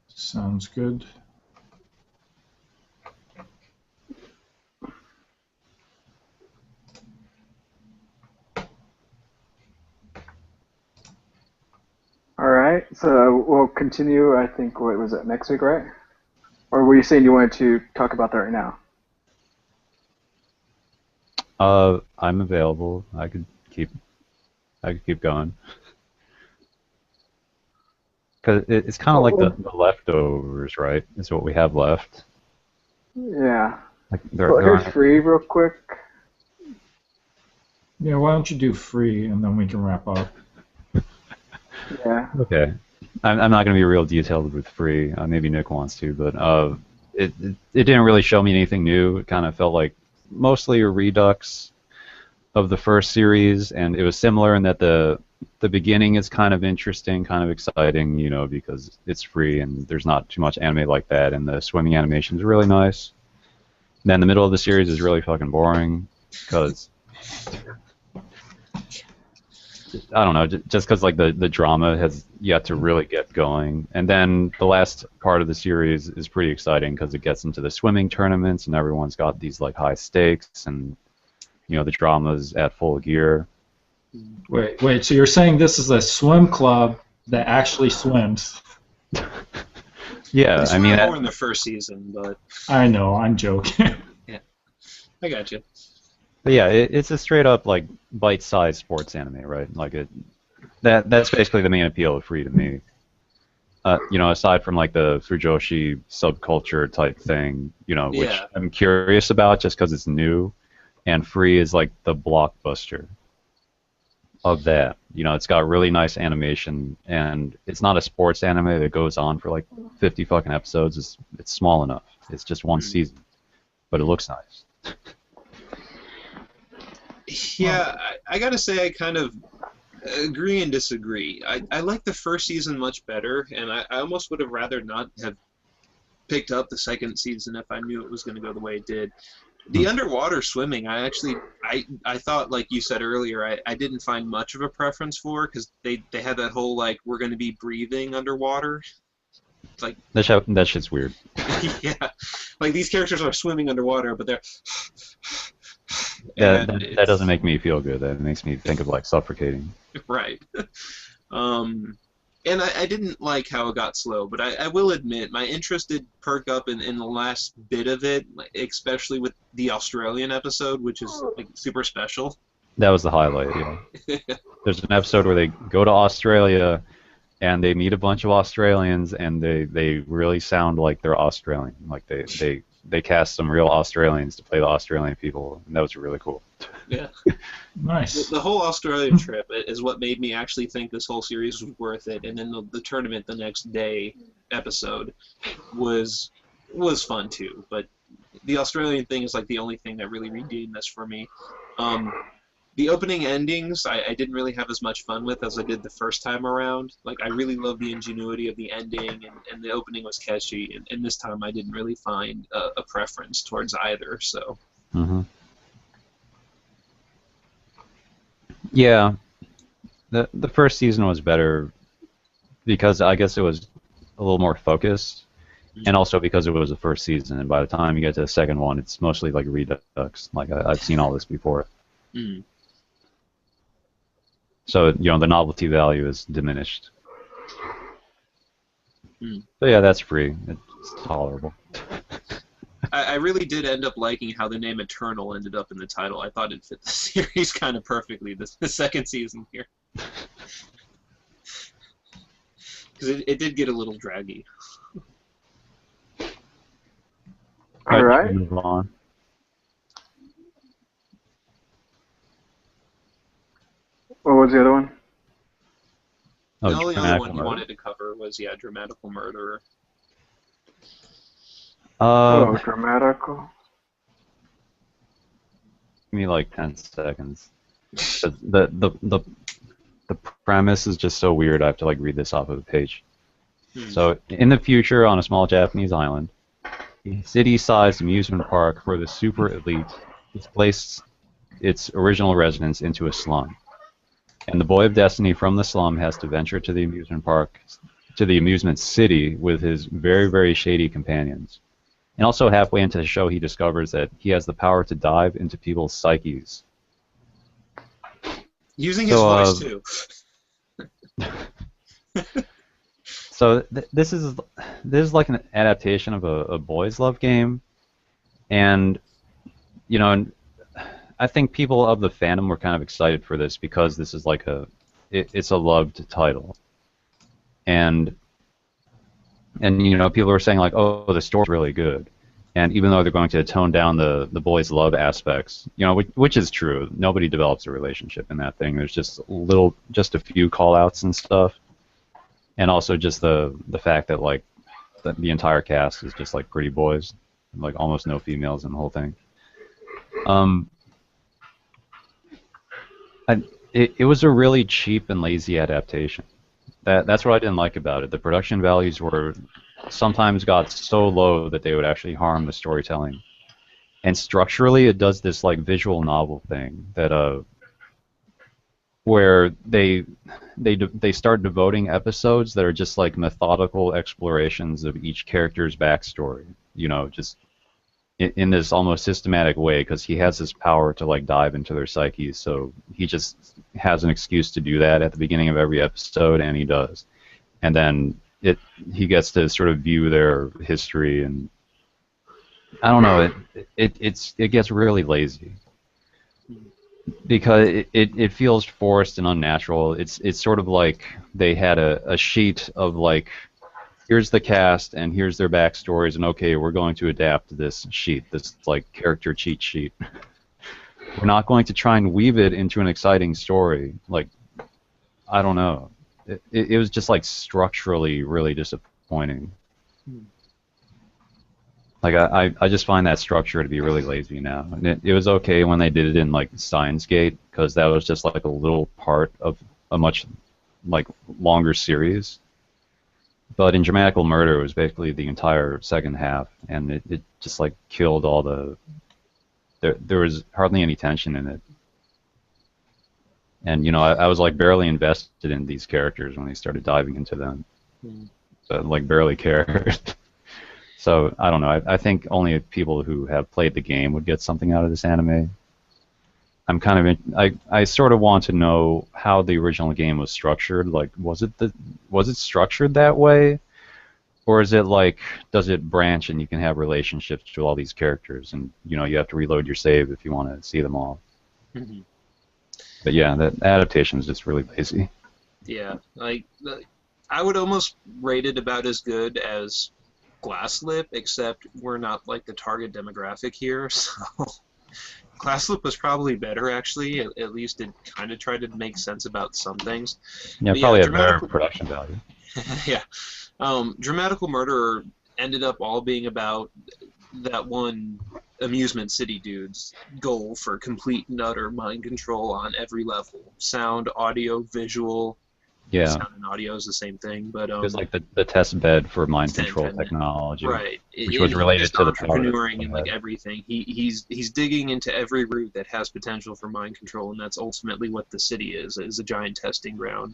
Sounds good. all right, so we'll continue. I think what was it next week, right? Or were you saying you wanted to talk about that right now? I'm available. I could keep going. Because it's kind of like the leftovers, right? Is what we have left. Yeah. Like Here's Free real quick. Yeah, why don't you do Free and then we can wrap up. Yeah. Okay. I'm not going to be real detailed with Free. Maybe Nick wants to, but it didn't really show me anything new. It kind of felt like mostly a redux of the first series, and it was similar in that the beginning is kind of interesting, kind of exciting, you know, because it's free and there's not too much anime like that, and the swimming animation is really nice. And then the middle of the series is really fucking boring because I don't know, just because like the drama has yet to really get going, and then the last part of the series is pretty exciting because it gets into the swimming tournaments and everyone's got these like high stakes and you know the drama's at full gear. Wait. So you're saying this is a swim club that actually swims? Yeah, They I mean, swam more in the first season, but I know. I'm joking. I got you. but yeah, it's a straight up like bite-sized sports anime, right? Like that's basically the main appeal of Free to me. You know, aside from like the Fujoshi subculture type thing, you know, which Yeah. I'm curious about just because it's new, and Free is like the blockbuster of that. You know, it's got really nice animation, and it's not a sports anime that goes on for like 50 fucking episodes. It's small enough. It's just one season, but it looks nice. Yeah, I gotta say I kind of agree and disagree. I like the first season much better, and I almost would have rather not have picked up the second season if I knew it was going to go the way it did. The underwater swimming, I thought, like you said earlier, I didn't find much of a preference for because they had that whole, like, we're going to be breathing underwater. It's like, That shit's weird. yeah, like these characters are swimming underwater, but they're... Yeah, and that doesn't make me feel good. That makes me think of like suffocating. Right. And I didn't like how it got slow, but I will admit my interest did perk up in the last bit of it, like, especially with the Australian episode, which is like super special. That was the highlight. Yeah. There's an episode where they go to Australia and they meet a bunch of Australians and they really sound like they're Australian. Like they cast some real Australians to play the Australian people, and that was really cool. Yeah. Nice. The whole Australia trip is what made me actually think this whole series was worth it, and then the tournament the next day episode was fun too. But the Australian thing is like the only thing that really redeemed this for me. The opening endings I didn't really have as much fun with as I did the first time around. Like, I really loved the ingenuity of the ending, and the opening was catchy, and this time I didn't really find a preference towards either, so... Mm-hmm. Yeah, the first season was better because I guess it was a little more focused, and also because it was the first season, and by the time you get to the second one, it's mostly like redux. Like, I've seen all this before. Mm. So, you know, the novelty value is diminished. Mm. But yeah, that's Free. It's tolerable. I really did end up liking how the name Eternal ended up in the title. I thought it fit the series kind of perfectly, the second season here. Because it did get a little draggy. All right. Move on. What was the other one? Oh, The only other Dramatical one you Murder. wanted to cover was, yeah, Dramatical Murderer. Dramatical. Give me like 10 seconds. 'Cause the premise is just so weird. I have to like read this off of the page. So, in the future, on a small Japanese island, a city-sized amusement park for the super elite displaced its original residence into a slum. And the boy of destiny from the slum has to venture to the amusement park, to the amusement city with his very, very shady companions. And also halfway into the show, he discovers that he has the power to dive into people's psyches. Using his So, voice, too. So this is like an adaptation of a boys' love game, and you know, and I think people of the fandom were kind of excited for this because this is like it's a loved title, and you know, people were saying like, oh, the story's really good, and even though they're going to tone down the boys' love aspects, you know, which is true, nobody develops a relationship in that thing. There's just a few call-outs and stuff. And also just the fact that like the entire cast is just like pretty boys, like almost no females in the whole thing. Um, it was a really cheap and lazy adaptation. That's what I didn't like about it. The production values were sometimes got so low that they would actually harm the storytelling. And structurally, it does this like visual novel thing that where they start devoting episodes that are just like methodical explorations of each character's backstory. You know, just in this almost systematic way, because he has this power to like dive into their psyches. So he just has an excuse to do that at the beginning of every episode, and he does. And then he gets to sort of view their history, and I don't know, it gets really lazy because it feels forced and unnatural. It's sort of like they had a sheet of like, here's the cast and here's their backstories, and okay, we're going to adapt this sheet, this like character cheat sheet. We're not going to try and weave it into an exciting story. Like, I don't know. It was just like structurally really disappointing. Like I just find that structure to be really lazy now. And it was okay when they did it in like Steins Gate, because that was just like a little part of a much like longer series. But in Dramatical Murder, it was basically the entire second half, and it just like killed all the. There was hardly any tension in it. And you know, I was like barely invested in these characters when they started diving into them. So like barely cared. So I don't know. I think only people who have played the game would get something out of this anime. I'm kind of I sort of want to know how the original game was structured. Like, was it structured that way, or is it like, does it branch and you can have relationships to all these characters, and you know you have to reload your save if you want to see them all. Mm-hmm. But yeah, that adaptation is just really lazy. Yeah, like I would almost rate it about as good as Glasslip, except we're not like the target demographic here, so Glasslip was probably better actually. At least it kind of tried to make sense about some things. Yeah, But probably yeah, a better production value. yeah, Dramatical Murderer ended up all being about that one Amusement City dude's goal for complete and utter mind control on every level. Sound, audio, visual. Yeah. Sound and audio is the same thing, but it was like the test bed for mind control and- technology, right, which was related to the power that entrepreneuring they and like had. everything. He's digging into every route that has potential for mind control, and that's ultimately what the city is a giant testing ground.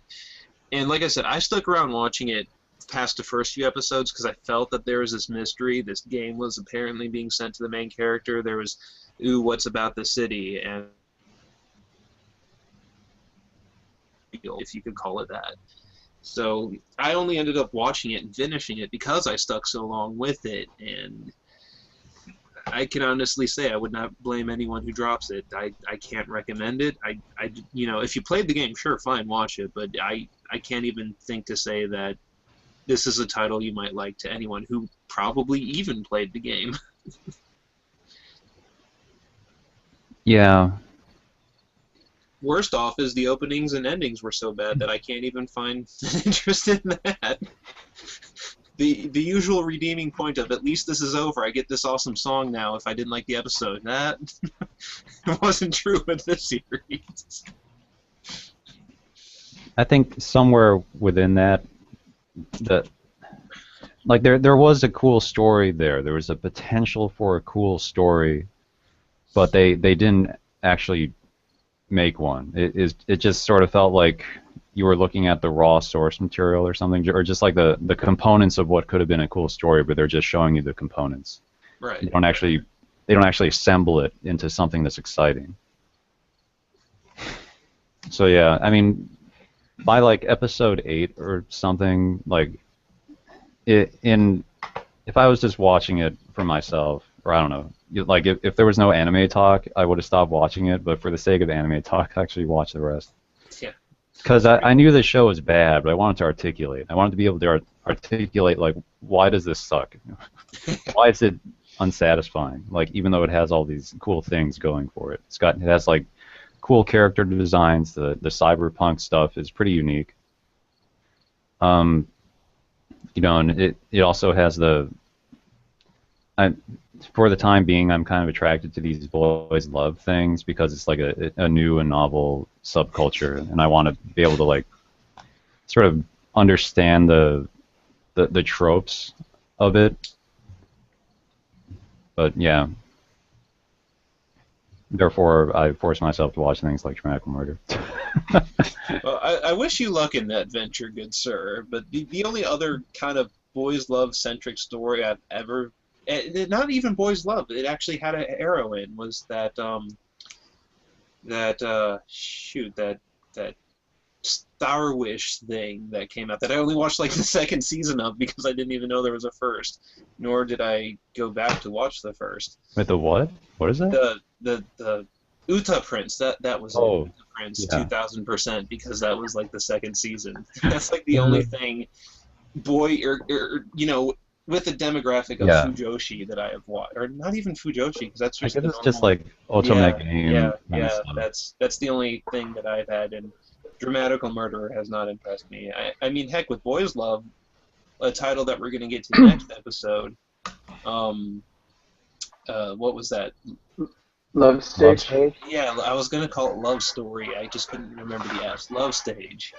And like I said, I stuck around watching it past the first few episodes because I felt that there was this mystery. This game was apparently being sent to the main character. There was, ooh, what's about the city? And if you could call it that. So I only ended up watching it and finishing it because I stuck so long with it, and I can honestly say I would not blame anyone who drops it. I can't recommend it. You know, if you played the game, sure, fine, watch it, but I can't even think to say that this is a title you might like to anyone who probably even played the game. Yeah. Worst off is the openings and endings were so bad that I can't even find interest in that. The usual redeeming point of at least this is over, I get this awesome song now if I didn't like the episode. That wasn't true with this series. I think somewhere within that, like there was a cool story there. There was a potential for a cool story, but they didn't actually make one. It just sort of felt like you were looking at the raw source material or something, or just like the components of what could have been a cool story, but they're just showing you the components. Right. They don't actually assemble it into something that's exciting. So yeah, I mean, by like episode 8 or something, like if I was just watching it for myself, or I don't know, like if there was no anime talk, I would have stopped watching it. But for the sake of anime talk, I actually watched the rest. Yeah. Because I knew the show was bad, but I wanted to articulate. I wanted to be able to articulate, like, why does this suck? Why is it unsatisfying? Like, even though it has all these cool things going for it. It has, like, cool character designs. The cyberpunk stuff is pretty unique. You know, and it also has for the time being, I'm kind of attracted to these boys love things because it's like a new and novel subculture, and I want to be able to like sort of understand the tropes of it. But yeah, therefore I force myself to watch things like Dramatic Murder. Well, I wish you luck in that venture, good sir. But the only other kind of boys love centric story I've ever, not even boys love, it actually had an heroine, was that Star Wish thing that came out that I only watched like the second season of because I didn't even know there was a first, nor did I go back to watch the first. Wait, the what? What is that? The Uta Prince, that was it. Oh, Uta Prince, yeah. 2000%, because that was like the second season. That's like the only thing, with the demographic of Yeah. Fujoshi that I have watched, or not even Fujoshi, because that's I just guess the it's just normal- like Otome game. yeah, kind of yeah. stuff. That's the only thing that I've had, and Dramatical Murderer has not impressed me. I mean, heck, with Boys Love, a title that we're gonna get to next episode. What was that? Love Stage. Yeah, I was gonna call it Love Story. I just couldn't remember the S. Love Stage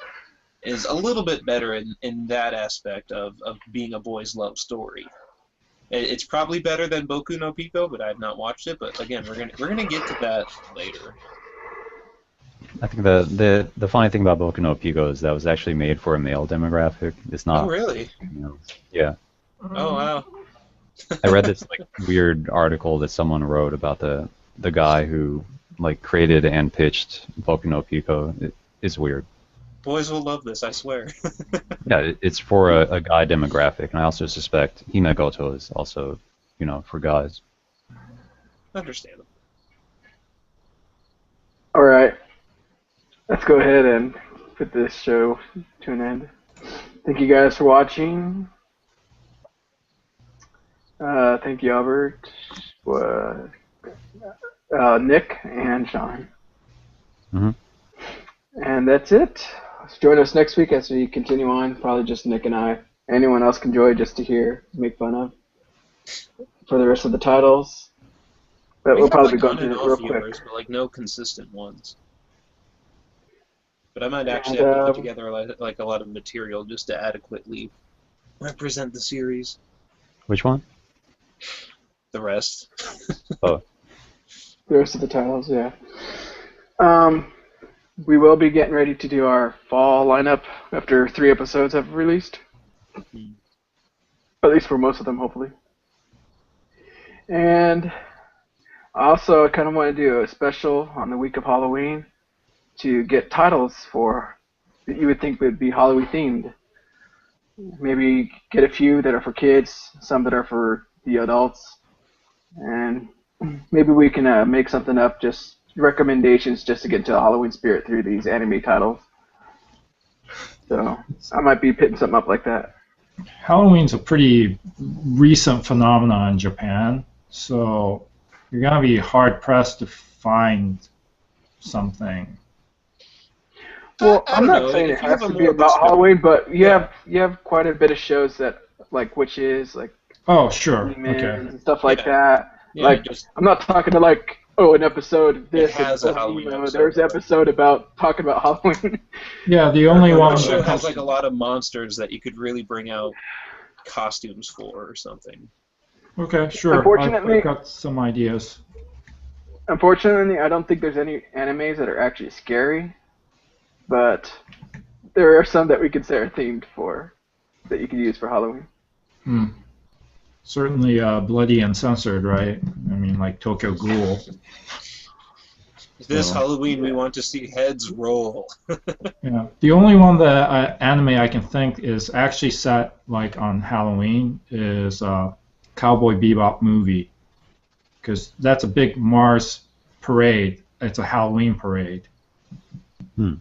is a little bit better in that aspect of being a boys' love story. It's probably better than Boku no Pico, but I have not watched it. But again, we're gonna get to that later. I think the funny thing about Boku no Pico is that it was actually made for a male demographic. It's not. Oh, really? Yeah. Oh, wow. I read this like weird article that someone wrote about the guy who like created and pitched Boku no Pico. It's weird. Boys will love this, I swear. Yeah, it's for a guy demographic, and I also suspect Hinagoto is also, for guys. Understandable. All right, let's go ahead and put this show to an end. Thank you guys for watching. Thank you, Albert, Nick, and Sean. Mm-hmm. And that's it. Join us next week as we continue on. Probably just Nick and I. Anyone else can join just to hear, make fun of for the rest of the titles. But We we'll have, probably like, be on going and through it real off quick. viewers, but like no consistent ones. But I might actually And, have to put together like a lot of material just to adequately represent the series. Which one? The rest. Oh, The rest of the titles, yeah. We will be getting ready to do our fall lineup after 3 episodes have released. At least for most of them, hopefully. And also, I kind of want to do a special on the week of Halloween to get titles for that you would think would be Halloween themed. Maybe get a few that are for kids, some that are for the adults, and maybe we can make something up, just recommendations just to get into the Halloween spirit through these anime titles. So I might be pitting something up like that. Halloween's a pretty recent phenomenon in Japan, so you're gonna be hard pressed to find something. Well, I I'm don't not know, saying if it you has have a to be more about loose- Halloween, but you Yeah. have quite a bit of shows that like witches, like Oh, sure. demons Okay. and stuff like Yeah. that. Yeah, Like just I'm not talking to like an episode of this. has and a Halloween Emo. episode, There's an right. episode about talking about Halloween. Yeah, the only or one a show that has comes like a lot of monsters that you could really bring out costumes for or something. Okay, sure. Unfortunately- I've got some ideas. Unfortunately, I don't think there's any animes that are actually scary, but there are some that we could say are themed for that you could use for Halloween. Certainly bloody and censored, right? I mean, like Tokyo Ghoul. This So- Halloween, we want to see heads roll. Yeah. The only one that anime I can think is actually set like on Halloween is Cowboy Bebop movie, because that's a big Mars parade. It's a Halloween parade. Hmm.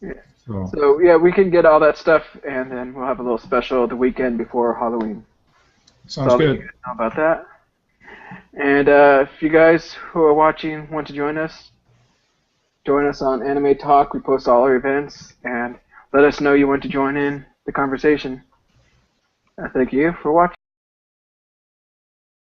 Yeah. So So yeah, we can get all that stuff, and then we'll have a little special the weekend before Halloween. sounds So I'll let you good. guys know about that. And if you guys who are watching want to join us on Anime Talk. We post all our events, and let us know you want to join in the conversation. Thank you for watching.